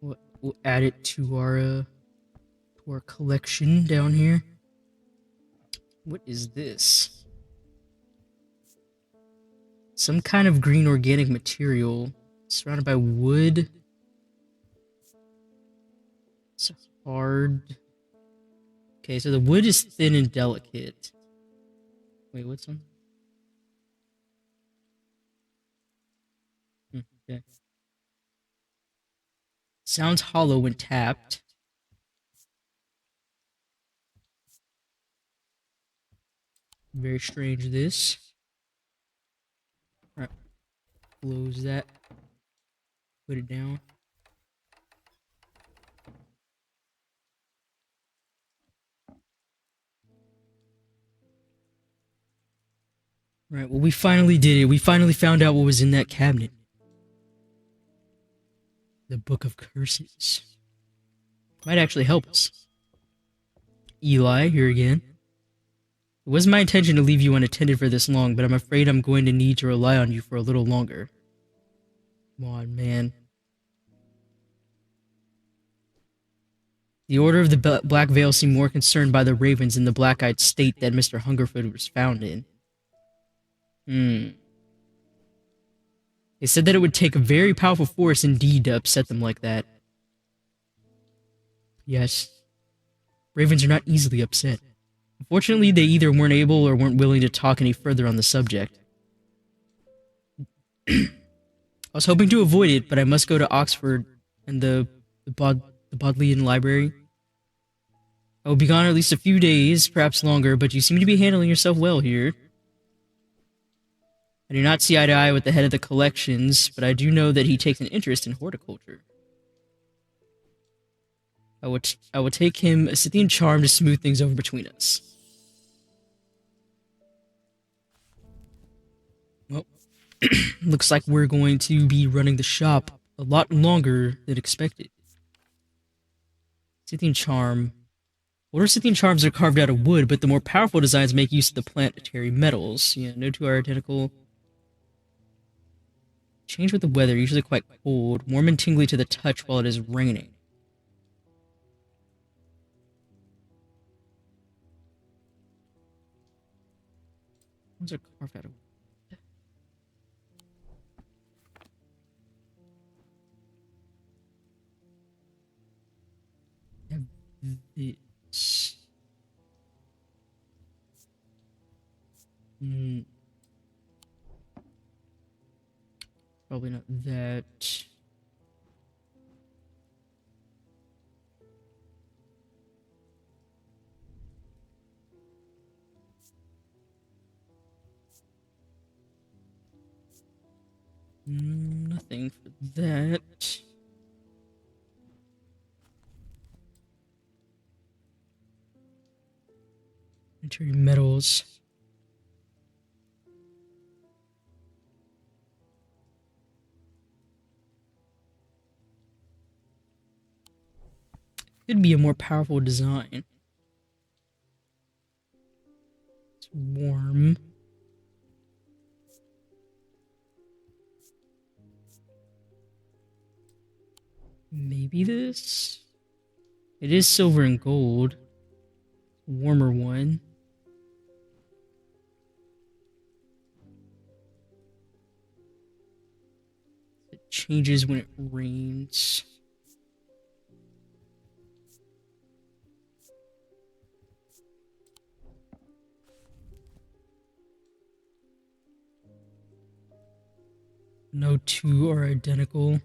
A: What? We'll add it to our collection down here. What is this? Some kind of green organic material surrounded by wood. It's hard. Okay, so the wood is thin and delicate. Wait, what's on? Okay. Sounds hollow when tapped. Very strange, this. Alright, close that. Put it down. Right, well, we finally did it. We finally found out what was in that cabinet. The Book of Curses. Might actually help us. Eli, here again. It wasn't my intention to leave you unattended for this long, but I'm afraid I'm going to need to rely on you for a little longer. Come on, man. The Order of the Black Veil seemed more concerned by the ravens in the black-eyed state that Mr. Hungerford was found in. They said that it would take a very powerful force indeed to upset them like that. Yes. Ravens are not easily upset. Unfortunately, they either weren't able or weren't willing to talk any further on the subject. I was hoping to avoid it, but I must go to Oxford and the Bodleian Library. I will be gone at least a few days, perhaps longer, but you seem to be handling yourself well here. I do not see eye to eye with the head of the collections, but I do know that he takes an interest in horticulture. I will take him a Scythian charm to smooth things over between us. Well, looks like we're going to be running the shop a lot longer than expected. Scythian charm. Older Scythian charms are carved out of wood, but the more powerful designs make use of the planetary metals. Yeah, no two are identical. Change with the weather, usually quite cold. Warm and tingly to the touch while it is raining. Ones are carved out of wood. This. Probably not that. Nothing for that. Planetary metals. Could be a more powerful design. It's warm. Maybe this? It is silver and gold. Warmer one. It changes when it rains. No two are identical.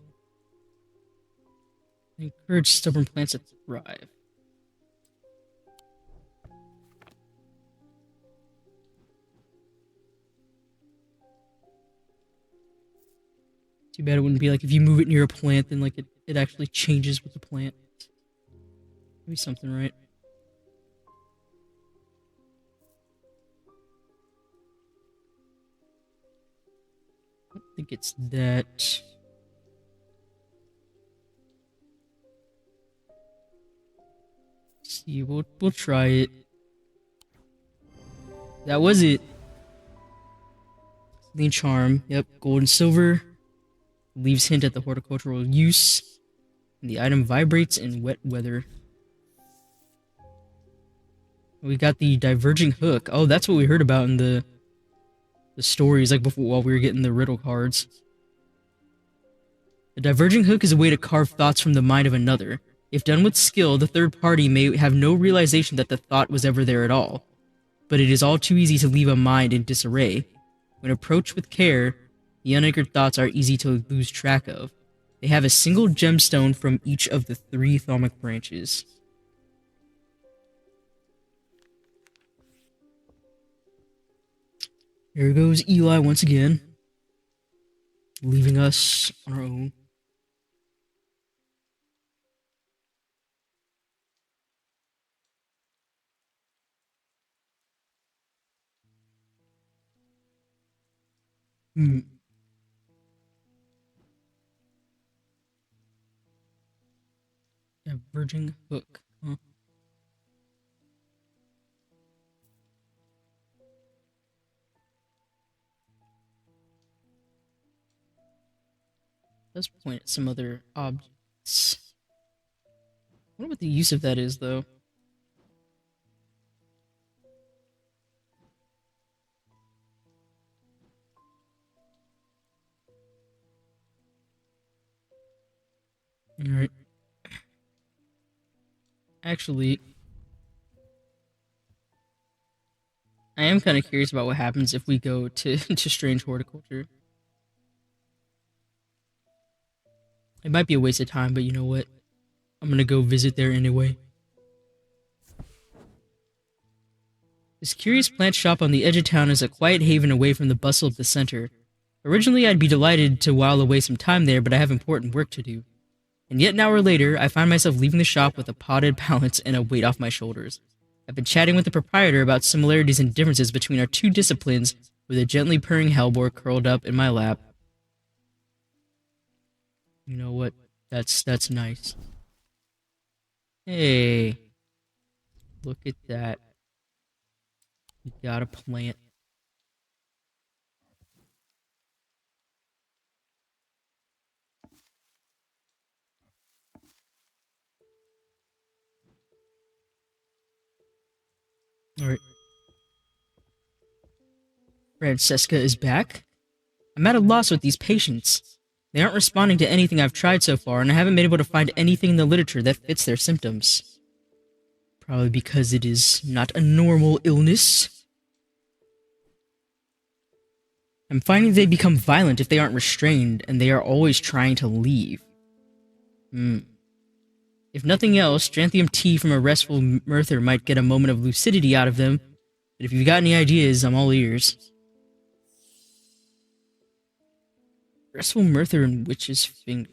A: Encourage stubborn plants to thrive. Too bad it wouldn't be like if you move it near a plant, then like it actually changes with the plant. Maybe something, right? I don't think it's that. See, we'll try it. That was it. Lean charm. Yep, gold and silver. Leaves hint at the horticultural use. And the item vibrates in wet weather. We got the diverging hook. Oh, that's what we heard about in the stories, like before while we were getting the riddle cards. A diverging hook is a way to carve thoughts from the mind of another. If done with skill, the third party may have no realization that the thought was ever there at all. But it is all too easy to leave a mind in disarray. When approached with care, the unanchored thoughts are easy to lose track of. They have a single gemstone from each of the 3 thaumic branches. Here goes Eli once again, leaving us on our own. Diverging hook. Huh? Let's point at some other objects. I wonder what the use of that is, though. Alright. Actually, I am kind of curious about what happens if we go to, to Strange Horticulture. It might be a waste of time, but you know what? I'm gonna go visit there anyway. This curious plant shop on the edge of town is a quiet haven away from the bustle of the center. Originally, I'd be delighted to while away some time there, but I have important work to do. And yet an hour later, I find myself leaving the shop with a potted balance and a weight off my shoulders. I've been chatting with the proprietor about similarities and differences between our 2 disciplines, with a gently purring hellbore curled up in my lap. You know what? That's nice. Hey, look at that. We got a plant. Alright. Francesca is back. I'm at a loss with these patients. They aren't responding to anything I've tried so far, and I haven't been able to find anything in the literature that fits their symptoms. Probably because it is not a normal illness. I'm finding they become violent if they aren't restrained, and they are always trying to leave. If nothing else, Stranthium tea from a restful Murther might get a moment of lucidity out of them, but if you've got any ideas, I'm all ears. Restful Murther and Witch's Finger.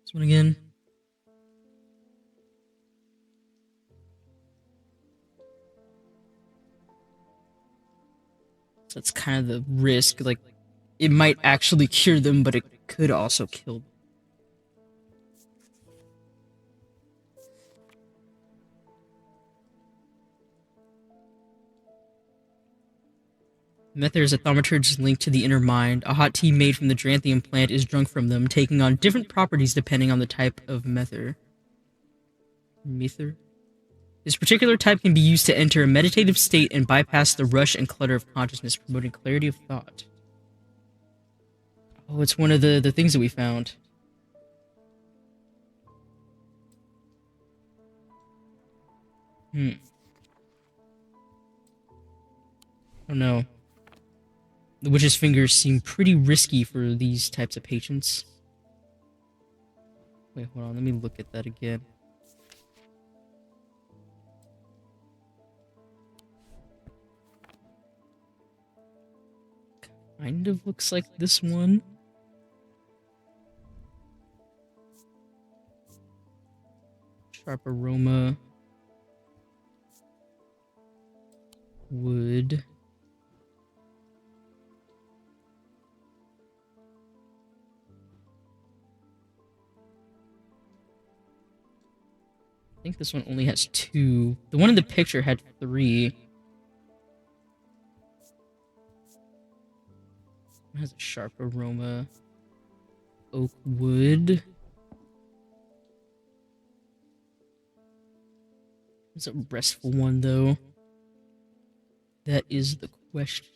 A: This one again. So that's kind of the risk. Like, it might actually cure them, but it could also kill them. Mether is a thaumaturge's link to the inner mind. A hot tea made from the Dranthium plant is drunk from them, taking on different properties depending on the type of mether. Mether? This particular type can be used to enter a meditative state and bypass the rush and clutter of consciousness, promoting clarity of thought. Oh, it's one of the things that we found. Oh no. The witch's fingers seem pretty risky for these types of patients. Wait, hold on, let me look at that again. Kind of looks like this one. Sharp aroma. Wood. I think this one only has 2. The one in the picture had 3. has a sharp aroma. Oak wood. It's a restful one, though. That is the question.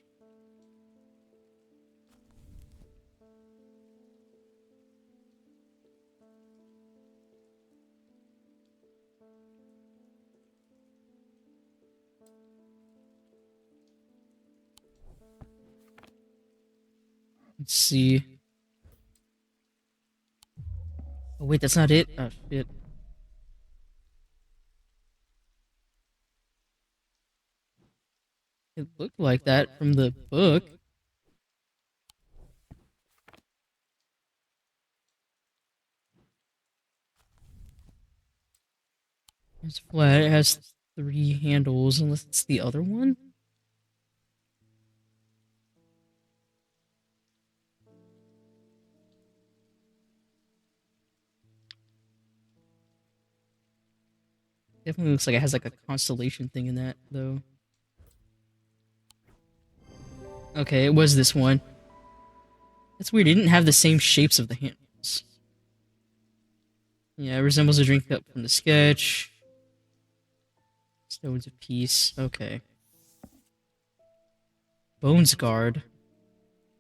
A: Let's see. Oh, wait, that's not it? Oh, shit. It looked like that from the book. It's flat. It has 3 handles, unless it's the other one. Definitely looks like it has like a constellation thing in that, though. Okay, it was this one. That's weird. It didn't have the same shapes of the handles. Yeah, it resembles a drink cup from the sketch. Stones of peace. Okay. Bones guard.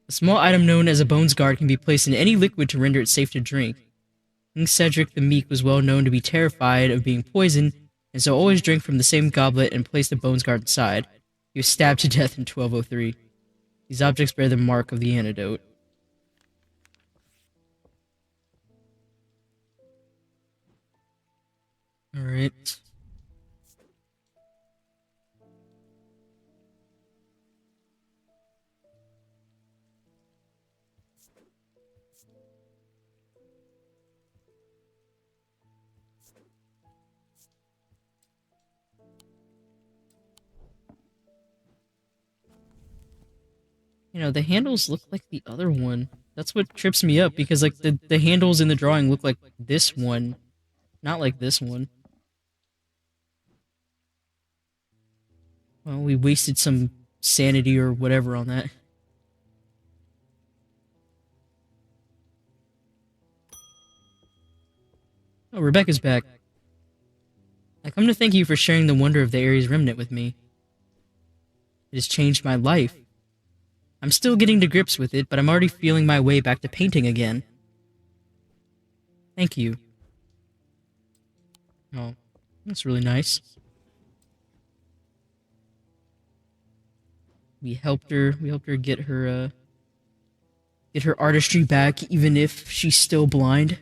A: A small item known as a bones guard can be placed in any liquid to render it safe to drink. King Cedric the Meek was well known to be terrified of being poisoned, and so always drank from the same goblet and placed the bones guard inside. He was stabbed to death in 1203. These objects bear the mark of the antidote. Alright. You know, the handles look like the other one. That's what trips me up, because like the handles in the drawing look like this one, not like this one. Well, we wasted some sanity or whatever on that. Oh, Rebecca's back. I come to thank you for sharing the wonder of the Ares remnant with me. It has changed my life. I'm still getting to grips with it, but I'm already feeling my way back to painting again. Thank you. Oh, that's really nice. We helped her get her artistry back, even if she's still blind.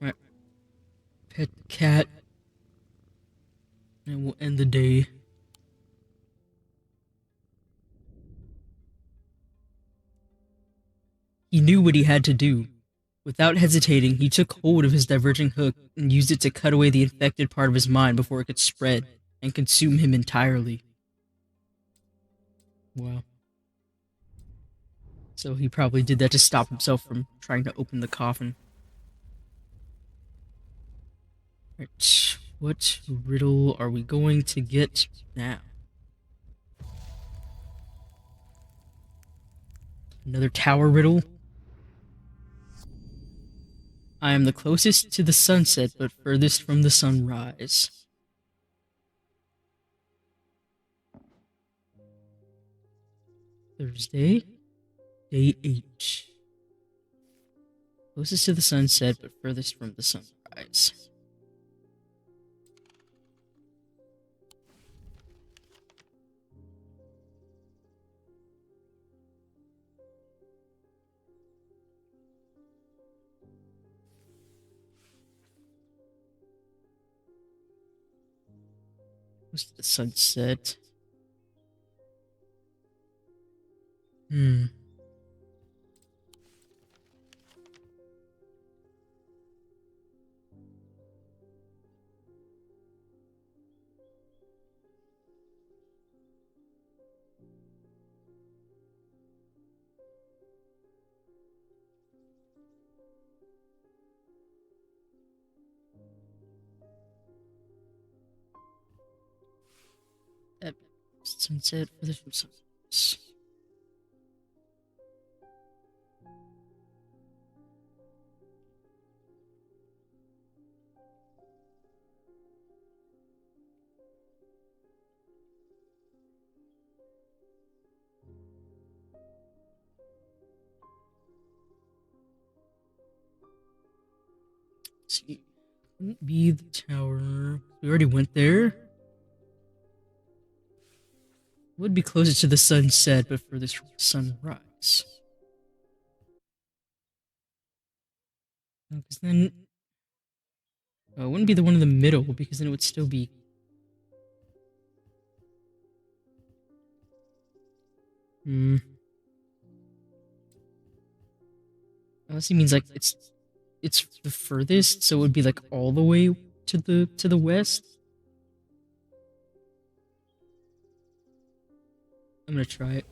A: Right. Pet the cat. And we'll end the day. He knew what he had to do. Without hesitating, he took hold of his diverging hook and used it to cut away the infected part of his mind before it could spread and consume him entirely. Wow. So he probably did that to stop himself from trying to open the coffin. Right. What riddle are we going to get now? Another tower riddle? I am the closest to the sunset, but furthest from the sunrise. Thursday, day 8. Closest to the sunset, but furthest from the sunrise. Close to the sunset. Hmm. Sunset, furthest from sunrise. Let's see. Wouldn't be the tower. We already went there. Would be closer to the sunset, but furthest from sunrise. Because then, it wouldn't be the one in the middle, because then it would still be. Unless he means like it's the furthest, so it would be like all the way to the west. I'm gonna try it.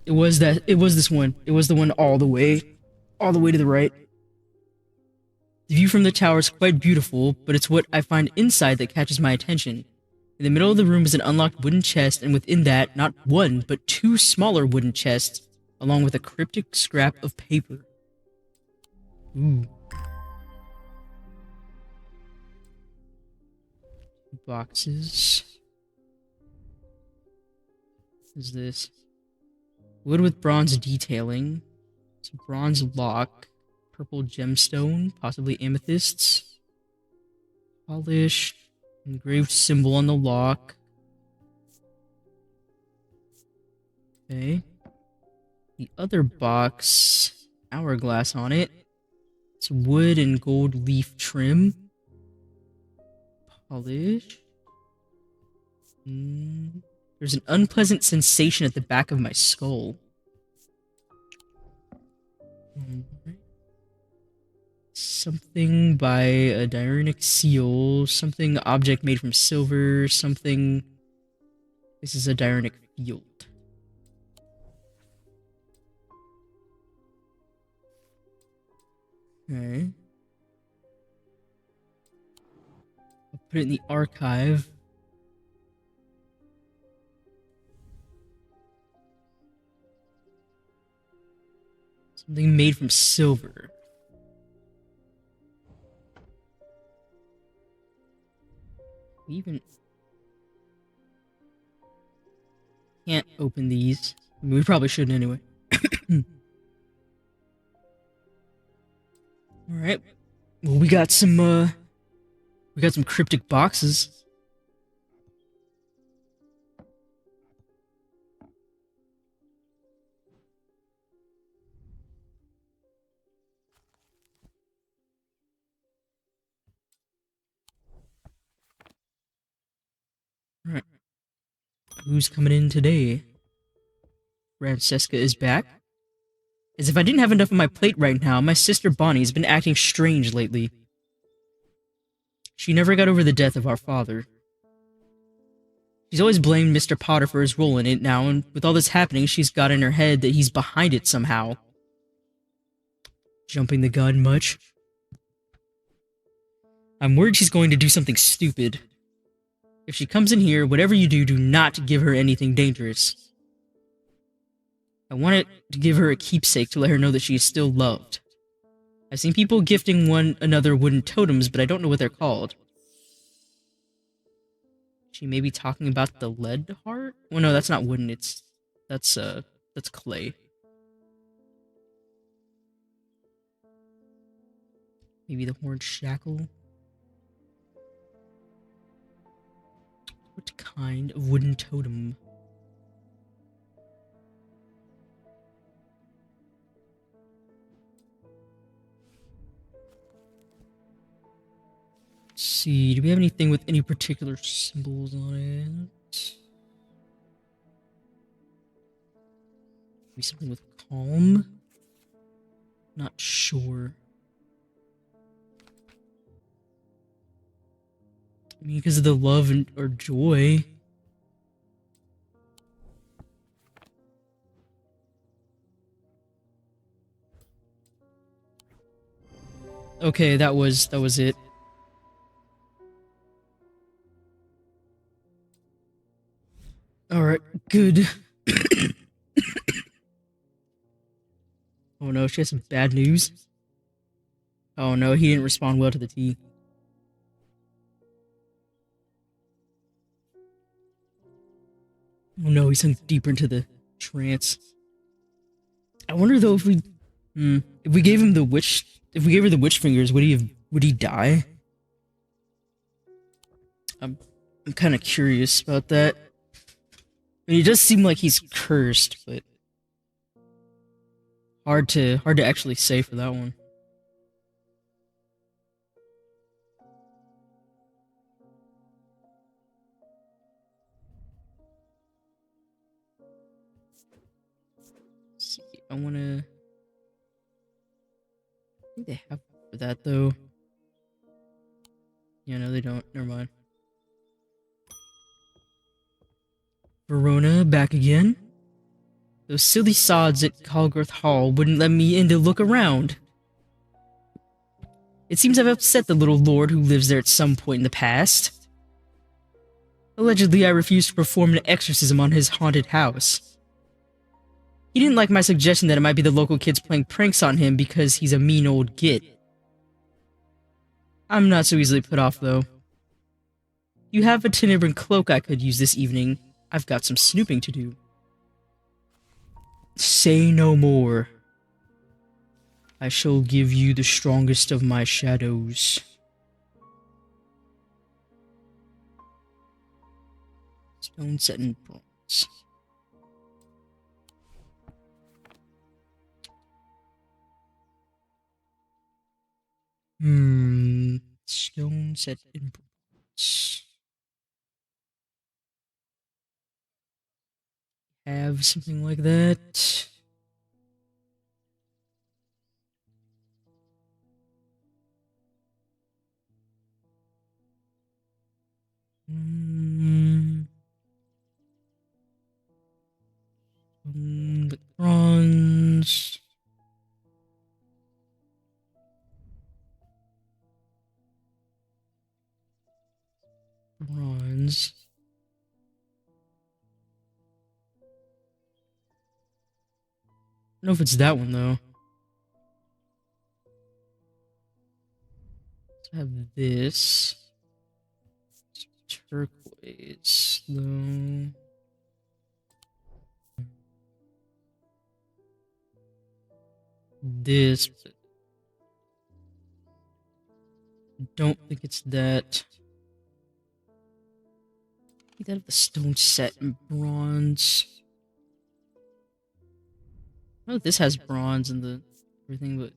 A: It was this one. It was the one all the way to the right. The view from the tower is quite beautiful, but it's what I find inside that catches my attention. In the middle of the room is an unlocked wooden chest, and within that, not one, but two smaller wooden chests, along with a cryptic scrap of paper. Ooh. Boxes. What is this? Wood with bronze detailing. It's a bronze lock. Purple gemstone, possibly amethysts. Polished. Engraved symbol on the lock. Okay. The other box, hourglass on it. It's wood and gold leaf trim. Polish. There's an unpleasant sensation at the back of my skull. Something by a diurnic seal. Something object made from silver. Something. This is a diurnic field. Okay. I'll put it in the archive. Something made from silver. We even can't open these. I mean, we probably shouldn't anyway. Alright. Well, we got some cryptic boxes. Alright. Who's coming in today? Francesca is back. As if I didn't have enough on my plate right now, my sister Bonnie's been acting strange lately. She never got over the death of our father. She's always blamed Mr. Potter for his role in it now, and with all this happening, she's got in her head that he's behind it somehow. Jumping the gun much? I'm worried she's going to do something stupid. If she comes in here, whatever you do, do not give her anything dangerous. I wanted to give her a keepsake to let her know that she is still loved. I've seen people gifting one another wooden totems, but I don't know what they're called. She may be talking about the lead heart? Well, no, that's not wooden, that's clay. Maybe the horned shackle? What kind of wooden totem? Let's see, do we have anything with any particular symbols on it? Maybe something with calm? Not sure. I mean, because of the love or joy. Okay, that was it. Alright, good. Oh no, she has some bad news. Oh no, he didn't respond well to the tea. Oh no, he sunk deeper into the trance. I wonder though if we gave him the witch, if we gave her the witch fingers, would he die? I'm, I'm kind of curious about that. I mean, it does seem like he's cursed, but hard to actually say for that one. Let's see, I wanna. I think they have for that though. Yeah, no, they don't. Never mind. Verona, back again? Those silly sods at Colgarth Hall wouldn't let me in to look around. It seems I've upset the little lord who lives there at some point in the past. Allegedly, I refused to perform an exorcism on his haunted house. He didn't like my suggestion that it might be the local kids playing pranks on him because he's a mean old git. I'm not so easily put off, though. You have a Tenebran cloak I could use this evening. I've got some snooping to do. Say no more. I shall give you the strongest of my shadows. Stone set in bronze. Stone set in bronze. Have something like that. The bronze. Bronze. I don't know if it's that one though. Let's have this. Turquoise though. This. I don't think it's that. I think that have the stone set in bronze. I know this has bronze and the everything, but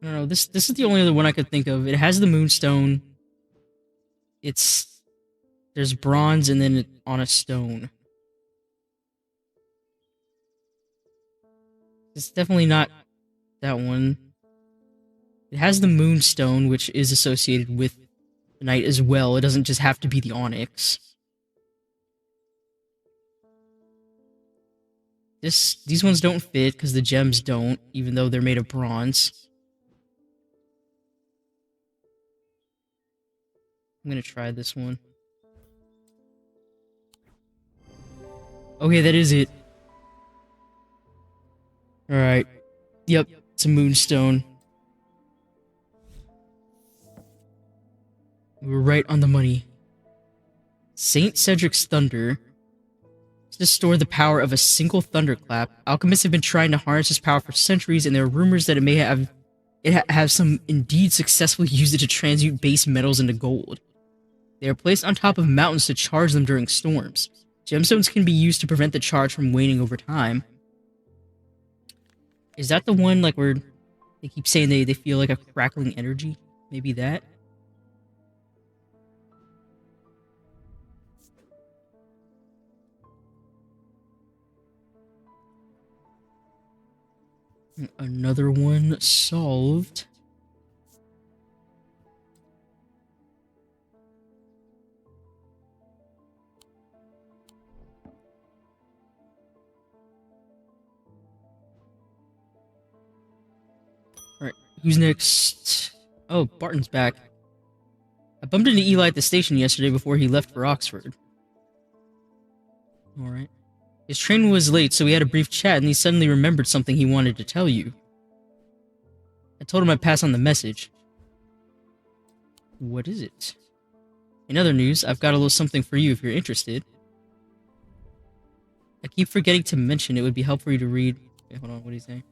A: I don't know. This is the only other one I could think of. It has the moonstone. It's there's bronze and then on a stone. It's definitely not that one. It has the moonstone, which is associated with the knight as well. It doesn't just have to be the onyx. These ones don't fit because the gems don't, even though they're made of bronze. I'm gonna try this one. Okay, that is it. Alright. Yep, it's a moonstone. We were right on the money. Saint Cedric's Thunder. To store the power of a single thunderclap, alchemists have been trying to harness this power for centuries, and there are rumors that it may have some indeed successfully used it to transmute base metals into gold. They are placed on top of mountains to charge them during storms. Gemstones can be used to prevent the charge from waning over time. Is that the one like where they keep saying they feel like a crackling energy? Maybe that? Another one solved. Who's next? Oh, Barton's back. I bumped into Eli at the station yesterday before he left for Oxford. Alright. His train was late, so we had a brief chat, and he suddenly remembered something he wanted to tell you. I told him I'd pass on the message. What is it? In other news, I've got a little something for you if you're interested. I keep forgetting to mention it would be helpful for you to read. Wait, hold on, what do you say?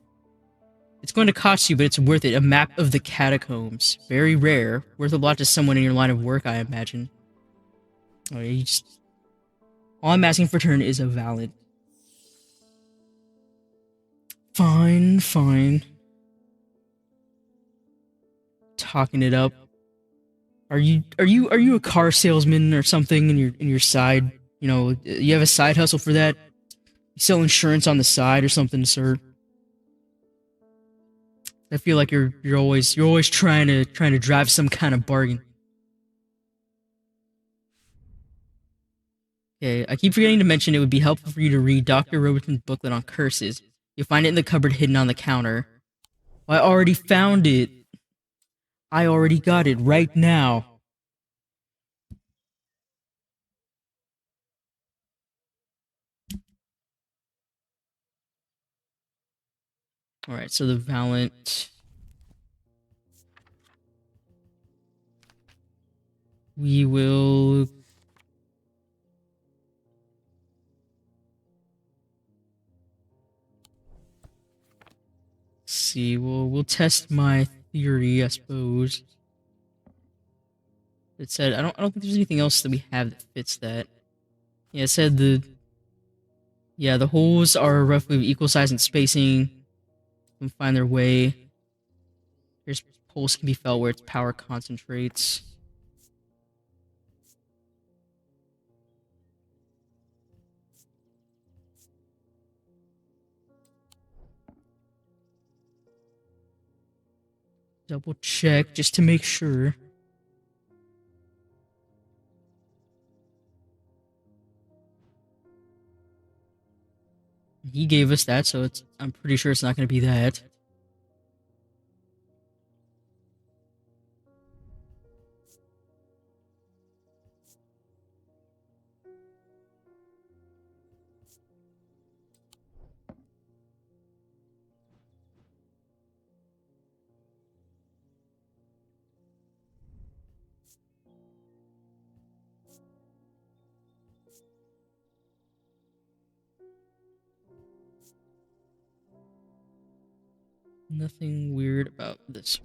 A: It's going to cost you, but it's worth it. A map of the catacombs. Very rare. Worth a lot to someone in your line of work, I imagine. Oh, yeah, you just... All I'm asking for turn is a valid. Fine, fine. Talking it up. Are you a car salesman or something in your side? You know, you have a side hustle for that? You sell insurance on the side or something, sir? I feel like you're always trying to drive some kind of bargain. Okay, I keep forgetting to mention it would be helpful for you to read Dr. Robertson's booklet on curses. You'll find it in the cupboard hidden on the counter. I already found it. I already got it right now. Alright, so the Valiant. We will... see, we'll test my theory, I suppose. It said, I don't think there's anything else that we have that fits that. Yeah, it said the holes are roughly equal size and spacing. Can find their way. Here's pulse can be felt where its power concentrates. Double check just to make sure. He gave us that, so I'm pretty sure it's not going to be that. Nothing weird about this.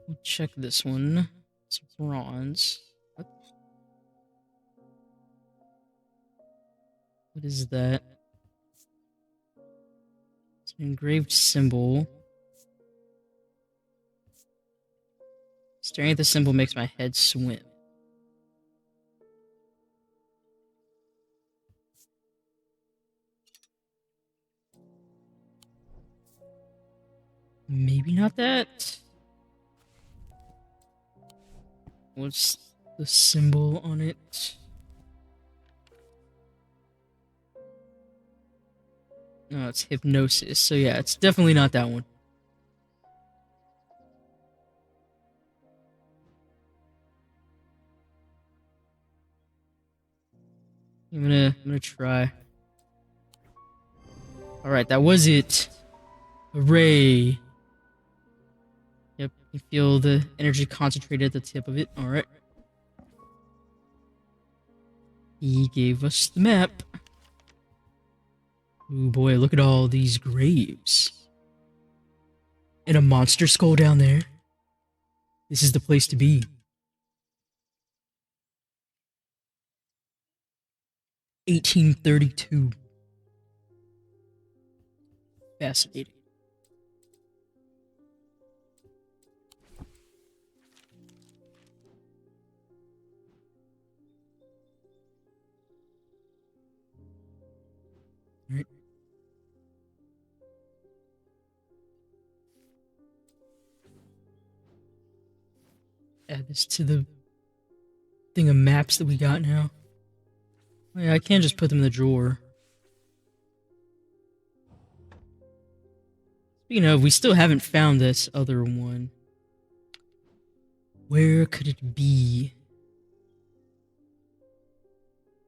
A: We'll check this one. It's bronze. What is that? It's an engraved symbol. Staring at the symbol makes my head swim. Maybe not that. What's the symbol on it? No, it's hypnosis. So yeah, it's definitely not that one. I'm gonna try. Alright, that was it. Hooray. Yep, you feel the energy concentrated at the tip of it. Alright. He gave us the map. Ooh boy, look at all these graves. And a monster skull down there. This is the place to be. (1832). Fascinating. Right. Add this to the thing of maps that we got now. Oh, yeah, I can't just put them in the drawer. Speaking of, we still haven't found this other one. Where could it be?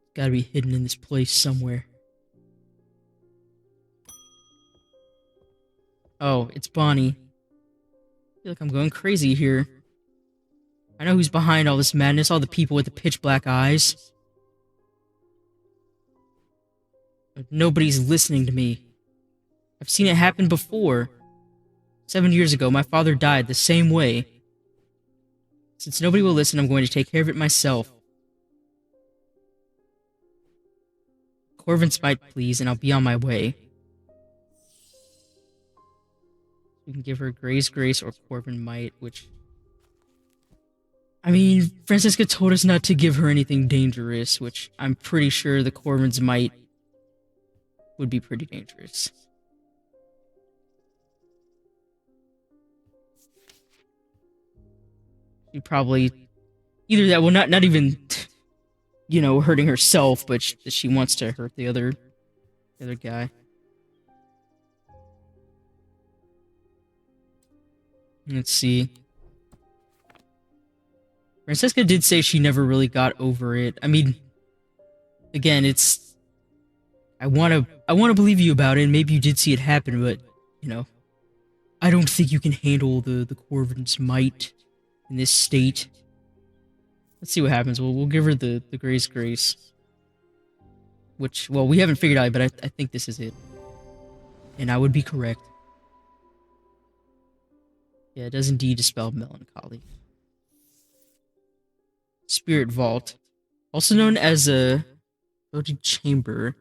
A: It's gotta be hidden in this place somewhere. Oh, it's Bonnie. I feel like I'm going crazy here. I know who's behind all this madness, all the people with the pitch black eyes. But nobody's listening to me. I've seen it happen before. 7 years ago, my father died the same way. Since nobody will listen, I'm going to take care of it myself. Corvin Smite, please, and I'll be on my way. We can give her Gray's Grace or Corvin Might, which... I mean, Francisca told us not to give her anything dangerous, which I'm pretty sure the Corvin's Might would be pretty dangerous. She probably... Either that, well, not even, you know, hurting herself, but she wants to hurt the other guy. Let's see. Francesca did say she never really got over it. I mean, again, it's... I want to believe you about it, and maybe you did see it happen, but, you know, I don't think you can handle the Corvin's Might in this state. Let's see what happens. We'll give her the Gray's Grace. Which, well, we haven't figured out, but I think this is it. And I would be correct. Yeah, it does indeed dispel melancholy. Spirit Vault. Also known as a votive chamber.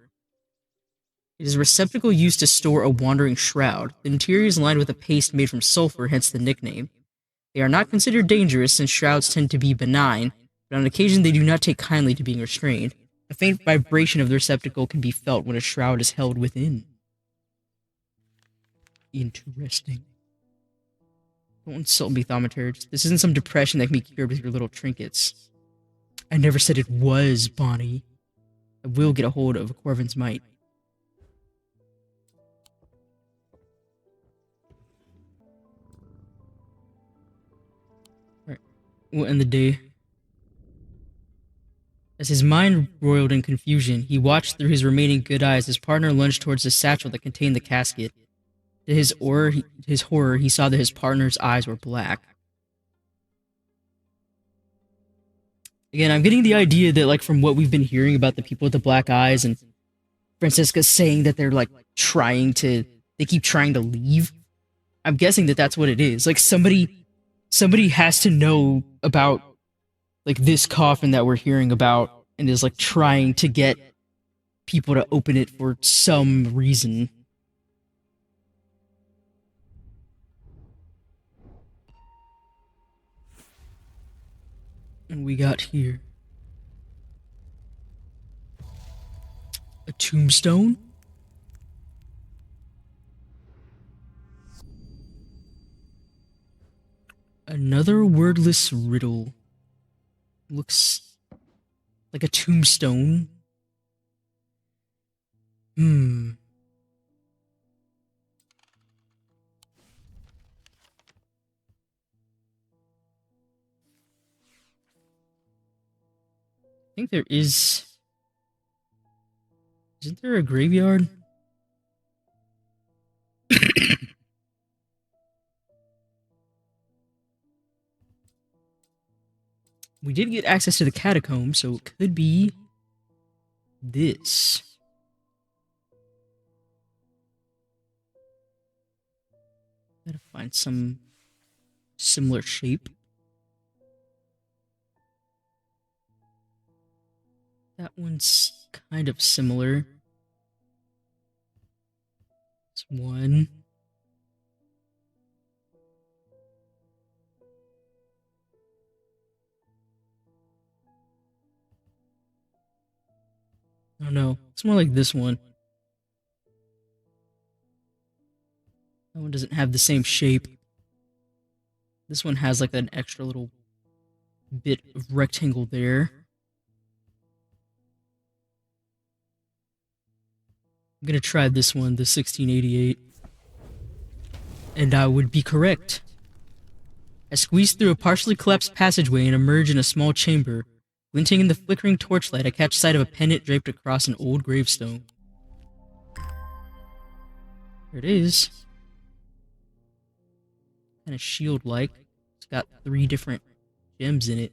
A: It is a receptacle used to store a wandering shroud. The interior is lined with a paste made from sulfur, hence the nickname. They are not considered dangerous since shrouds tend to be benign, but on occasion they do not take kindly to being restrained. A faint vibration of the receptacle can be felt when a shroud is held within. Interesting. Don't insult me, Thaumaturge. This isn't some depression that can be cured with your little trinkets. I never said it was, Bonnie. I will get a hold of a Corvin's Might. Alright, we'll end the day. As his mind roiled in confusion, he watched through his remaining good eyes his partner lunge towards the satchel that contained the casket. To his horror, he saw that his partner's eyes were black. Again, I'm getting the idea that, like, from what we've been hearing about the people with the black eyes, and Francesca saying that they're, like, they keep trying to leave. I'm guessing that that's what it is. Like, somebody has to know about, like, this coffin that we're hearing about, and is, like, trying to get people to open it for some reason. And we got here a tombstone. Another wordless riddle. Looks like a tombstone. I think there is... Isn't there a graveyard? We did get access to the catacomb, so it could be this. Gotta find some similar shape. That one's kind of similar. It's one. Oh no, it's more like this one. That one doesn't have the same shape. This one has like an extra little bit of rectangle there. I'm gonna try this one, the 1688. And I would be correct. I squeeze through a partially collapsed passageway and emerge in a small chamber. Glinting in the flickering torchlight, I catch sight of a pendant draped across an old gravestone. There it is. Kind of shield-like. It's got 3 different gems in it.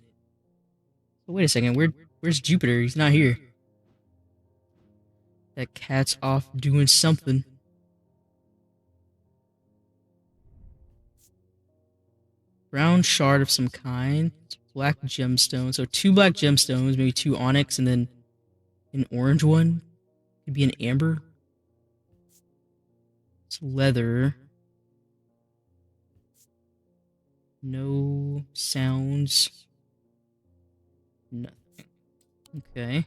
A: So wait a second, where's Jupiter? He's not here. That cat's off doing something. Brown shard of some kind. Black gemstone. So 2 black gemstones, maybe 2 onyx, and then an orange one. Could be an amber. It's leather. No sounds. Nothing. Okay.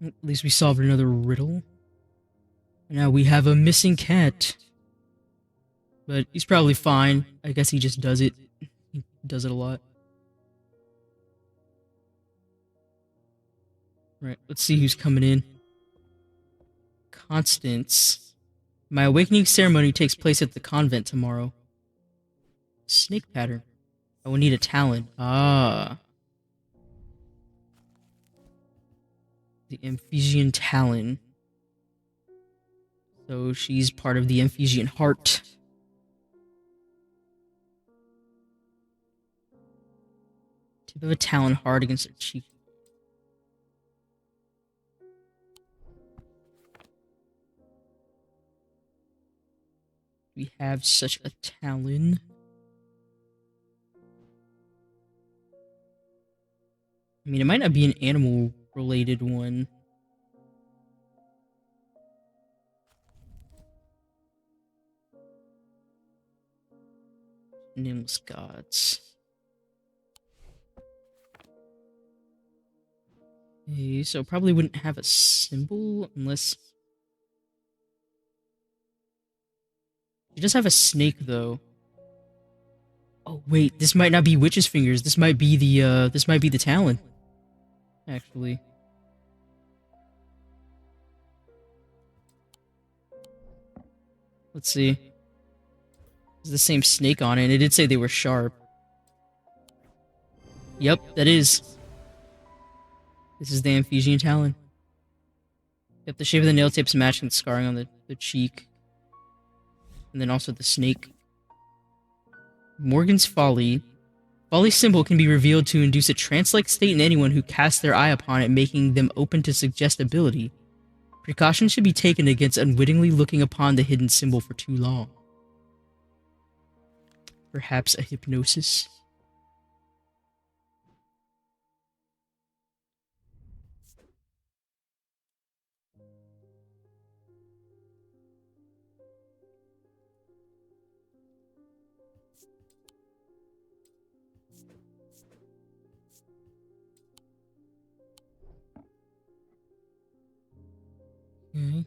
A: At least we solved another riddle. Now we have a missing cat. But he's probably fine. I guess he just does it. He does it a lot. Right, let's see who's coming in. Constance. My awakening ceremony takes place at the convent tomorrow. Snake pattern. I will need a talon. Ah. The Amphesian talon. So she's part of the Amphesian heart. Tip of a talon hard against her cheek. We have such a talon. I mean, it might not be an animal-related one. Nameless gods. Okay, so probably wouldn't have a symbol unless... She does have a snake, though. Oh, wait, this might not be witch's fingers. This might be the talon. Actually. Let's see. There's the same snake on it, and it did say they were sharp. Yep, that is. This is the Amphesian talon. Yep, the shape of the nail tips matching the scarring on the cheek. And then also the snake. Morgan's Folly. Folly's symbol can be revealed to induce a trance-like state in anyone who casts their eye upon it, making them open to suggestibility. Precaution should be taken against unwittingly looking upon the hidden symbol for too long. Perhaps a hypnosis? Okay.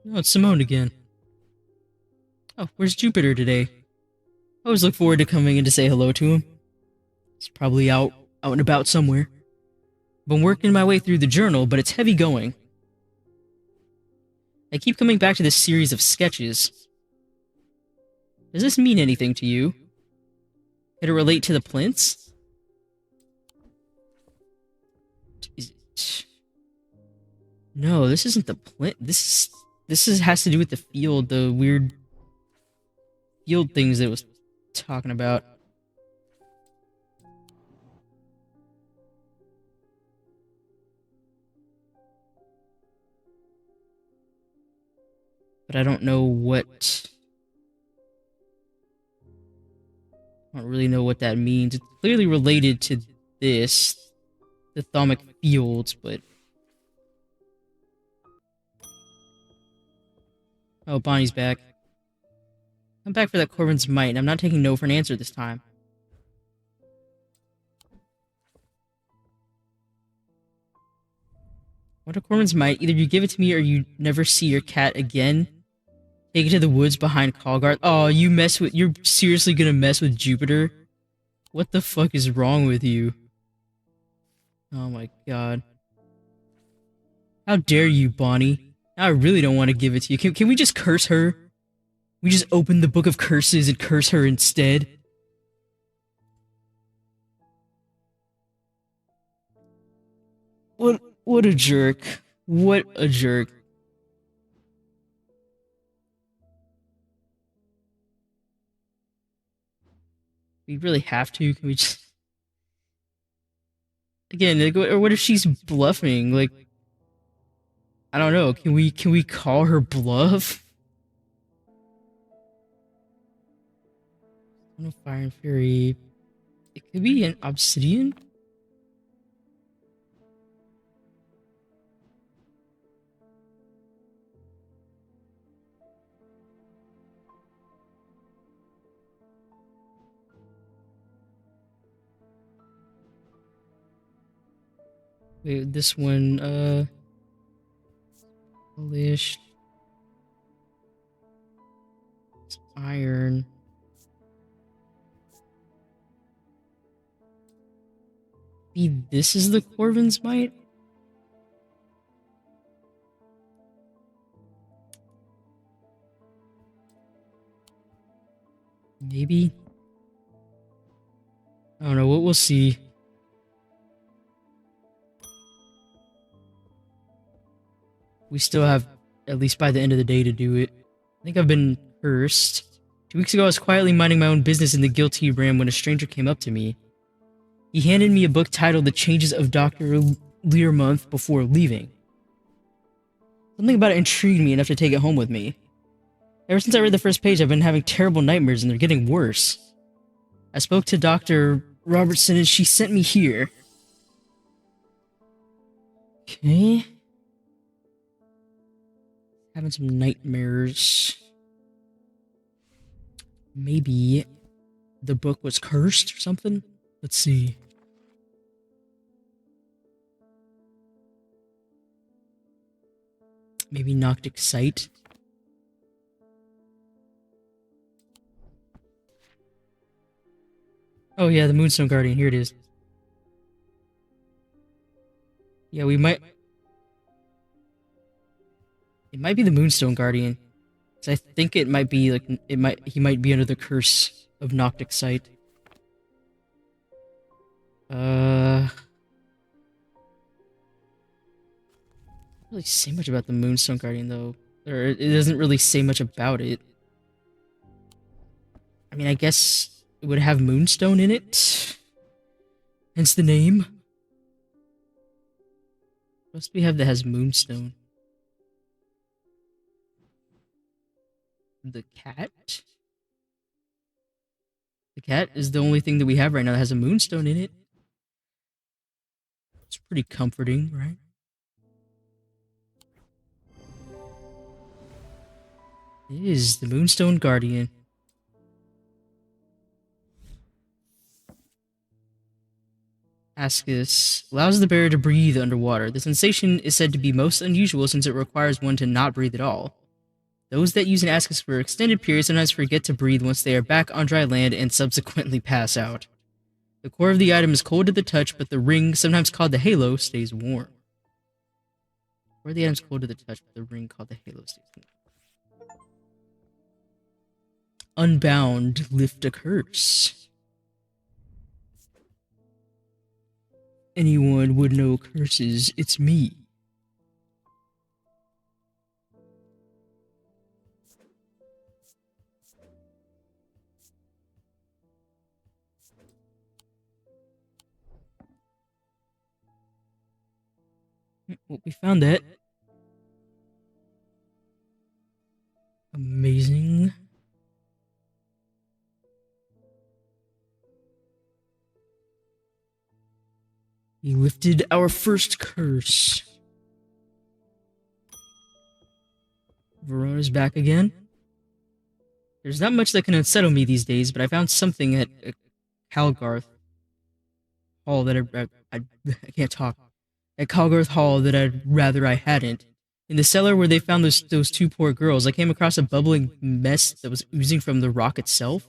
A: Oh, it's Simone again. Oh, where's Jupiter today? I always look forward to coming in to say hello to him. He's probably out and about somewhere. Been working my way through the journal, but it's heavy going. I keep coming back to this series of sketches. Does this mean anything to you? Could it relate to the plinths? Is it... No, this isn't the plinth. This has to do with the field, the weird field things that it was talking about. But I don't know what... I don't really know what that means. It's clearly related to this, the Thaumic fields, but... Oh, Bonnie's back. I'm back for that Corbin's Might, and I'm not taking no for an answer this time. What a Corbin's Might? Either you give it to me or you never see your cat again. Take it to the woods behind Calgard. Oh, you're seriously gonna mess with Jupiter? What the fuck is wrong with you? Oh my god. How dare you, Bonnie? Now I really don't want to give it to you. Can we just curse her? We just open the book of curses and curse her instead? What a jerk. What a jerk. We really have to? Can we just... Again, like, or what if she's bluffing? Like, I don't know. Can we call her bluff? No Fire and Fury. It could be an obsidian? Wait, this one, polished. It's iron. Maybe this is the Corvin's Might? Maybe? I don't know, we'll see. We still have, at least by the end of the day, to do it. I think I've been cursed. 2 weeks ago, I was quietly minding my own business in the guilty ram when a stranger came up to me. He handed me a book titled The Changes of Dr. Learmonth before leaving. Something about it intrigued me enough to take it home with me. Ever since I read the first page, I've been having terrible nightmares and they're getting worse. I spoke to Dr. Robertson and she sent me here. Okay. Having some nightmares. Maybe the book was cursed or something? Let's see. Maybe Noctic Sight? Oh yeah, the Moonstone Guardian. Here it is. Yeah, we might... It might be the Moonstone Guardian. So I think it might be like he might be under the curse of Noctic Sight. Doesn't really say much about the Moonstone Guardian though. Or it doesn't really say much about it. I mean, I guess it would have Moonstone in it. Hence the name. What else do we have that has Moonstone? The cat? The cat is the only thing that we have right now that has a Moonstone in it. It's pretty comforting, right? It is the Moonstone Guardian. Ascus allows the bearer to breathe underwater. The sensation is said to be most unusual since it requires one to not breathe at all. Those that use an Ascus for extended periods sometimes forget to breathe once they are back on dry land and subsequently pass out. The core of the item is cold to the touch, but the ring, sometimes called the halo, stays warm. The core of the item is cold to the touch, but the ring called the halo stays warm. Unbound, lift a curse. Anyone would know curses, it's me. Well, we found that. Amazing. We lifted our first curse. Verona's back again. There's not much that can unsettle me these days, but I found something at Calgarth Hall that I can't talk. At Calgarth Hall that I'd rather I hadn't. In the cellar where they found those two poor girls, I came across a bubbling mess that was oozing from the rock itself.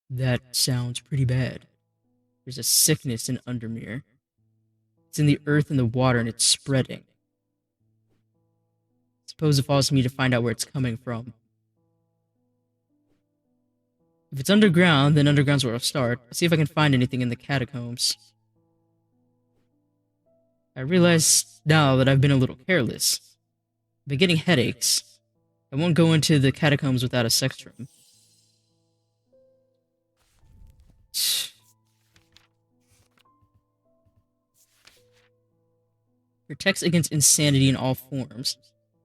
A: That sounds pretty bad. There's a sickness in UNDERMERE. It's in the earth and the water, and it's spreading. Suppose it falls to me to find out where it's coming from. If it's underground, then underground's where I'll start. I'll see if I can find anything in the catacombs. I realize now that I've been a little careless. I've been getting headaches. I won't go into the catacombs without a sextrum. Protects against insanity in all forms.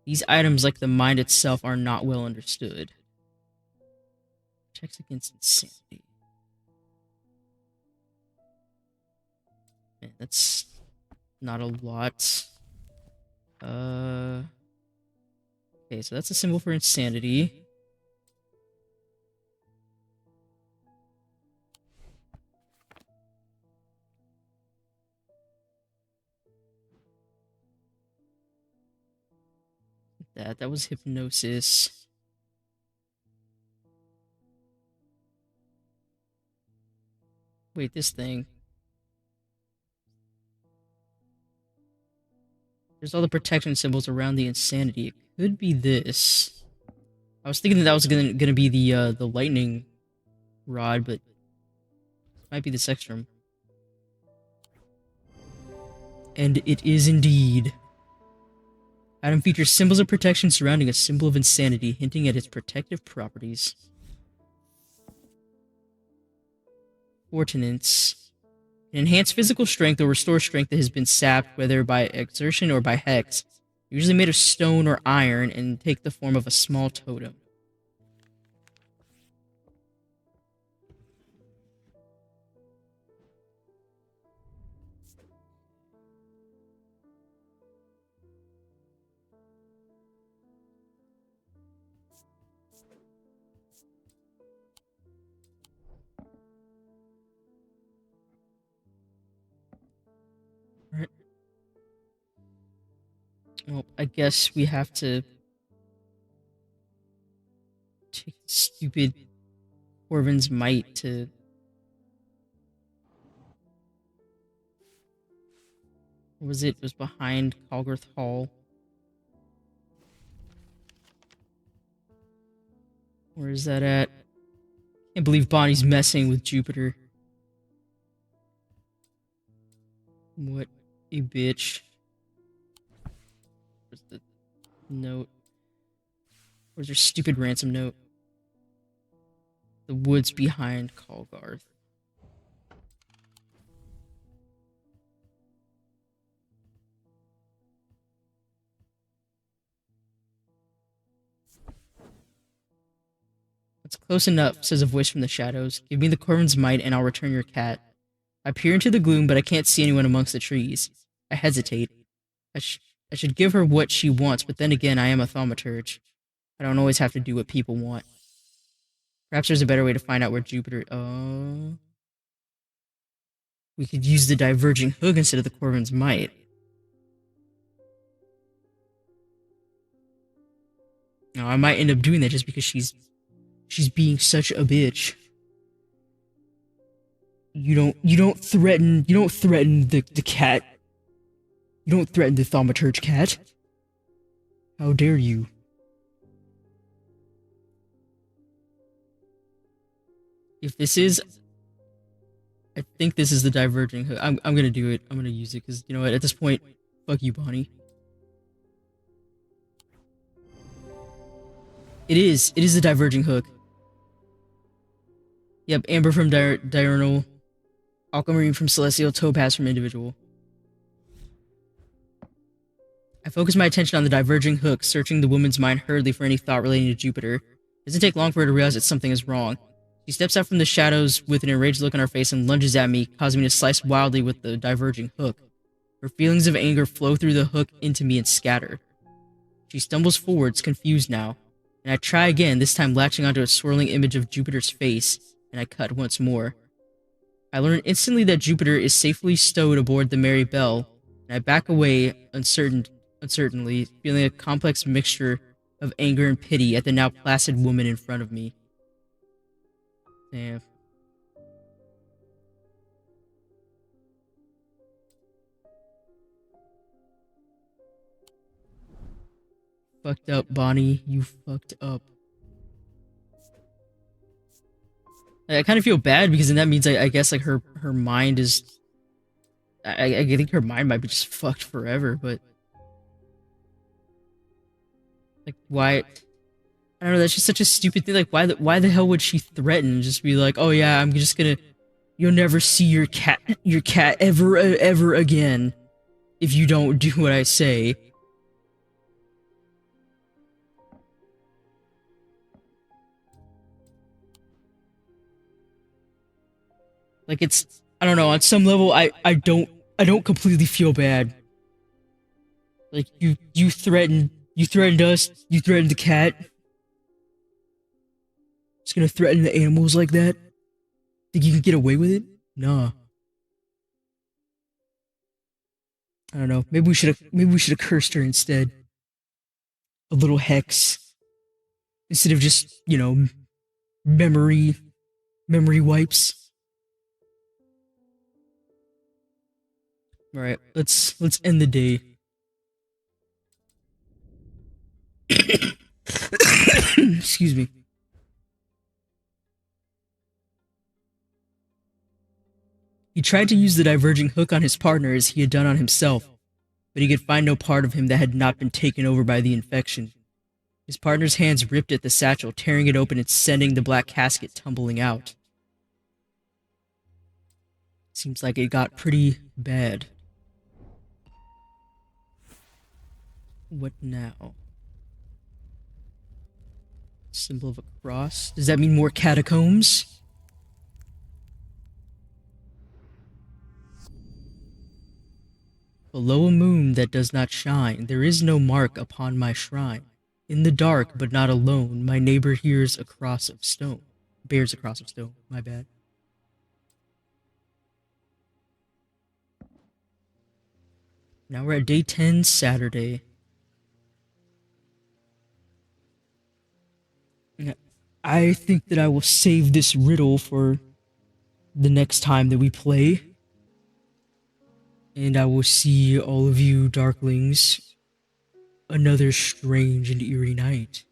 A: These items, like the mind itself, are not well understood. Protects against insanity. Man, that's not a lot. Okay, so that's a symbol for insanity. That was hypnosis. Wait, this thing. There's all the protection symbols around the insanity. It could be this. I was thinking that was gonna be the lightning rod, but it might be the sextrum. And it is indeed. Item features symbols of protection surrounding a symbol of insanity, hinting at its protective properties. Ordnance. Enhance physical strength or restore strength that has been sapped, whether by exertion or by hex. Usually made of stone or iron, and take the form of a small totem. Alright. Well, I guess we have to take the stupid Corvin's Might to... What was it? It was behind Calgarth Hall. Where is that at? Can't believe Bonnie's messing with Jupiter. What a bitch. Where's the note? Where's her stupid ransom note? The woods behind Calgarth. That's close enough, says a voice from the shadows. Give me the Corvin's Might and I'll return your cat. I peer into the gloom, but I can't see anyone amongst the trees. I hesitate. I should give her what she wants, but then again, I am a thaumaturge. I don't always have to do what people want. Perhaps there's a better way to find out where Jupiter... We could use the diverging hook instead of the Corvin's Might. No, I might end up doing that just because she's being such a bitch. You don't threaten the cat. You don't threaten the thaumaturge cat. How dare you? If this is... I think this is the diverging hook. I'm gonna do it. I'm gonna use it, because, you know what, at this point, fuck you, Bonnie. It is the diverging hook. Yep, Amber from Diurnal. Aquamarine from Celestial. Topaz from Individual. I focus my attention on the diverging hook, searching the woman's mind hurriedly for any thought relating to Jupiter. It doesn't take long for her to realize that something is wrong. She steps out from the shadows with an enraged look on her face and lunges at me, causing me to slice wildly with the diverging hook. Her feelings of anger flow through the hook into me and scatter. She stumbles forwards, confused now. And I try again, this time latching onto a swirling image of Jupiter's face, and I cut once more. I learn instantly that Jupiter is safely stowed aboard the Mary Bell, and I back away uncertainly, feeling a complex mixture of anger and pity at the now placid woman in front of me. Damn. Fucked up, Bonnie. You fucked up. I kind of feel bad because then that means I guess like her mind is I think her mind might be just fucked forever, but like why I don't know, that's just such a stupid thing. Like why the hell would she threaten? Just be like, "Oh yeah, I'm just gonna you'll never see your cat ever again if you don't do what I say." Like it's I don't know, on some level I don't completely feel bad. Like you threatened us, you threatened the cat. Just gonna threaten the animals like that? Think you can get away with it? Nah. I don't know. Maybe we should have cursed her instead. A little hex. Instead of just, you know, memory wipes. Alright, let's end the day. Excuse me. He tried to use the diverging hook on his partner as he had done on himself, but he could find no part of him that had not been taken over by the infection. His partner's hands ripped at the satchel, tearing it open and sending the black casket tumbling out. Seems like it got pretty bad. What now? Symbol of a cross? Does that mean more catacombs? Below a moon that does not shine, there is no mark upon my shrine. In the dark, but not alone, my neighbor hears a cross of stone. Bears a cross of stone, my bad. Now we're at day 10, Saturday. I think that I will save this riddle for the next time that we play. And I will see all of you darklings another strange and eerie night.